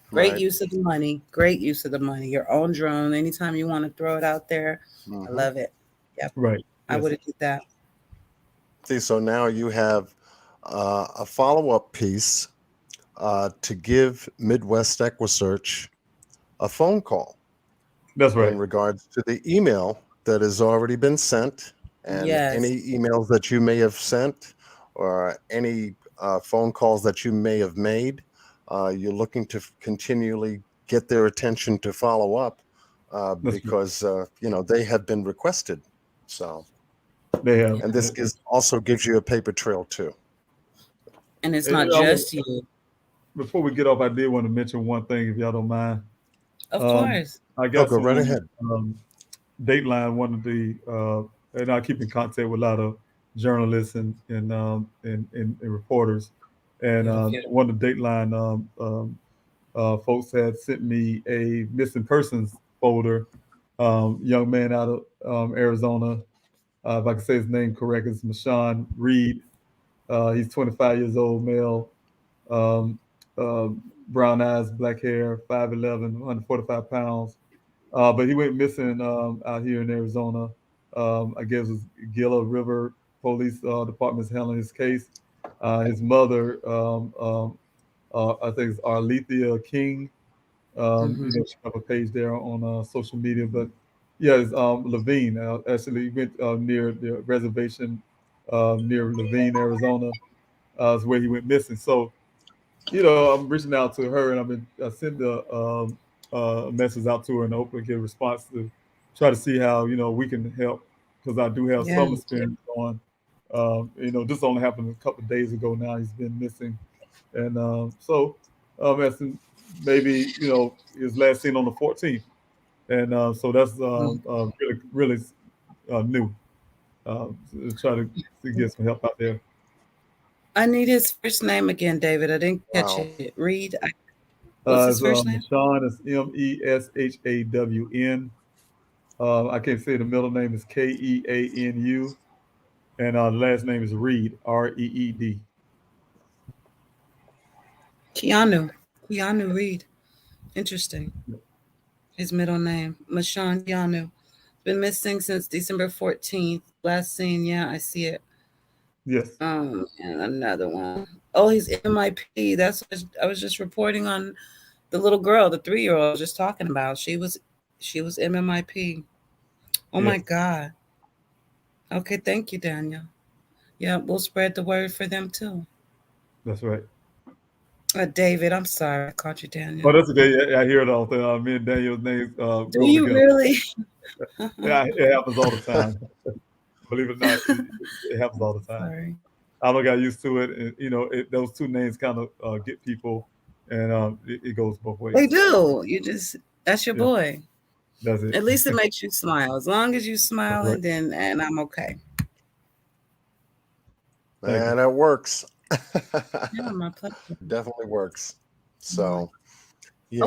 Great use of the money. Great use of the money. Your own drone, anytime you want to throw it out there. I love it. Yep. Right. I would have did that. See, so now you have a follow-up piece to give Midwest EquiSearch a phone call. That's right. In regards to the email that has already been sent and any emails that you may have sent or any phone calls that you may have made, you're looking to continually get their attention to follow up because, they have been requested. So they have. And this also gives you a paper trail too. And it's not just you. Before we get off, I did want to mention one thing, if y'all don't mind. Of course. I got go right ahead. Dateline, one of the, and I keep in contact with a lot of journalists and reporters. And one of the Dateline folks had sent me a missing persons folder. Young man out of Arizona. If I can say his name correct, it's Mashawn Reed. He's 25 years old, male. Brown eyes, black hair, 5'11", 145 pounds. But he went missing out here in Arizona. I guess it was Gila River Police Department is handling his case. His mother, I think it's Arlethea King. She have a page there on social media. But yeah, it's Levine. Actually, he went near the reservation near Levine, Arizona. Is where he went missing. So, I'm reaching out to her, and I sent a message out to her and hopefully get a response to try to see how we can help, because I do have some experience on. This only happened a couple of days ago. Now he's been missing, and maybe his last seen on the 14th, and so that's really new. To try to get some help out there. I need his first name again, David. I didn't catch Wow. it. Reed. What's his first name? Meshawn is Meshawn. I can't say the middle name is Keanu, and last name is Reed, Reed. Keanu Reed. Interesting. His middle name, Meshawn Keanu. Been missing since December 14th. Last seen, yeah, I see it. Yes. And another one. Oh, he's MIP. That's what I was just reporting on the little girl, the 3-year-old I was just talking about. She was MMIP. Oh my God. Okay, thank you, Daniel. Yeah, we'll spread the word for them too. That's right. David, I'm sorry I caught you, Daniel. Oh, that's okay. Yeah, I hear it all the time. Me and Daniel's names Do you together. really? Yeah, it happens all the time. Believe it or not, it happens all the time. Sorry. I don't got used to it, and those two names kind of get people, and it goes both ways. They do. That's your boy. That's it. At least it makes you smile. As long as you smile, Right. and I'm okay. Man, it works. Yeah, my pleasure. Definitely works. So,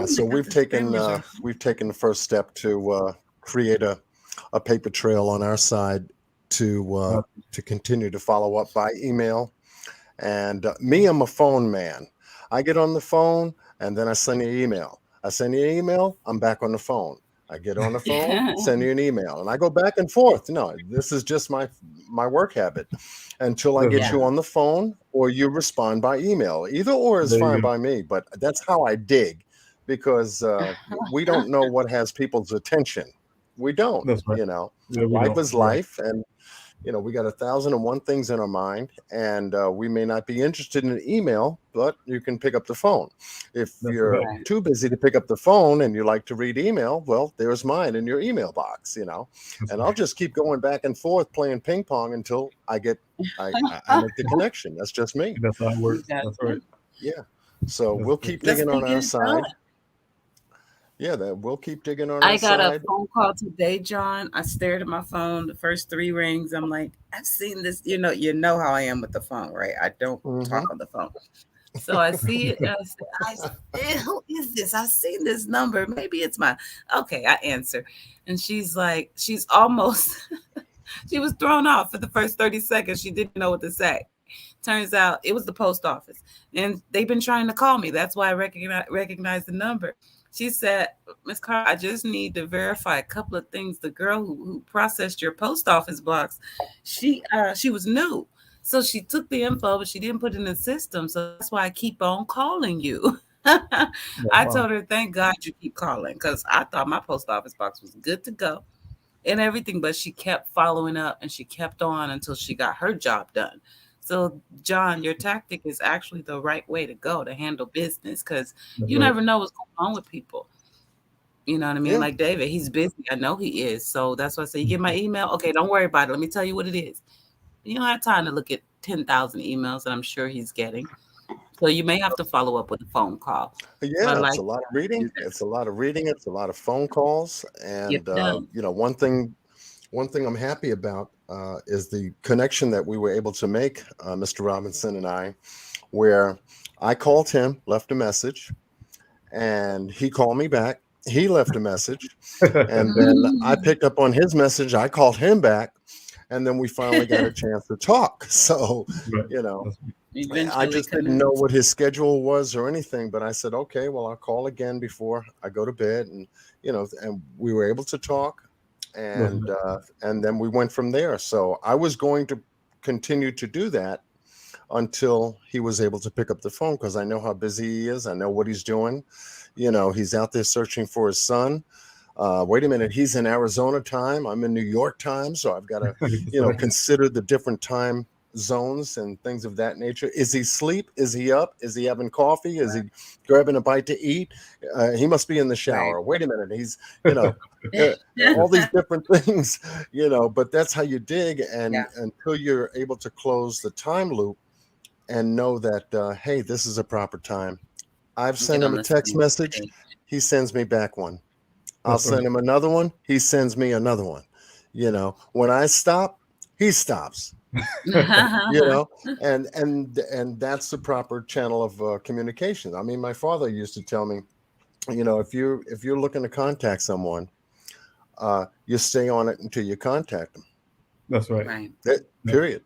so we've taken the first step to create a paper trail on our side to continue to follow up by email. And me, I'm a phone man. I get on the phone and then I send you an email. I send you an email, I'm back on the phone. I get on the phone, send you an email, and I go back and forth. No, this is just my work habit until I get you on the phone or you respond by email. Either or is fine by me, but that's how I dig, because we don't know what has people's attention. We don't, That's right. life is life, and we got 1,001 things in our mind, and we may not be interested in an email, but you can pick up the phone. If you're too busy to pick up the phone and you like to read email, well, there's mine in your email box, and I'll just keep going back and forth playing ping pong until I make the connection. That's just me. That's how it works. That's right. Yeah. So we'll keep digging on our side. Yeah, we'll keep digging on our side. I got a phone call today, John. I stared at my phone. The first 3 rings, I'm like, I've seen this. You know how I am with the phone, right? I don't talk on the phone. So I see it. And I said, who is this? I've seen this number. Maybe it's mine. Okay, I answer. And she's like, she's almost, she was thrown off for the first 30 seconds. She didn't know what to say. Turns out it was the post office. And they've been trying to call me. That's why I recognize the number. She said, Ms. Carr, I just need to verify a couple of things. The girl who processed your post office box, she was new. So she took the info, but she didn't put it in the system. So that's why I keep on calling you. I told her, thank God you keep calling, because I thought my post office box was good to go and everything. But she kept following up and she kept on until she got her job done. So, John, your tactic is actually the right way to go to handle business, because you never know what's going on with people. You know what I mean? Like David, he's busy. I know he is. So that's why I say, you get my email. Okay, don't worry about it. Let me tell you what it is. You don't have time to look at 10,000 emails that I'm sure he's getting. So you may have to follow up with a phone call. Yeah, it's a lot of reading. It's a lot of reading. It's a lot of phone calls. And, one thing I'm happy about is the connection that we were able to make, Mr. Robinson and I, where I called him, left a message, and he called me back. He left a message, and then I picked up on his message. I called him back, and then we finally got a chance to talk. So, I just didn't know what his schedule was or anything, but I said, okay, well, I'll call again before I go to bed. And, and we were able to talk. And then we went from there. So I was going to continue to do that until he was able to pick up the phone, because I know how busy he is. I know what he's doing. He's out there searching for his son. Wait a minute, he's in Arizona time. I'm in New York time. So I've got to, consider the different time zones and things of that nature. Is he asleep? Is he up? Is he having coffee? Is he grabbing a bite to eat? He must be in the shower. Wait a minute, he's all these different things, but that's how you dig. And until you're able to close the time loop and know that hey, this is a proper time. I've sent him a text message, he sends me back one. I'll send him another one, he sends me another one. When I stop, he stops. You know, and that's the proper channel of communication. I mean, my father used to tell me, you know, if you're looking to contact someone, you stay on it until you contact them. That's right. Period.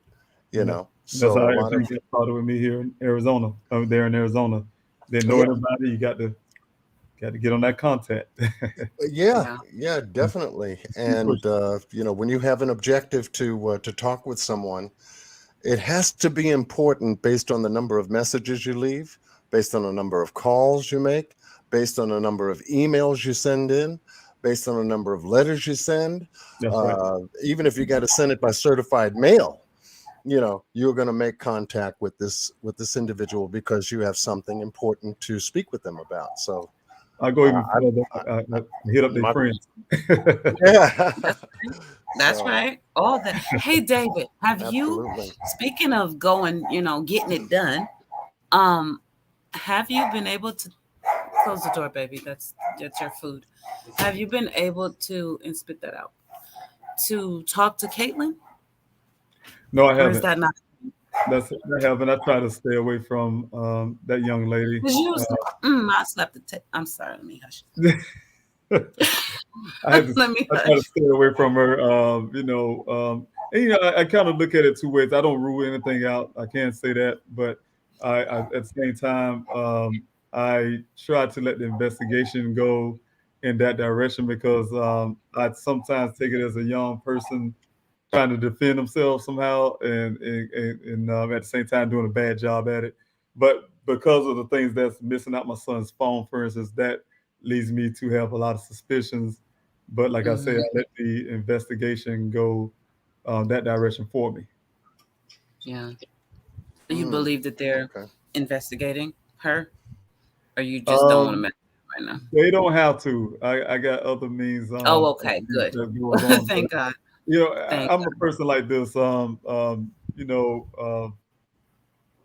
You know, so that's how a lot of it started with me here in Arizona. There in Arizona, didn't know anybody. You got to get on that contact. Yeah, definitely. And you know, when you have an objective to talk with someone, it has to be important based on the number of messages you leave, based on the number of calls you make, based on the number of emails you send in, based on the number of letters you send. That's right. Even if you got to send it by certified mail, you know, you're going to make contact with this individual because you have something important to speak with them about. So I go even further. I hit up their friends. Yeah. That's right. All that. Hey, David, have you, speaking of going, you know, getting it done, have you been able to close the door, baby? That's your food. Have you been able to, and spit that out, to talk to Caitlin? No, I haven't. Or is that not? I haven't. I try to stay away from that young lady. I slept the I'm sorry, let me hush. I try to stay away from her. You know, and, you know, I kind of look at it two ways. I don't rule anything out. I can't say that, but I at the same time, I try to let the investigation go in that direction because I sometimes take it as a young person trying to defend themselves somehow, and at the same time doing a bad job at it. But because of the things that's missing out my son's phone, for instance, that leads me to have a lot of suspicions. But like I said, I let the investigation go that direction for me. Yeah. Do you believe that they're investigating her, or you just don't want to mess with her right now? They don't have to. I got other means. Okay, good. Thank God. You know, I'm a person like this. You know,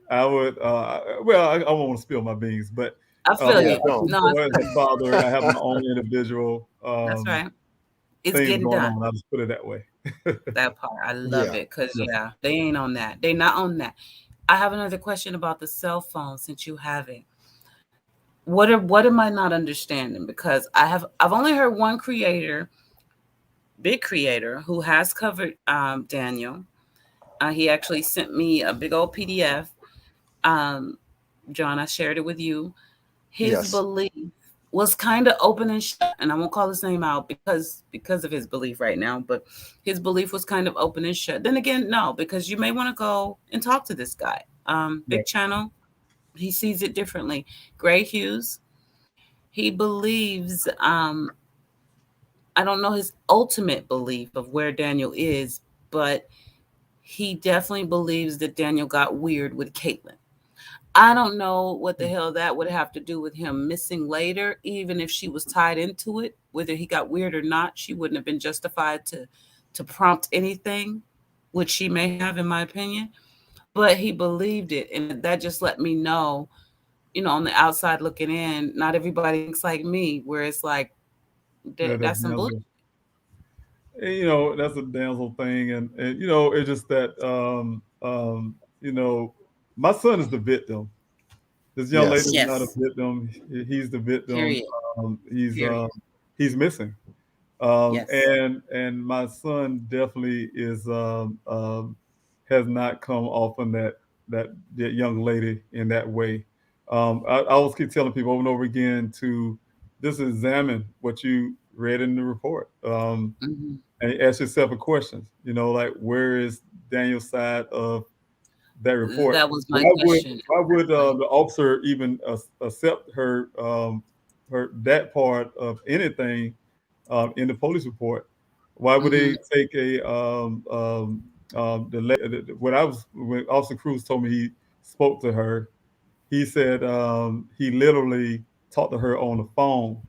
I would. Well, I won't want to spill my beans, but I feel you. No, as a father, I have my own individual. That's right. It's things getting going done. on. I'll just put it that way. That part, I love it because they ain't on that. They not on that. I have another question about the cell phone. Since you have it, what am I not understanding? Because I've only heard one big creator who has covered Daniel. He actually sent me a big old PDF. John, I shared it with you. His belief was kind of open and shut, and I won't call his name out because of his belief right now, but his belief was kind of open and shut. Then again, no, because you may want to go and talk to this guy. Big channel, he sees it differently. Gray Hughes, he believes, I don't know his ultimate belief of where Daniel is, but he definitely believes that Daniel got weird with Caitlin. I don't know what the hell that would have to do with him missing later, even if she was tied into it, whether he got weird or not, she wouldn't have been justified to prompt anything, which she may have, in my opinion. But he believed it. And that just let me know, you know, on the outside looking in, not everybody thinks like me, where it's like, that's some bullshit. And, you know, that's a damsel thing. And you know, it's just that, you know, my son is the victim. This young lady is not a victim. He's the victim. He's missing. And my son definitely is has not come off on that young lady in that way. I always keep telling people over and over again to just examine what you read in the report. And ask yourself a question, you know, like, where is Daniel's side of that report? That was my question. Why would the officer even accept her that part of anything in the police report? Why would they take when Officer Cruz told me he spoke to her, he said he literally talked to her on the phone,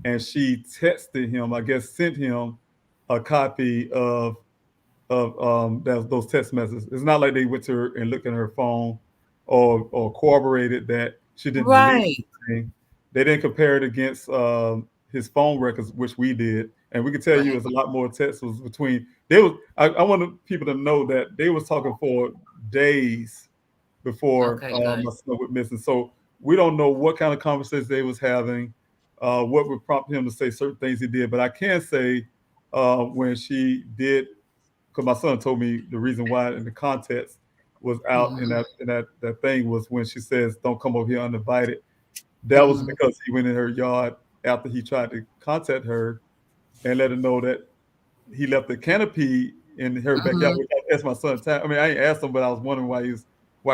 and she texted him, I guess sent him a copy of those text messages. It's not like they went to her and looked at her phone or corroborated that she didn't delete anything. They didn't compare it against his phone records, which we did, and we could tell you there's a lot more texts was between. They was. I wanted people to know that they was talking for days before my son went missing. So we don't know what kind of conversations they was having, what would prompt him to say certain things he did. But I can say when she did, because my son told me the reason why in the context was out in that thing was when she says, "Don't come over here uninvited." That was because he went in her yard after he tried to contact her and let her know that he left the canopy in her backyard. Which I asked my son. I mean, I ain't asked him, but I was wondering why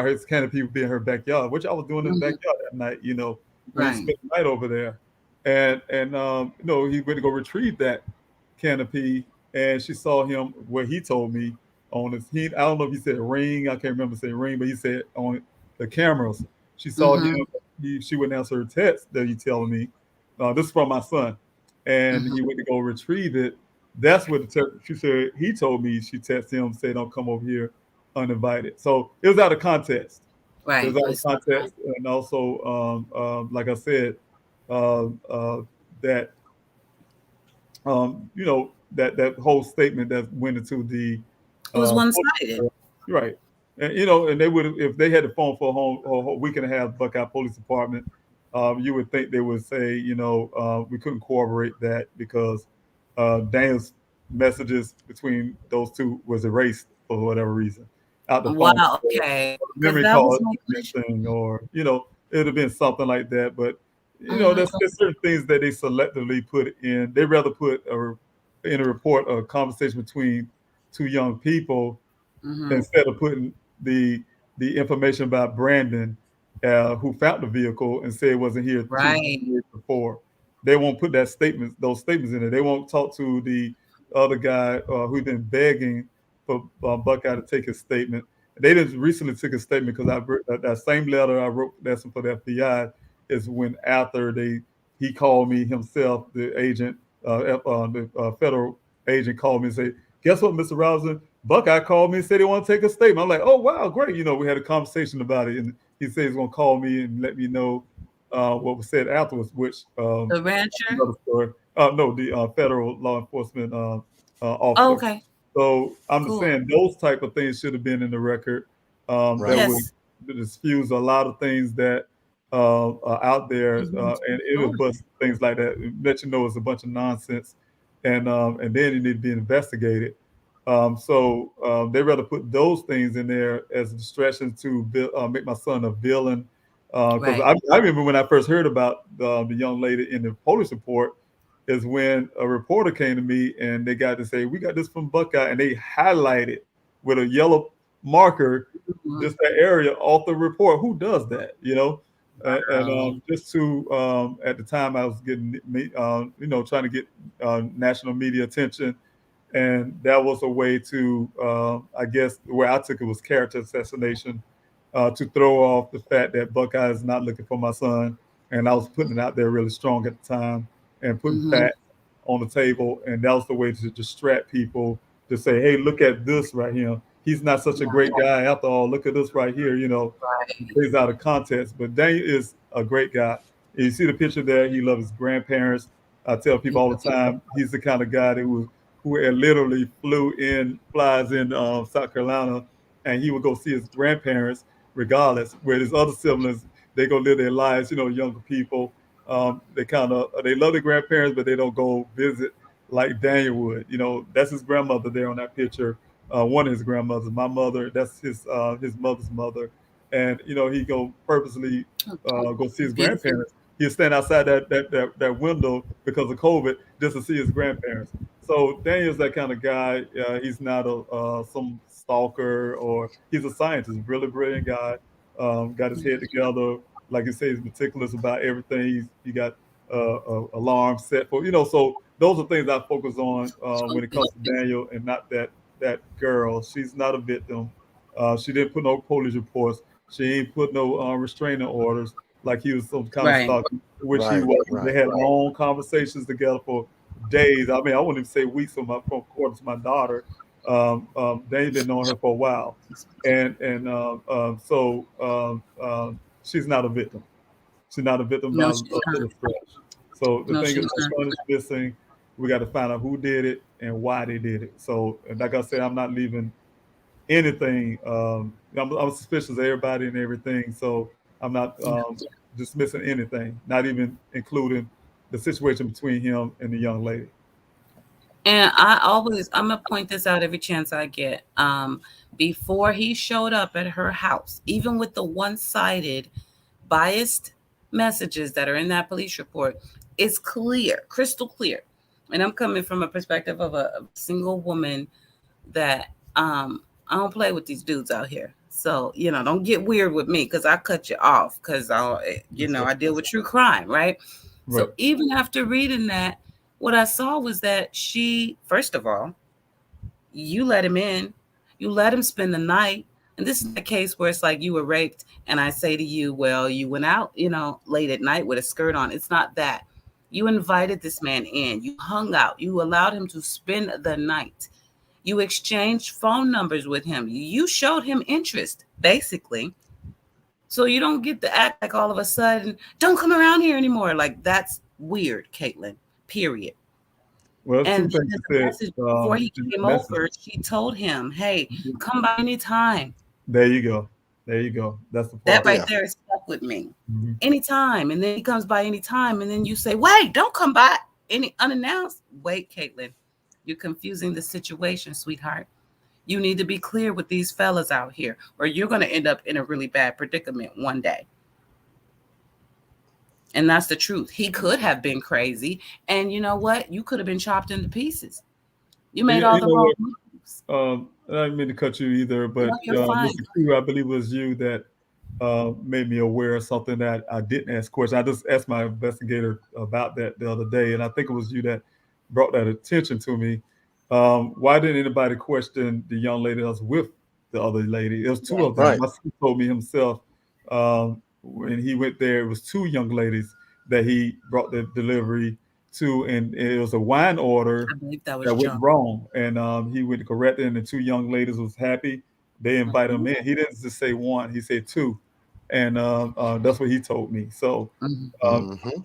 his canopy would be in her backyard, which I was doing in the backyard that night. You know, when he spent the night over there, and you know, he went to go retrieve that canopy, and she saw him where he told me on his. I don't know if he said ring. I can't remember saying ring, but he said on the cameras. She saw him. She wouldn't answer her text that he telling me. This is from my son, and he went to go retrieve it. That's what she said. He told me she texted him, say, "Don't come over here uninvited." So it was out of context. Right. It was out of context, and also, like I said, that you know, that whole statement that went into the it was one-sided, right? And you know, and they would if they had the phone for a whole week and a half, Buckeye Police Department, you would think they would say, you know, we couldn't corroborate that because Daniel's messages between those two was erased for whatever reason out the phone. Wow, okay. Memory card thing, or you know, it would have been something like that. But you know, there's certain things that they selectively put in. They rather put in a report a conversation between two young people instead of putting the information about Brandon, who found the vehicle and said it wasn't here 2 years before. They won't put those statements in there. They won't talk to the other guy who's been begging for Buckeye to take his statement. They just recently took a statement because that same letter I wrote that's for the FBI is when after he called me himself, the agent, the federal agent called me and said, "Guess what, Mr. Rousing? Buckeye called me and said he want to take a statement." I'm like, "Oh wow, great!" You know, we had a conversation about it, and he said he's going to call me and let me know what was said afterwards. Which the rancher? Another story. No, the federal law enforcement officer. Oh, okay. So I'm just saying those type of things should have been in the record. That would excuse a lot of things that are out there, and it would bust things like that. Let you know it's a bunch of nonsense, and then it need to be investigated. So they rather put those things in there as a distraction to make my son a villain. Because I remember when I first heard about the young lady in the police report is when a reporter came to me and they got to say, "We got this from Buckeye," and they highlighted with a yellow marker just that area off the report. Who does that? You know, and just to at the time I was getting you know, trying to get national media attention. And that was a way to, I guess, the way I took it was character assassination, to throw off the fact that Buckeye is not looking for my son. And I was putting it out there really strong at the time and putting facts on the table. And that was the way to distract people to say, "Hey, look at this right here. He's not such a great guy after all. Look at this right here." You know, things out of context. But Daniel is a great guy. And you see the picture there. He loves his grandparents. I tell people all the time, he's the kind of guy who literally flies in South Carolina, and he would go see his grandparents regardless. Where his other siblings, they go live their lives, you know, younger people. They love their grandparents, but they don't go visit like Daniel would. You know, that's his grandmother there on that picture. One of his grandmothers, my mother, that's his mother's mother. And, you know, he go purposely go see his grandparents. He'll stand outside that window because of COVID just to see his grandparents. So Daniel's that kind of guy. He's not some stalker, or he's a scientist, really brilliant guy. Got his head together. Like you say, he's meticulous about everything. He got alarm set for, you know. So those are things I focus on when it comes to Daniel, and not that girl. She's not a victim. She didn't put no police reports. She ain't put no restraining orders like he was some kind of stalker, which he was. They had long conversations together for days. I mean, I wouldn't even say weeks from according to my daughter. They've been knowing her for a while. And so she's not a victim. She's not a victim. No, Not a stretch. So the No, thing is, she's my not. son is missing. We got to find out who did it and why they did it. So, like I said, I'm not leaving anything. I'm suspicious of everybody and everything. So I'm not dismissing anything, not even including the situation between him and the young lady. And I'm gonna point this out every chance I get. Before he showed up at her house, even with the one-sided, biased messages that are in that police report, it's clear, crystal clear. And I'm coming from a perspective of a single woman that I don't play with these dudes out here. So, don't get weird with me because I cut you off because I deal with true crime, right? So even after reading that, what I saw was that she, first of all, you let him in, you let him spend the night. And this is the case where it's like you were raped. And I say to you, well, you went out, late at night with a skirt on. It's not that. You invited this man in, you hung out, you allowed him to spend the night. You exchanged phone numbers with him. You showed him interest, basically. So you don't get to act like all of a sudden, don't come around here anymore. Like, that's weird, Caitlin, period. Well, and before he came over, she told him, hey, come by anytime. There you go. That's the part. That right there is stuck with me. Anytime. And then he comes by anytime. And then you say, wait, don't come by unannounced. Wait, Caitlin, you're confusing the situation, sweetheart. You need to be clear with these fellas out here, or you're going to end up in a really bad predicament one day. And that's the truth. He could have been crazy. And you know what? You could have been chopped into pieces. You made all the wrong moves. I didn't mean to cut you either, but Mr. Q, I believe it was you that made me aware of something that I didn't ask questions. I just asked my investigator about that the other day, and I think it was you that brought that attention to me. Why didn't anybody question the young lady that was with the other lady? It was two of them. Right. My son told me himself when he went there, it was two young ladies that he brought the delivery to, and it was a wine order that went wrong, and he went to correct it, and the two young ladies was happy. They invited him in. He didn't just say one; he said two, and that's what he told me. So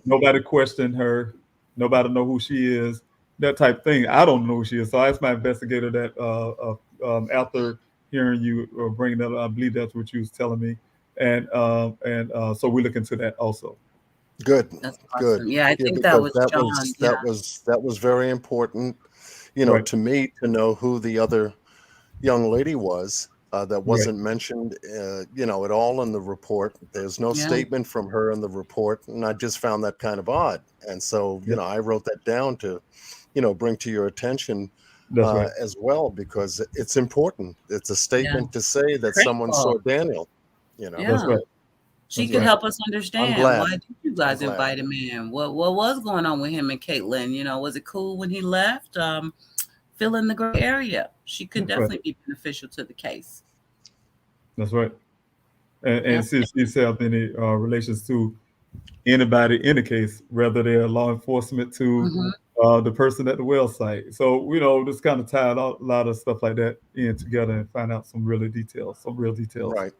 nobody questioned her. Nobody know who she is. That type of thing. I don't know who she is. So I asked my investigator that after hearing you bring that up, I believe that's what you was telling me, and so we look into that also. Good. That's awesome. Good. Yeah, I think that was John. That was very important, to me, to know who the other young lady was that wasn't mentioned, at all in the report. There's no statement from her in the report, and I just found that kind of odd. And so, I wrote that down to, bring to your attention as well, because it's important. It's a statement to say that someone saw Daniel. That's right. She could help us understand why did you guys invite him in? What was going on with him and Caitlin? Was it cool when he left? Fill in the gray area. She could definitely be beneficial to the case. That's right. And since she set up any relations to anybody in the case, whether they're law enforcement to the person at the well site. So, just kind of tied a lot of stuff like that in together and find out some real details. Right.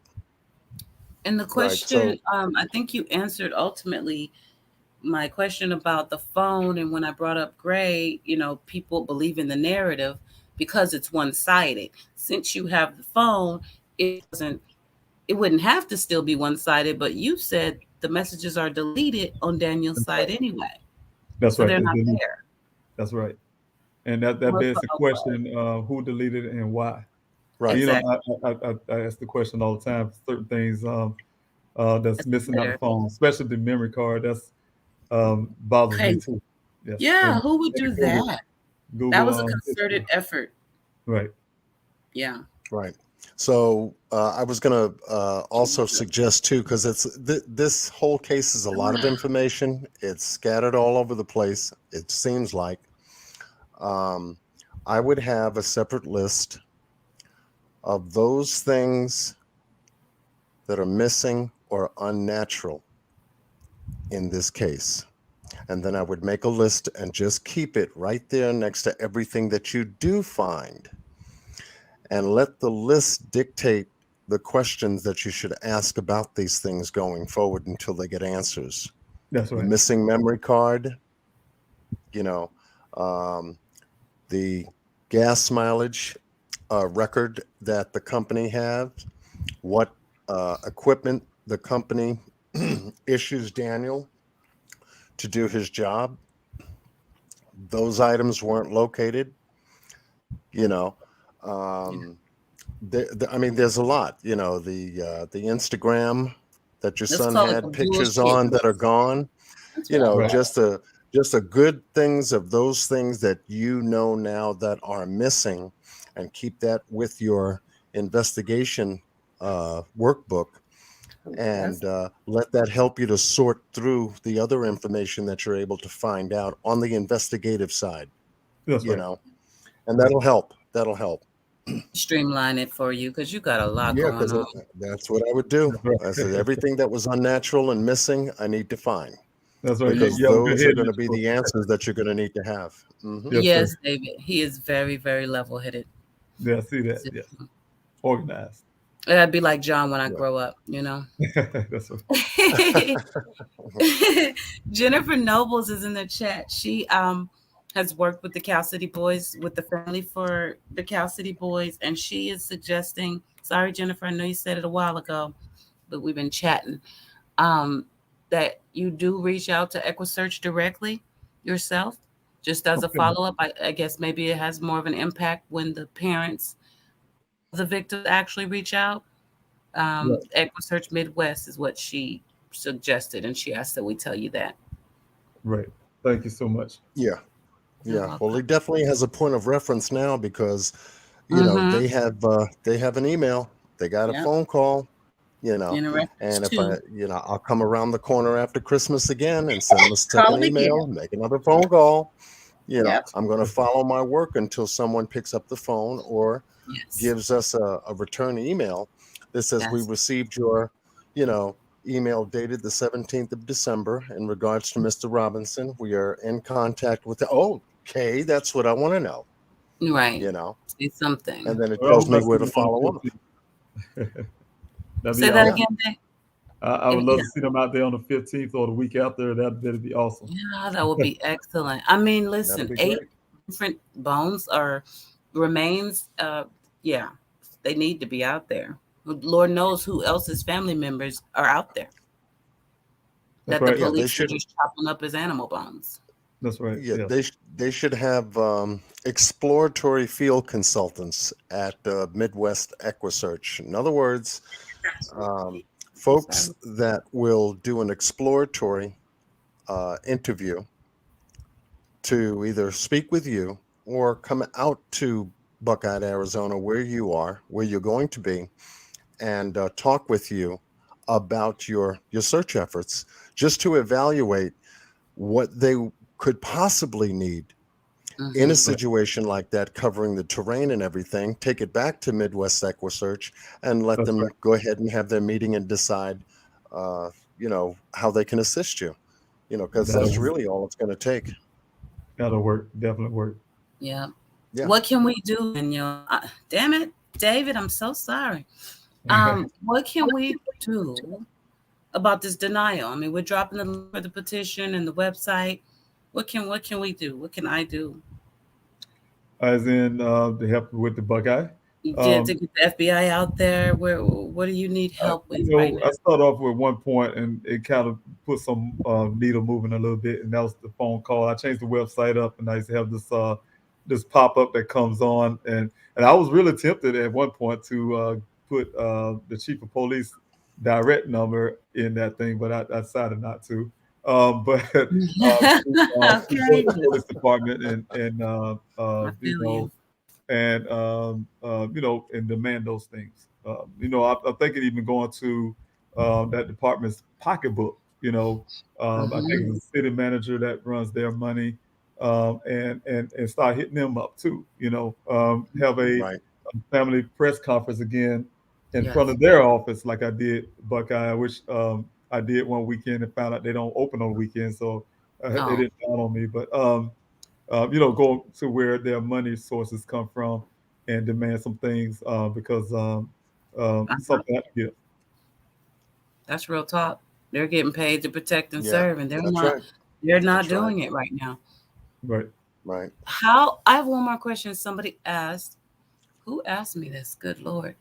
And the question, I think you answered ultimately my question about the phone. And when I brought up Gray, people believe in the narrative because it's one-sided. Since you have the phone, it wouldn't have to still be one-sided, but you said the messages are deleted on Daniel's side anyway. That's so right. They're not there. That's right. And that begs the question, who deleted it and why? Right. Exactly. I ask the question all the time. Certain things that's missing on the phone, especially the memory card. That's bothers me too. Yes. Yeah, And who would do that? Google, that was a concerted effort. Right. Yeah. Right. So I was going to also suggest too, because this whole case is a lot of information. It's scattered all over the place. It seems like I would have a separate list of those things that are missing or unnatural in this case. And then I would make a list and just keep it right there next to everything that you do find. And let the list dictate the questions that you should ask about these things going forward until they get answers. That's right. The missing memory card, you know, the gas mileage record that the company has, what equipment the company issues Daniel to do his job. Those items weren't located, you know. I mean, there's a lot, you know, the Instagram that your Let's son call it had the pictures bullshit on that are list. gone, That's you know, Right. just a good things of those things that you know now that are missing, and keep that with your investigation workbook, and let that help you to sort through the other information that you're able to find out on the investigative side, That's you right. know, and that'll help. That'll help. Streamline it for you because you got a lot Yeah, going because on. that's what I would do. I said everything that was unnatural and missing, I need to find, That's right. because You have a good those are head. going to be the answers that you're going to need to have. Yes, Yes, sir. David. He is very, very level headed. Yeah, I see that. Yes. Organized. I'd be like John when I Yeah. grow up, you know. That's right. Jennifer Nobles is in the chat. She has worked with the Cal City Boys, with the family for the Cal City Boys, and she is suggesting, sorry, Jennifer, I know you said it a while ago, but we've been chatting, that you do reach out to EquiSearch directly yourself, just as a Okay. follow-up. I guess maybe it has more of an impact when the parents of the victims actually reach out. Right. EquiSearch Midwest is what she suggested, and she asked that we tell you that. Right. Thank you so much. Yeah. You're Yeah. welcome. Well, he definitely has a point of reference now, because, you know, they have an email, they got a Yep. phone call, you know, In a reference and if to I'll come around the corner after Christmas again and send them a call second it email, again. make another phone call. You know, Yep. I'm going to follow my work until someone picks up the phone or Yes. gives us a return email that says, we Yes. received your, you know, email dated the 17th of December in regards to Mr. Robinson. We are in contact with okay, that's what I want to know, Right. you know, Say something. and then it Well, tells I me would where love to see them follow on up. the 15th. That'd Say be that awesome. again, Dave. I would love Yeah. to see them out there on the 15th or the week after. That'd be awesome. Yeah, that would be excellent. I mean, listen, be 8 great. different bones or remains. Yeah, they need to be out there. Lord knows who else's family members are out there That's that the right. Yeah, they police are should. just chopping up as animal bones. That's right. Yeah, Yeah. they should have exploratory field consultants at Midwest EquiSearch. In other words, folks that will do an exploratory interview to either speak with you or come out to Buckeye, Arizona, where you are, where you're going to be, and talk with you about your search efforts, just to evaluate what they could possibly need in a situation like that, covering the terrain and everything. Take it back to Midwest EquiSearch and let That's them right. go ahead and have their meeting and decide, you know, how they can assist you, you know, because that's really all it's going to take. That'll work. Definitely work. Yeah. Yeah. What can we do, Daniel? Damn it, David, I'm so sorry. What can we do about this denial? I mean, we're dropping the link for the petition and the website. What can we do? What can I do? As in to help with the Buckeye. You did to get the FBI out there. What do you need help with right now? I started off with one point, and it kind of put some needle moving a little bit, and that was the phone call. I changed the website up, and I used to have this pop up that comes on, and I was really tempted at one point to put the chief of police direct number in that thing, but I decided not to. But the police department and you know. And you know, and demand those things. You know, I'm thinking even going to that department's pocketbook. You know, I think it's the city manager that runs their money, and start hitting them up too. You know, have a family press conference again in front of their office, like I did Buckeye, which I did one weekend and found out they don't open on weekends, so it didn't dawn on me. But you know, go to where their money sources come from and demand some things because something had to give. That's real talk. They're getting paid to protect and Yeah, serve, and they're that's not. right. They're not That's right. doing it right now. Right. Right. How? I have one more question. Somebody asked. Who asked me this? Good Lord.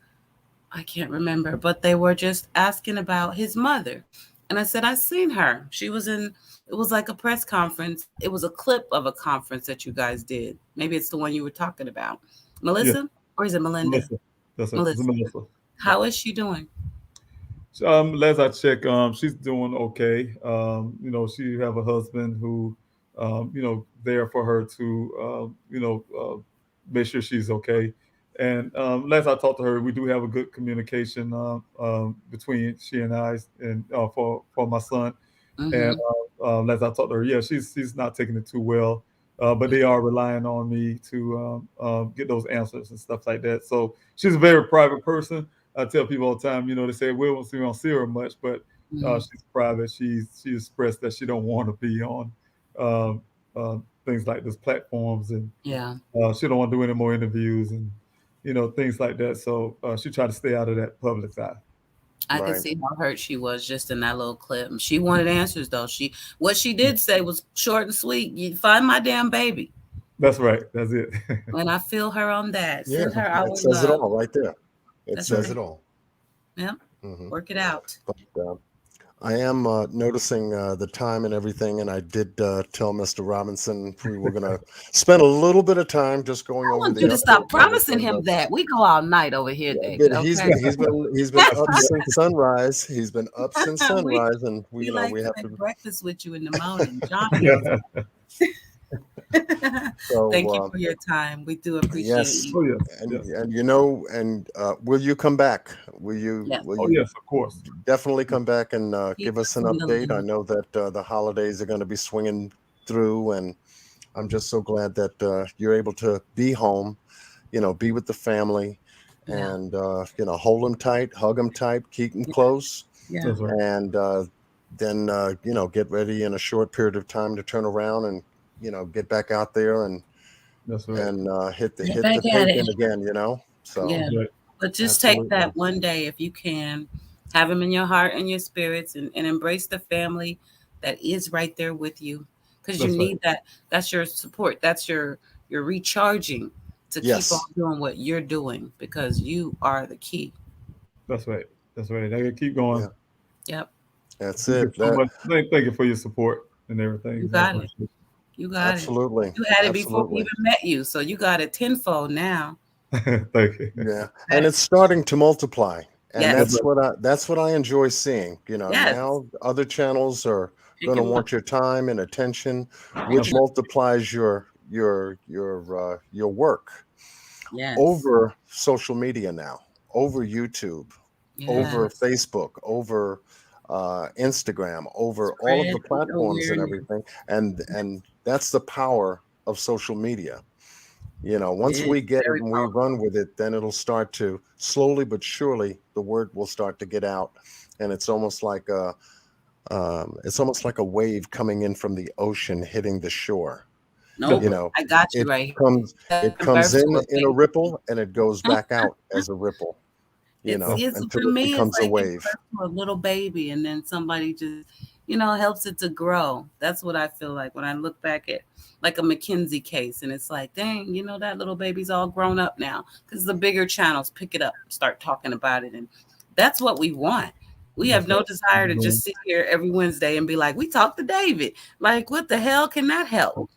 I can't remember, but they were just asking about his mother. And I said, I seen her. She was in, it was like a press conference. It was a clip of a conference that you guys did. Maybe it's the one you were talking about. Melissa? Yeah. Or is it Melinda? Melissa. That's it. It's Melissa. Melissa. How is she doing? Last I check, she's doing okay. She have a husband who, there for her to, make sure she's okay. And last I talked to her, we do have a good communication between she and I, and for my son. And last I talked to her, yeah, she's not taking it too well, but they are relying on me to get those answers and stuff like that. So she's a very private person. I tell people all the time, they say we don't see her much, but she's private. She expressed that she don't want to be on things like these platforms, and she don't want to do any more interviews and things like that. So she tried to stay out of that public eye. I could see how hurt she was just in that little clip. She wanted answers though. What she did say was short and sweet. You find my damn baby. That's right. That's it. And I feel her on that. Yeah, Send her our it says love. it all right there. It That's says right. it all. Yep. Work it out. But, I am noticing the time and everything, and I did tell Mr. Robinson we were going to spend a little bit of time just going over. I want you to stop promising him that. We go all night over here, David. He's been up since sunrise. He's been up since sunrise, and we have to breakfast with you in the morning, John. So, thank you for your time. We do appreciate you. Oh, yes. And will you come back? Will you? Yes. Will you yes, of course. Definitely come back and give us an update. I know that the holidays are going to be swinging through, and I'm just so glad that you're able to be home, be with the family, and hold them tight, hug them tight, keep them close, and then get ready in a short period of time to turn around and get back out there and hit the pavement again, So but just take that one day if you can, have him in your heart and your spirits, and embrace the family that is right there with you, because you need that. That's your support. That's your recharging to keep on doing what you're doing, because you are the key. That's right. That's right. I gotta keep going. Yep. That's it. Thank you for your support and everything. You got it. You got Absolutely. it. You had it before we even met you, so you got it tenfold now. Thank you. Yeah, and it's starting to multiply, and that's what I enjoy seeing. Now other channels are going to want your time and attention, which multiplies your work over social media now, over YouTube, over Facebook, over Instagram, over all of the platforms and everything, and that's the power of social media. Once we get it and we run with it, then it'll start to slowly but surely, the word will start to get out, and it's almost like a wave coming in from the ocean hitting the shore. I got you right. It comes in a ripple, and it goes back out as a ripple. Until it becomes a wave. A little baby, and then somebody just, helps it to grow. That's what I feel like when I look back at like a McKinsey case, and it's like, dang, that little baby's all grown up now, because the bigger channels pick it up, start talking about it, and that's what we want. We have no desire to just sit here every Wednesday and be like, we talked to David. Like, what the hell can that help?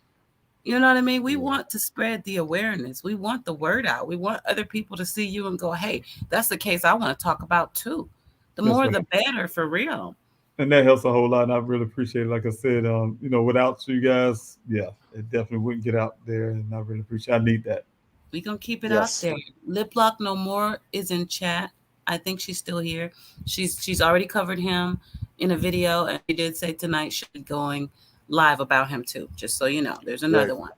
You know what I mean? We want to spread the awareness. We want the word out. We want other people to see you and go, hey, that's the case I want to talk about too. The more, the better, for real. And that helps a whole lot. And I really appreciate it. Like I said, without you guys, it definitely wouldn't get out there. And I really appreciate it. I need that. We're going to keep it out there. Lip Lock No More is in chat. I think she's still here. She's already covered him in a video. And she did say tonight she'll be going live about him too, just so you know. There's another one.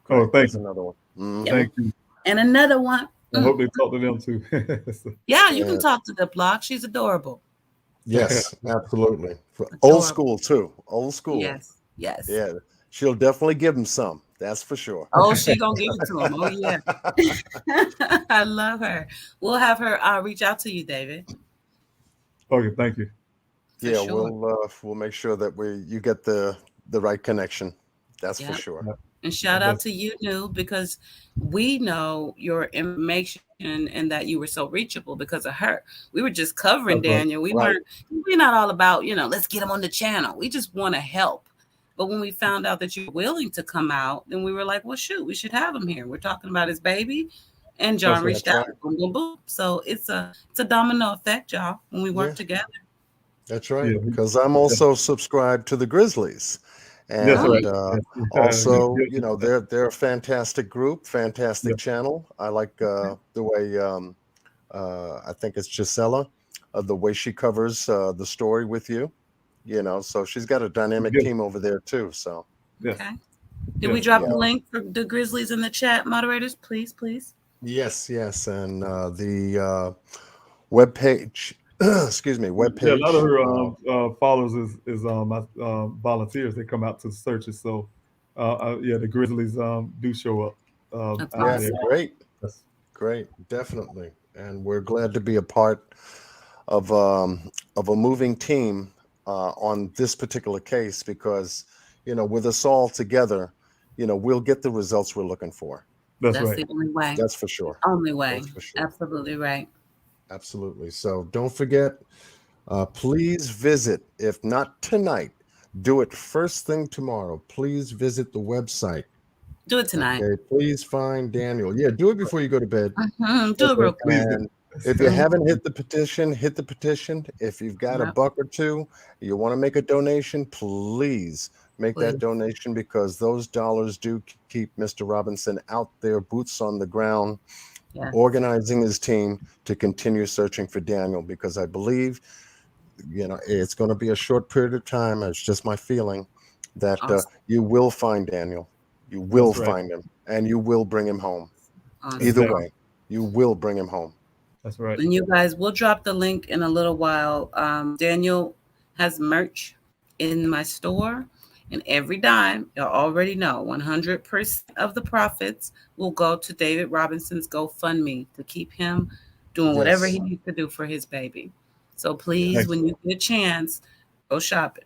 Oh, thanks. Another one. Thank you. And another one. I hope they talk to them too. Yeah, you can talk to the block. She's adorable. Yes, absolutely. Old school too. Old school. Yes. Yeah, she'll definitely give him some. That's for sure. Oh, she gonna give it to him. Oh yeah. I love her. We'll have her reach out to you, David. Okay, thank you. Yeah, we'll make sure that you get the right connection. That's for sure. And shout out to you, New, because we know your information and that you were so reachable because of her. We were just covering Daniel. We're not all about, let's get him on the channel. We just want to help. But when we found out that you were willing to come out, then we were like, well, shoot, we should have him here. We're talking about his baby. And John reached out. Boom, boom, boom. So it's a domino effect, y'all, when we work together. That's right. Because I'm also subscribed to the Grizzlies. And also, they're a fantastic group, fantastic channel. I like the way I think it's Gisela, the way she covers the story with you. So she's got a dynamic team over there too. So okay. Did we drop the link for the Grizzlies in the chat, moderators? Please. Yes. And the webpage. Excuse me, webpage. Yeah, a lot of her followers is my volunteers. They come out to the searches. So, the Grizzlies do show up. Great, definitely. And we're glad to be a part of a moving team on this particular case because, with us all together, we'll get the results we're looking for. That's the only way. That's for sure. Only way. Absolutely right. Absolutely. So don't forget, please visit, if not tonight, do it first thing tomorrow. Please visit the website. Do it tonight. Okay, please find Daniel. Yeah, do it before you go to bed. Do it real quick. And if you haven't hit the petition, hit the petition. If you've got a buck or two, you want to make a donation, please make that donation because those dollars do keep Mr. Robinson out there, boots on the ground, organizing his team to continue searching for Daniel because I believe, it's going to be a short period of time. It's just my feeling that you will find Daniel. You will find him and you will bring him home. Either way, you will bring him home. That's right. And you guys, we'll drop the link in a little while. Daniel has merch in my store. And every dime, you already know, 100% of the profits will go to David Robinson's GoFundMe to keep him doing whatever he needs to do for his baby. So please, when you get a chance, go shop it.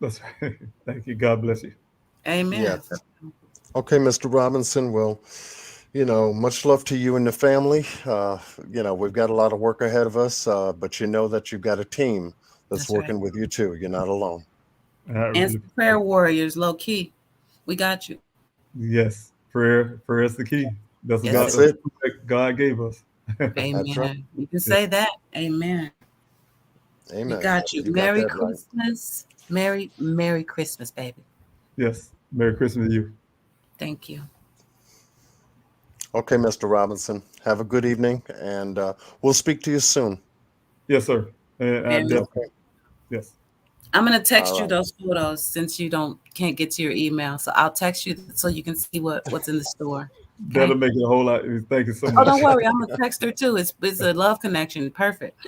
That's right. Thank you. God bless you. Amen. Yes. Okay, Mr. Robinson. Well, much love to you and the family. We've got a lot of work ahead of us, but you know that you've got a team that's working with you too. You're not alone. And some prayer warriors, low key. We got you. Yes. Prayer is the key. That's it. God gave us. Amen. Right. You can say that. Amen. Amen. We got you. Merry Christmas. Right. Merry Christmas, baby. Yes. Merry Christmas to you. Thank you. Okay, Mr. Robinson. Have a good evening, and we'll speak to you soon. Yes, sir. Yes. I'm gonna text you those photos since you can't get to your email. So I'll text you so you can see what's in the store. Okay? That'll make it a whole lot. Thank you so much. Oh, don't worry. I'm a texter too. It's a love connection. Perfect.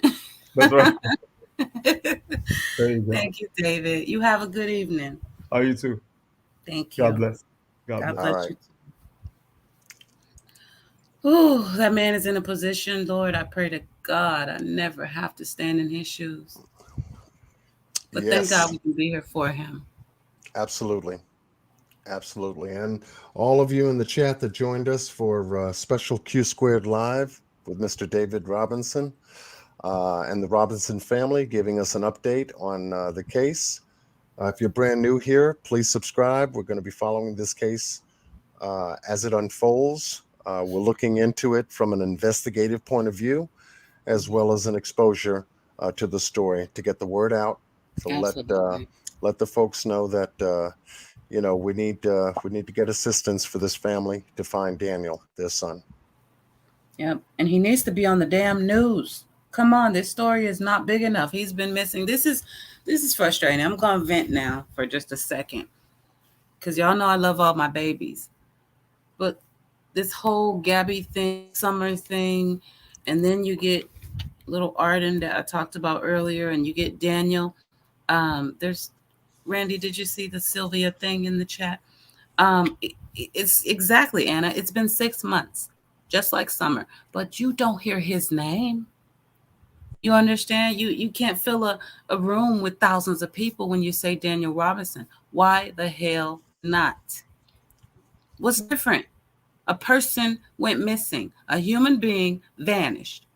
That's right. There you go. Thank you, David. You have a good evening. Oh, you too. Thank you. God bless. God bless you. Ooh, that man is in a position, Lord. I pray to God I never have to stand in his shoes. But thank God we can be here for him. Absolutely. And all of you in the chat that joined us for special Q Squared Live with Mr. David Robinson and the Robinson family giving us an update on the case. If you're brand new here, please subscribe. We're going to be following this case as it unfolds. We're looking into it from an investigative point of view, as well as an exposure to the story to get the word out. So let the folks know that we need to get assistance for this family to find Daniel, their son. Yep, and he needs to be on the damn news. Come on, this story is not big enough. He's been missing. This is frustrating. I'm gonna vent now for just a second, because y'all know I love all my babies, but this whole Gabby thing, Summer thing, and then you get little Arden that I talked about earlier, and you get Daniel. There's Randy. Did you see the Sylvia thing in the chat? It's exactly, Anna. It's been 6 months, just like Summer, but you don't hear his name. You understand? You can't fill a room with thousands of people when you say Daniel Robinson. Why the hell not? What's different? A person went missing. A human being vanished.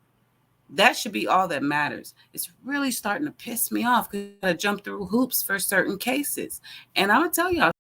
That should be all that matters. It's really starting to piss me off because I jump through hoops for certain cases. And I'm going to tell y'all,